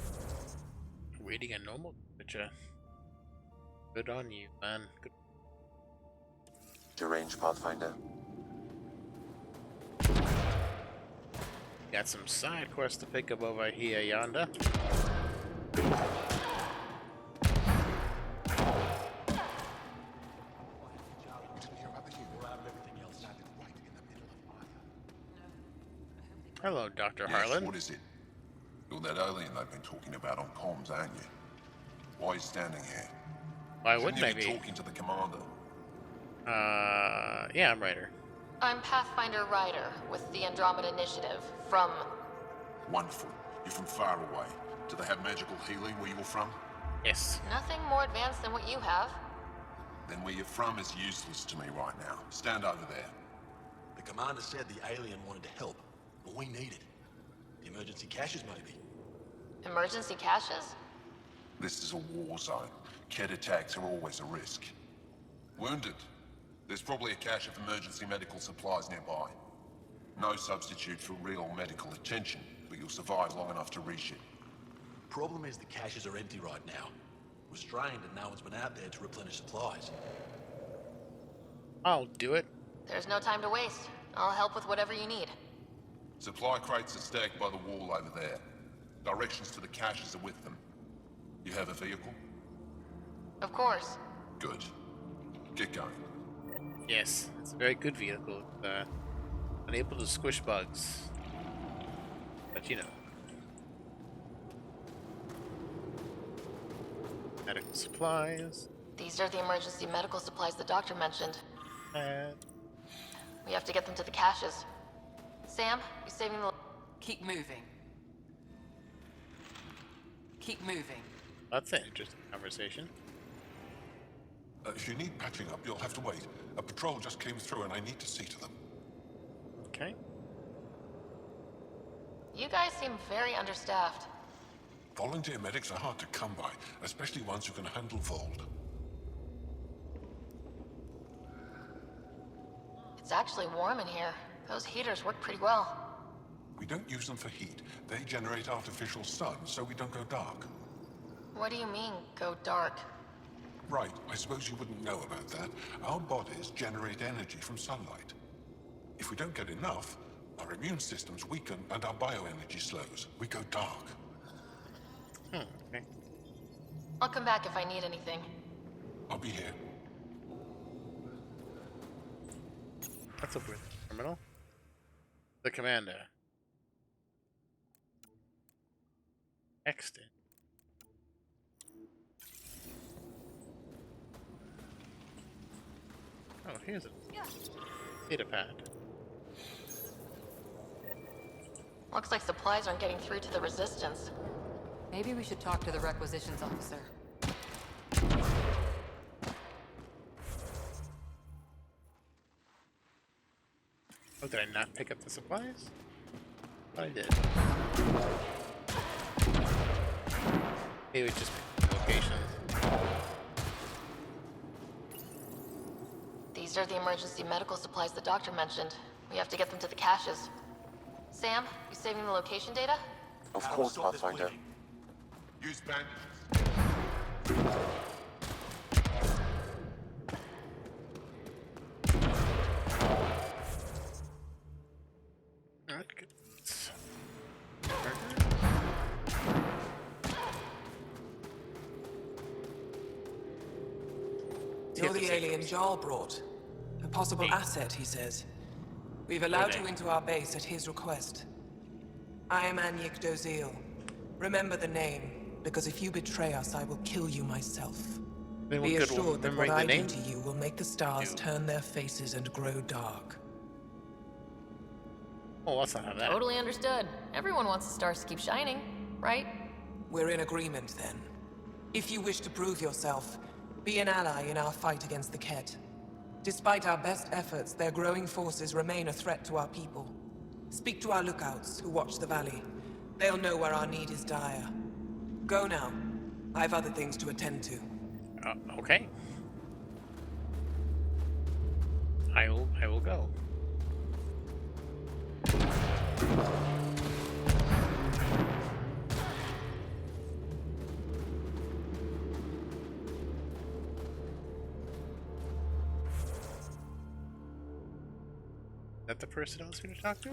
Reading a normal temperature. Good on you, man. Good. Deranged, Pathfinder. Got some side quests to pick up over here yonder. Hello, Dr. Harlan. What is it? You're that alien they've been talking about on comms, aren't you? Why are you standing here? Why wouldn't I Shouldn't be? you be talking to the commander? Yeah, I'm Ryder. I'm Pathfinder Ryder with the Andromeda Initiative from... Wonderful. You're from far away. Do they have magical healing where you're from? Yes. Nothing more advanced than what you have. Then where you're from is useless to me right now. Stand over there. The commander said the alien wanted to help, but we need it. The emergency caches, maybe. Emergency caches? This is a war zone. Kett attacks are always a risk. Wounded. There's probably a cache of emergency medical supplies nearby. No substitute for real medical attention, but you'll survive long enough to reach it. Problem is the caches are empty right now. We're strained and no one's been out there to replenish supplies. I'll do it. There's no time to waste. I'll help with whatever you need. Supply crates are stacked by the wall over there. Directions to the caches are with them. You have a vehicle? Of course. Good. Get going. Yes, it's a very good vehicle. Unable to squish bugs. But you know. Medical supplies. These are the emergency medical supplies the doctor mentioned. And... we have to get them to the caches. Sam, you saving the... Keep moving. Keep moving. That's an interesting conversation. If you need patching up, you'll have to wait. A patrol just came through and I need to see to them. Okay. You guys seem very understaffed. Volunteer medics are hard to come by, especially ones who can handle Vold. It's actually warm in here. Those heaters work pretty well. We don't use them for heat. They generate artificial sun, so we don't go dark. What do you mean, go dark? Right, I suppose you wouldn't know about that. Our bodies generate energy from sunlight. If we don't get enough, our immune systems weaken and our bioenergy slows. We go dark. Okay. I'll come back if I need anything. I'll be here. What's up with the terminal? The commander. Exton. Oh, here's a data pad. Looks like supplies aren't getting through to the Resistance. Maybe we should talk to the requisitions officer. Oh, did I not pick up the supplies? I did. Maybe we just pick the location. These are the emergency medical supplies the doctor mentioned. We have to get them to the caches. Sam, you saving the location data? Of course, Pathfinder. Use bandages. Alright, good. You're the alien Jarl brought. A possible asset, he says. We've allowed you into our base at his request. I am Anyik Dozil. Remember the name, because if you betray us, I will kill you myself. Be assured that what I do to you will make the stars turn their faces and grow dark. Oh, let's not have that. Totally understood. Everyone wants the stars to keep shining, right? We're in agreement, then. If you wish to prove yourself, be an ally in our fight against the Ket. Despite our best efforts, their growing forces remain a threat to our people. Speak to our lookouts, who watch the valley. They'll know where our need is dire. Go now. I have other things to attend to. Okay. I will go. Is that the person I was going to talk to?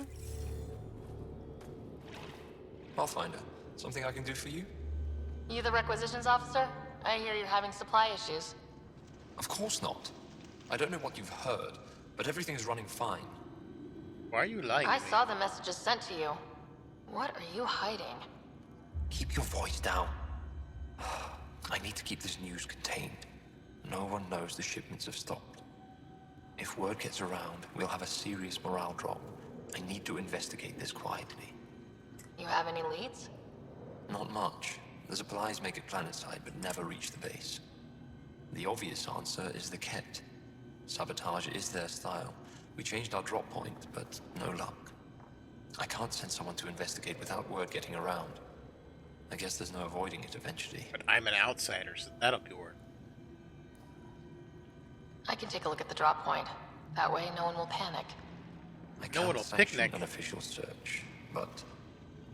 Pathfinder, something I can do for you? You the requisitions officer? I hear you're having supply issues. Of course not. I don't know what you've heard, but everything's running fine. Why are you lying? I saw the messages sent to you. What are you hiding? Keep your voice down. I need to keep this news contained. No one knows the shipments have stopped. If word gets around, we'll have a serious morale drop. I need to investigate this quietly. You have any leads? Not much. The supplies make it planetside, but never reach the base. The obvious answer is the Ket. Sabotage is their style. We changed our drop point, but no luck. I can't send someone to investigate without word getting around. I guess there's no avoiding it eventually. But I'm an outsider, so that'll be work. I can take a look at the drop point. That way, no one will panic. I can't sanction an official search, but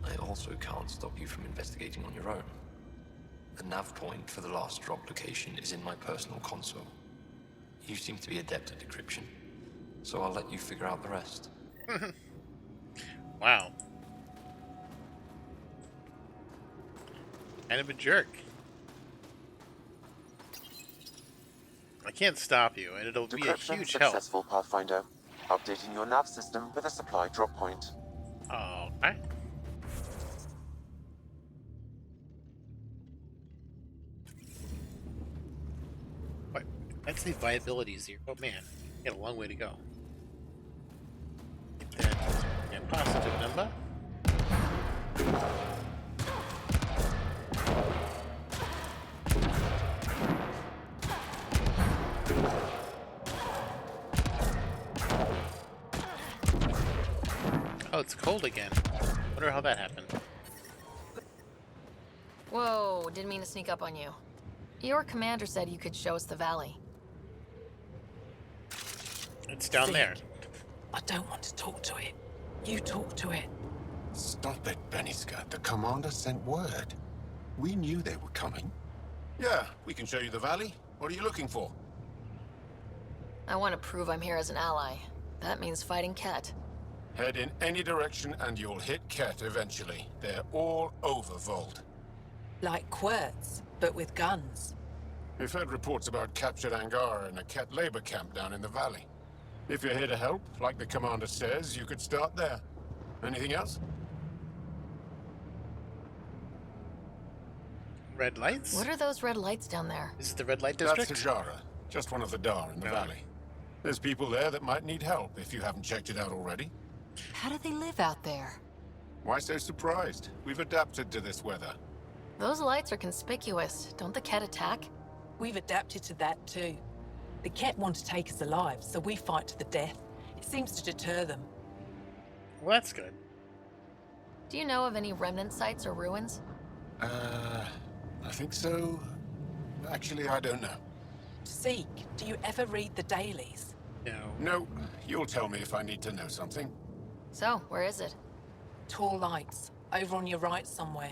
I also can't stop you from investigating on your own. The nav point for the last drop location is in my personal console. You seem to be adept at decryption, so I'll let you figure out the rest. Wow. Kind of a jerk. I can't stop you, and it'll be a Decryption huge help. successful, Pathfinder. Updating your nav system with a supply drop point. Okay. What? That's the viability 0. Oh man, got a long way to go. Get that positive number. Oh, it's cold again. Wonder how that happened. Whoa, didn't mean to sneak up on you. Your commander said you could show us the valley. It's down there. I don't want to talk to it. You talk to it. Stop it, Beniska. The commander sent word. We knew they were coming. Yeah, we can show you the valley. What are you looking for? I want to prove I'm here as an ally. That means fighting Ket. Head in any direction and you'll hit Ket eventually. They're all over Vault. Like Quirts, but with guns. We've heard reports about captured Angara in a Ket labor camp down in the valley. If you're here to help, like the commander says, you could start there. Anything else? Red lights? What are those red lights down there? This is the red light district? That's Tajara, just one of the Dar in the valley. There's people there that might need help if you haven't checked it out already. How do they live out there? Why so surprised? We've adapted to this weather. Those lights are conspicuous. Don't the Ket attack? We've adapted to that too. The Ket want to take us alive, so we fight to the death. It seems to deter them. Well, that's good. Do you know of any remnant sites or ruins? I think so. Actually, I don't know. Zeke, do you ever read the dailies? No. No, you'll tell me if I need to know something. So, where is it? Tall lights, over on your right somewhere.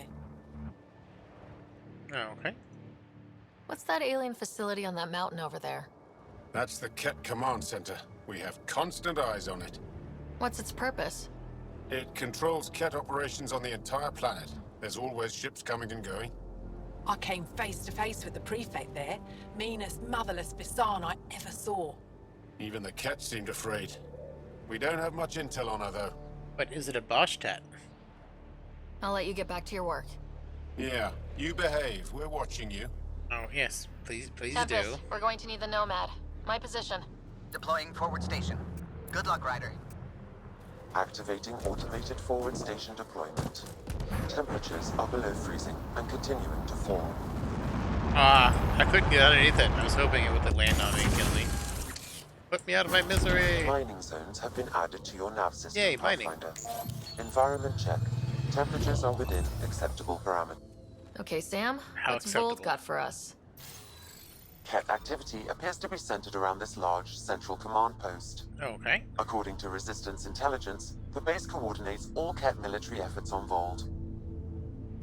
Oh, okay. What's that alien facility on that mountain over there? That's the Ket Command Center. We have constant eyes on it. What's its purpose? It controls Ket operations on the entire planet. There's always ships coming and going. I came face to face with the prefect there. Meanest, motherless Bisan I ever saw. Even the Ket seemed afraid. We don't have much intel on her, though. But is it a Boschtat? I'll let you get back to your work. Yeah, you behave. We're watching you. Oh, yes. Please Tempest, do. we're going to need the Nomad. My position. Deploying forward station. Good luck, Ryder. Activating automated forward station deployment. Temperatures are below freezing and continuing to fall. I couldn't get underneath it. I was hoping it would land on me and kill me. Put me out of my misery! Mining zones have been added to your nav system, Yay, mining. Pathfinder. Environment check. Temperatures are within acceptable parameters. Okay, Sam, what's Volt got for us? Ket activity appears to be centered around this large central command post. Okay. According to Resistance intelligence, the base coordinates all Ket military efforts on Vold.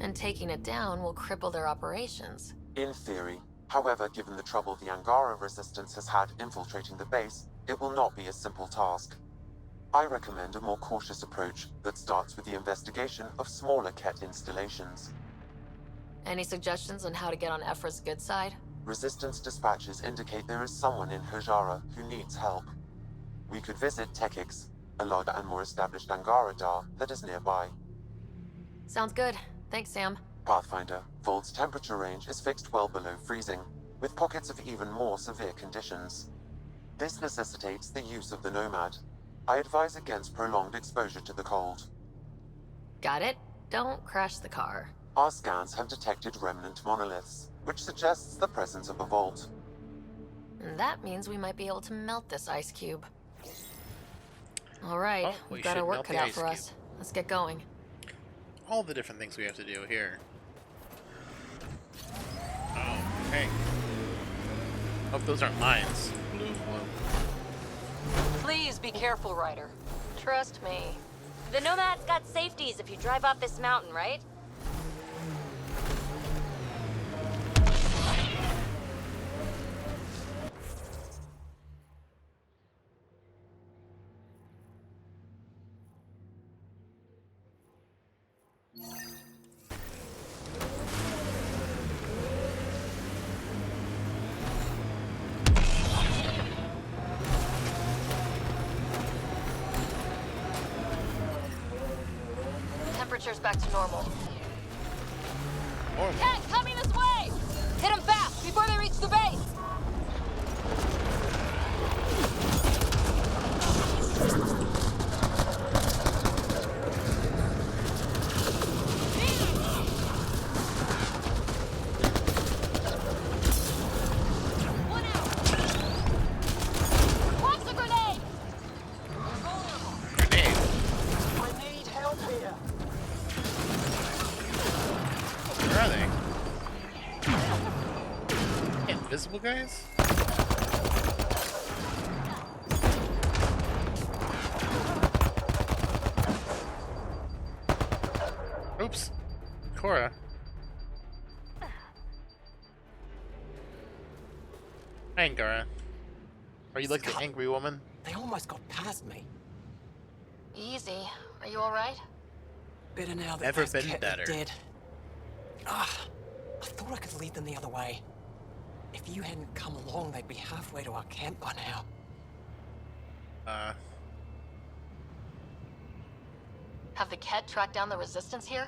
And taking it down will cripple their operations. In theory. However, given the trouble the Angara Resistance has had infiltrating the base, it will not be a simple task. I recommend a more cautious approach that starts with the investigation of smaller Ket installations. Any suggestions on how to get on Ephra's good side? Resistance dispatches indicate there is someone in Hajara who needs help. We could visit Tekix, a larger and more established Angara Dar that is nearby. Sounds good. Thanks, Sam. Pathfinder, Vold's temperature range is fixed well below freezing, with pockets of even more severe conditions. This necessitates the use of the Nomad. I advise against prolonged exposure to the cold. Got it. Don't crash the car. Our scans have detected remnant monoliths, which suggests the presence of a vault. And that means we might be able to melt this ice cube. All right, Oh, we've got our work cut out for us. Let's get going. All the different things we have to do here. Oh, okay. Hope those aren't mines. Please be careful, Ryder. Trust me. The Nomad's got safeties if you drive off this mountain, right? Temperature's back to normal. Cat, coming this way! Hit them fast before they reach the base! Where are they? Invisible guys? Oops. Cora. Hi, Angara. Are you like the angry woman? They almost got past me. Easy. Are you alright? Better now that Never those been Ket better. are dead. Ah, I thought I could lead them the other way. If you hadn't come along, they'd be halfway to our camp by now. Have the Ket tracked down the resistance here?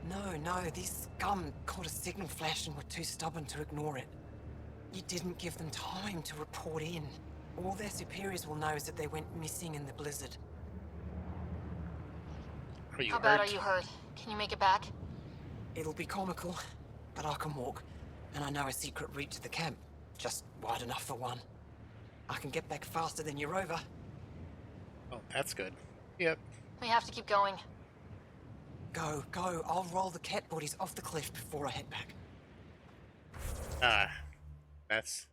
No, these scum caught a signal flash and were too stubborn to ignore it. You didn't give them time to report in. All their superiors will know is that they went missing in the blizzard. How bad are you hurt? Can you make it back? It'll be comical, but I can walk. And I know a secret route to the camp. Just wide enough for one. I can get back faster than your rover. Oh, that's good. Yep. We have to keep going. Go. I'll roll the Ket bodies off the cliff before I head back. Ah, that's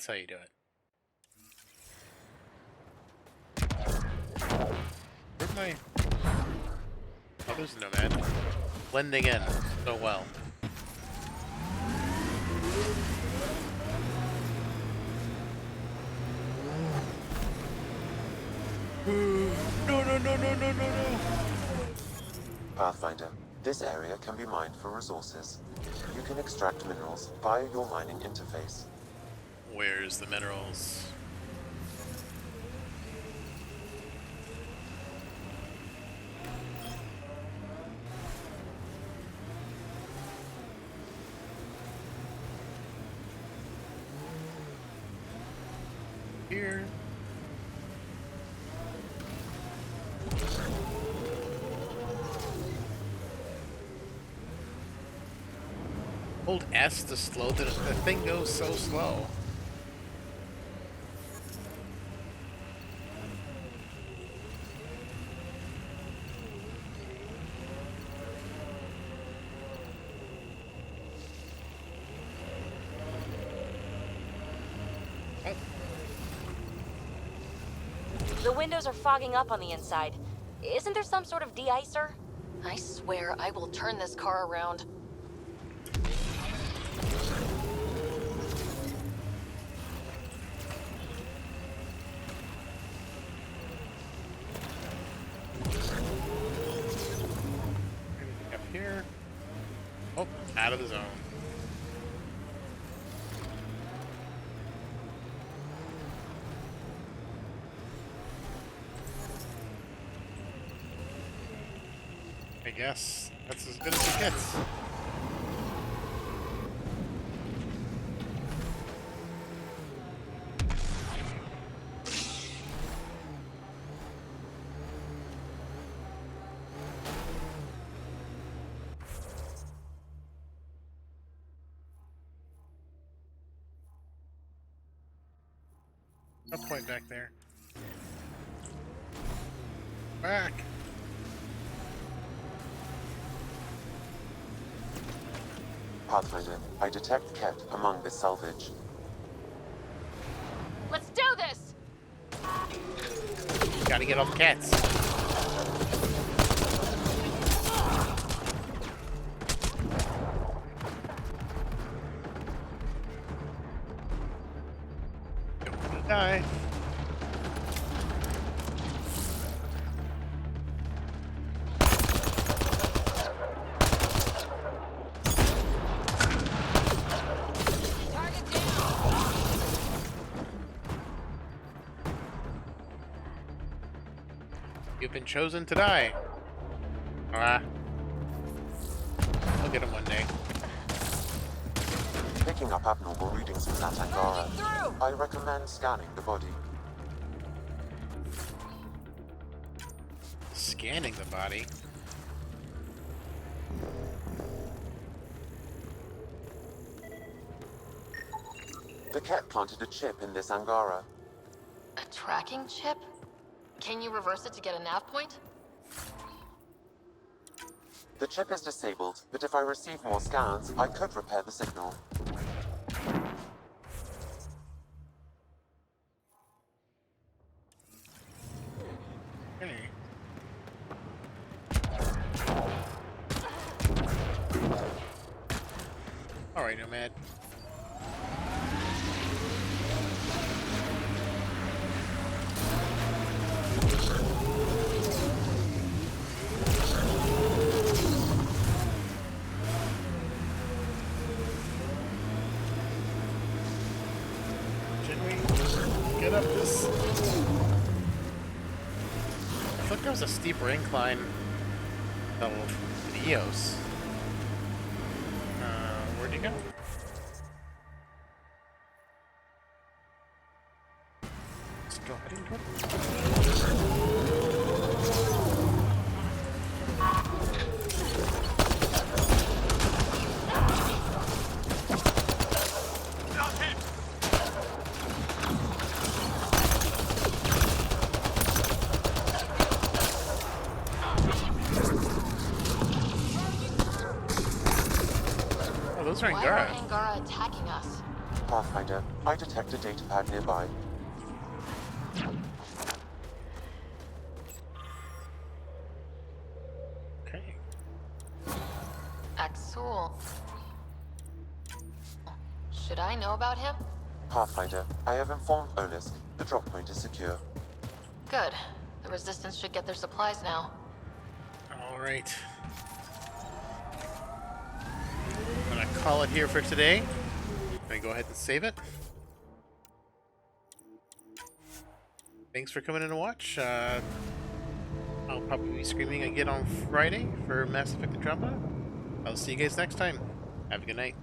how you do it. Where's my... Oh, there's a Nomad. Blending in so well. No. Pathfinder, this area can be mined for resources. You can extract minerals via your mining interface. Where's the minerals? Here. Hold S to slow the thing goes so slow. The windows are fogging up on the inside. Isn't there some sort of de-icer? I swear I will turn this car around. Anything up here? Oh, out of the zone. I guess that's as good as it gets. No point back there. Back! Pathfinder, I detect Ket among this salvage. Let's do this! Gotta get all the cats. Don't wanna die. You've been chosen to die. Ah. I'll get him one day. Picking up abnormal readings from that Angara. I recommend scanning the body. Scanning the body. The Ket planted a chip in this Angara. A tracking chip? Can you reverse it to get a nav point? The chip is disabled, but if I receive more scans, I could repair the signal. Okay. Alright, Nomad. Can we get up this? I thought there was a steeper incline than Eos. Where'd you go? Still heading toward Angara? Why are Angara attacking us? Pathfinder, I detect a data pad nearby. Okay. Axul. Should I know about him? Pathfinder, I have informed Olisk. The drop point is secure. Good. The Resistance should get their supplies now. Alright. I'm gonna call it here for today. I'm gonna go ahead and save it. Thanks for coming in to watch. I'll probably be streaming again on Friday for Mass Effect Andromeda. I'll see you guys next time. Have a good night.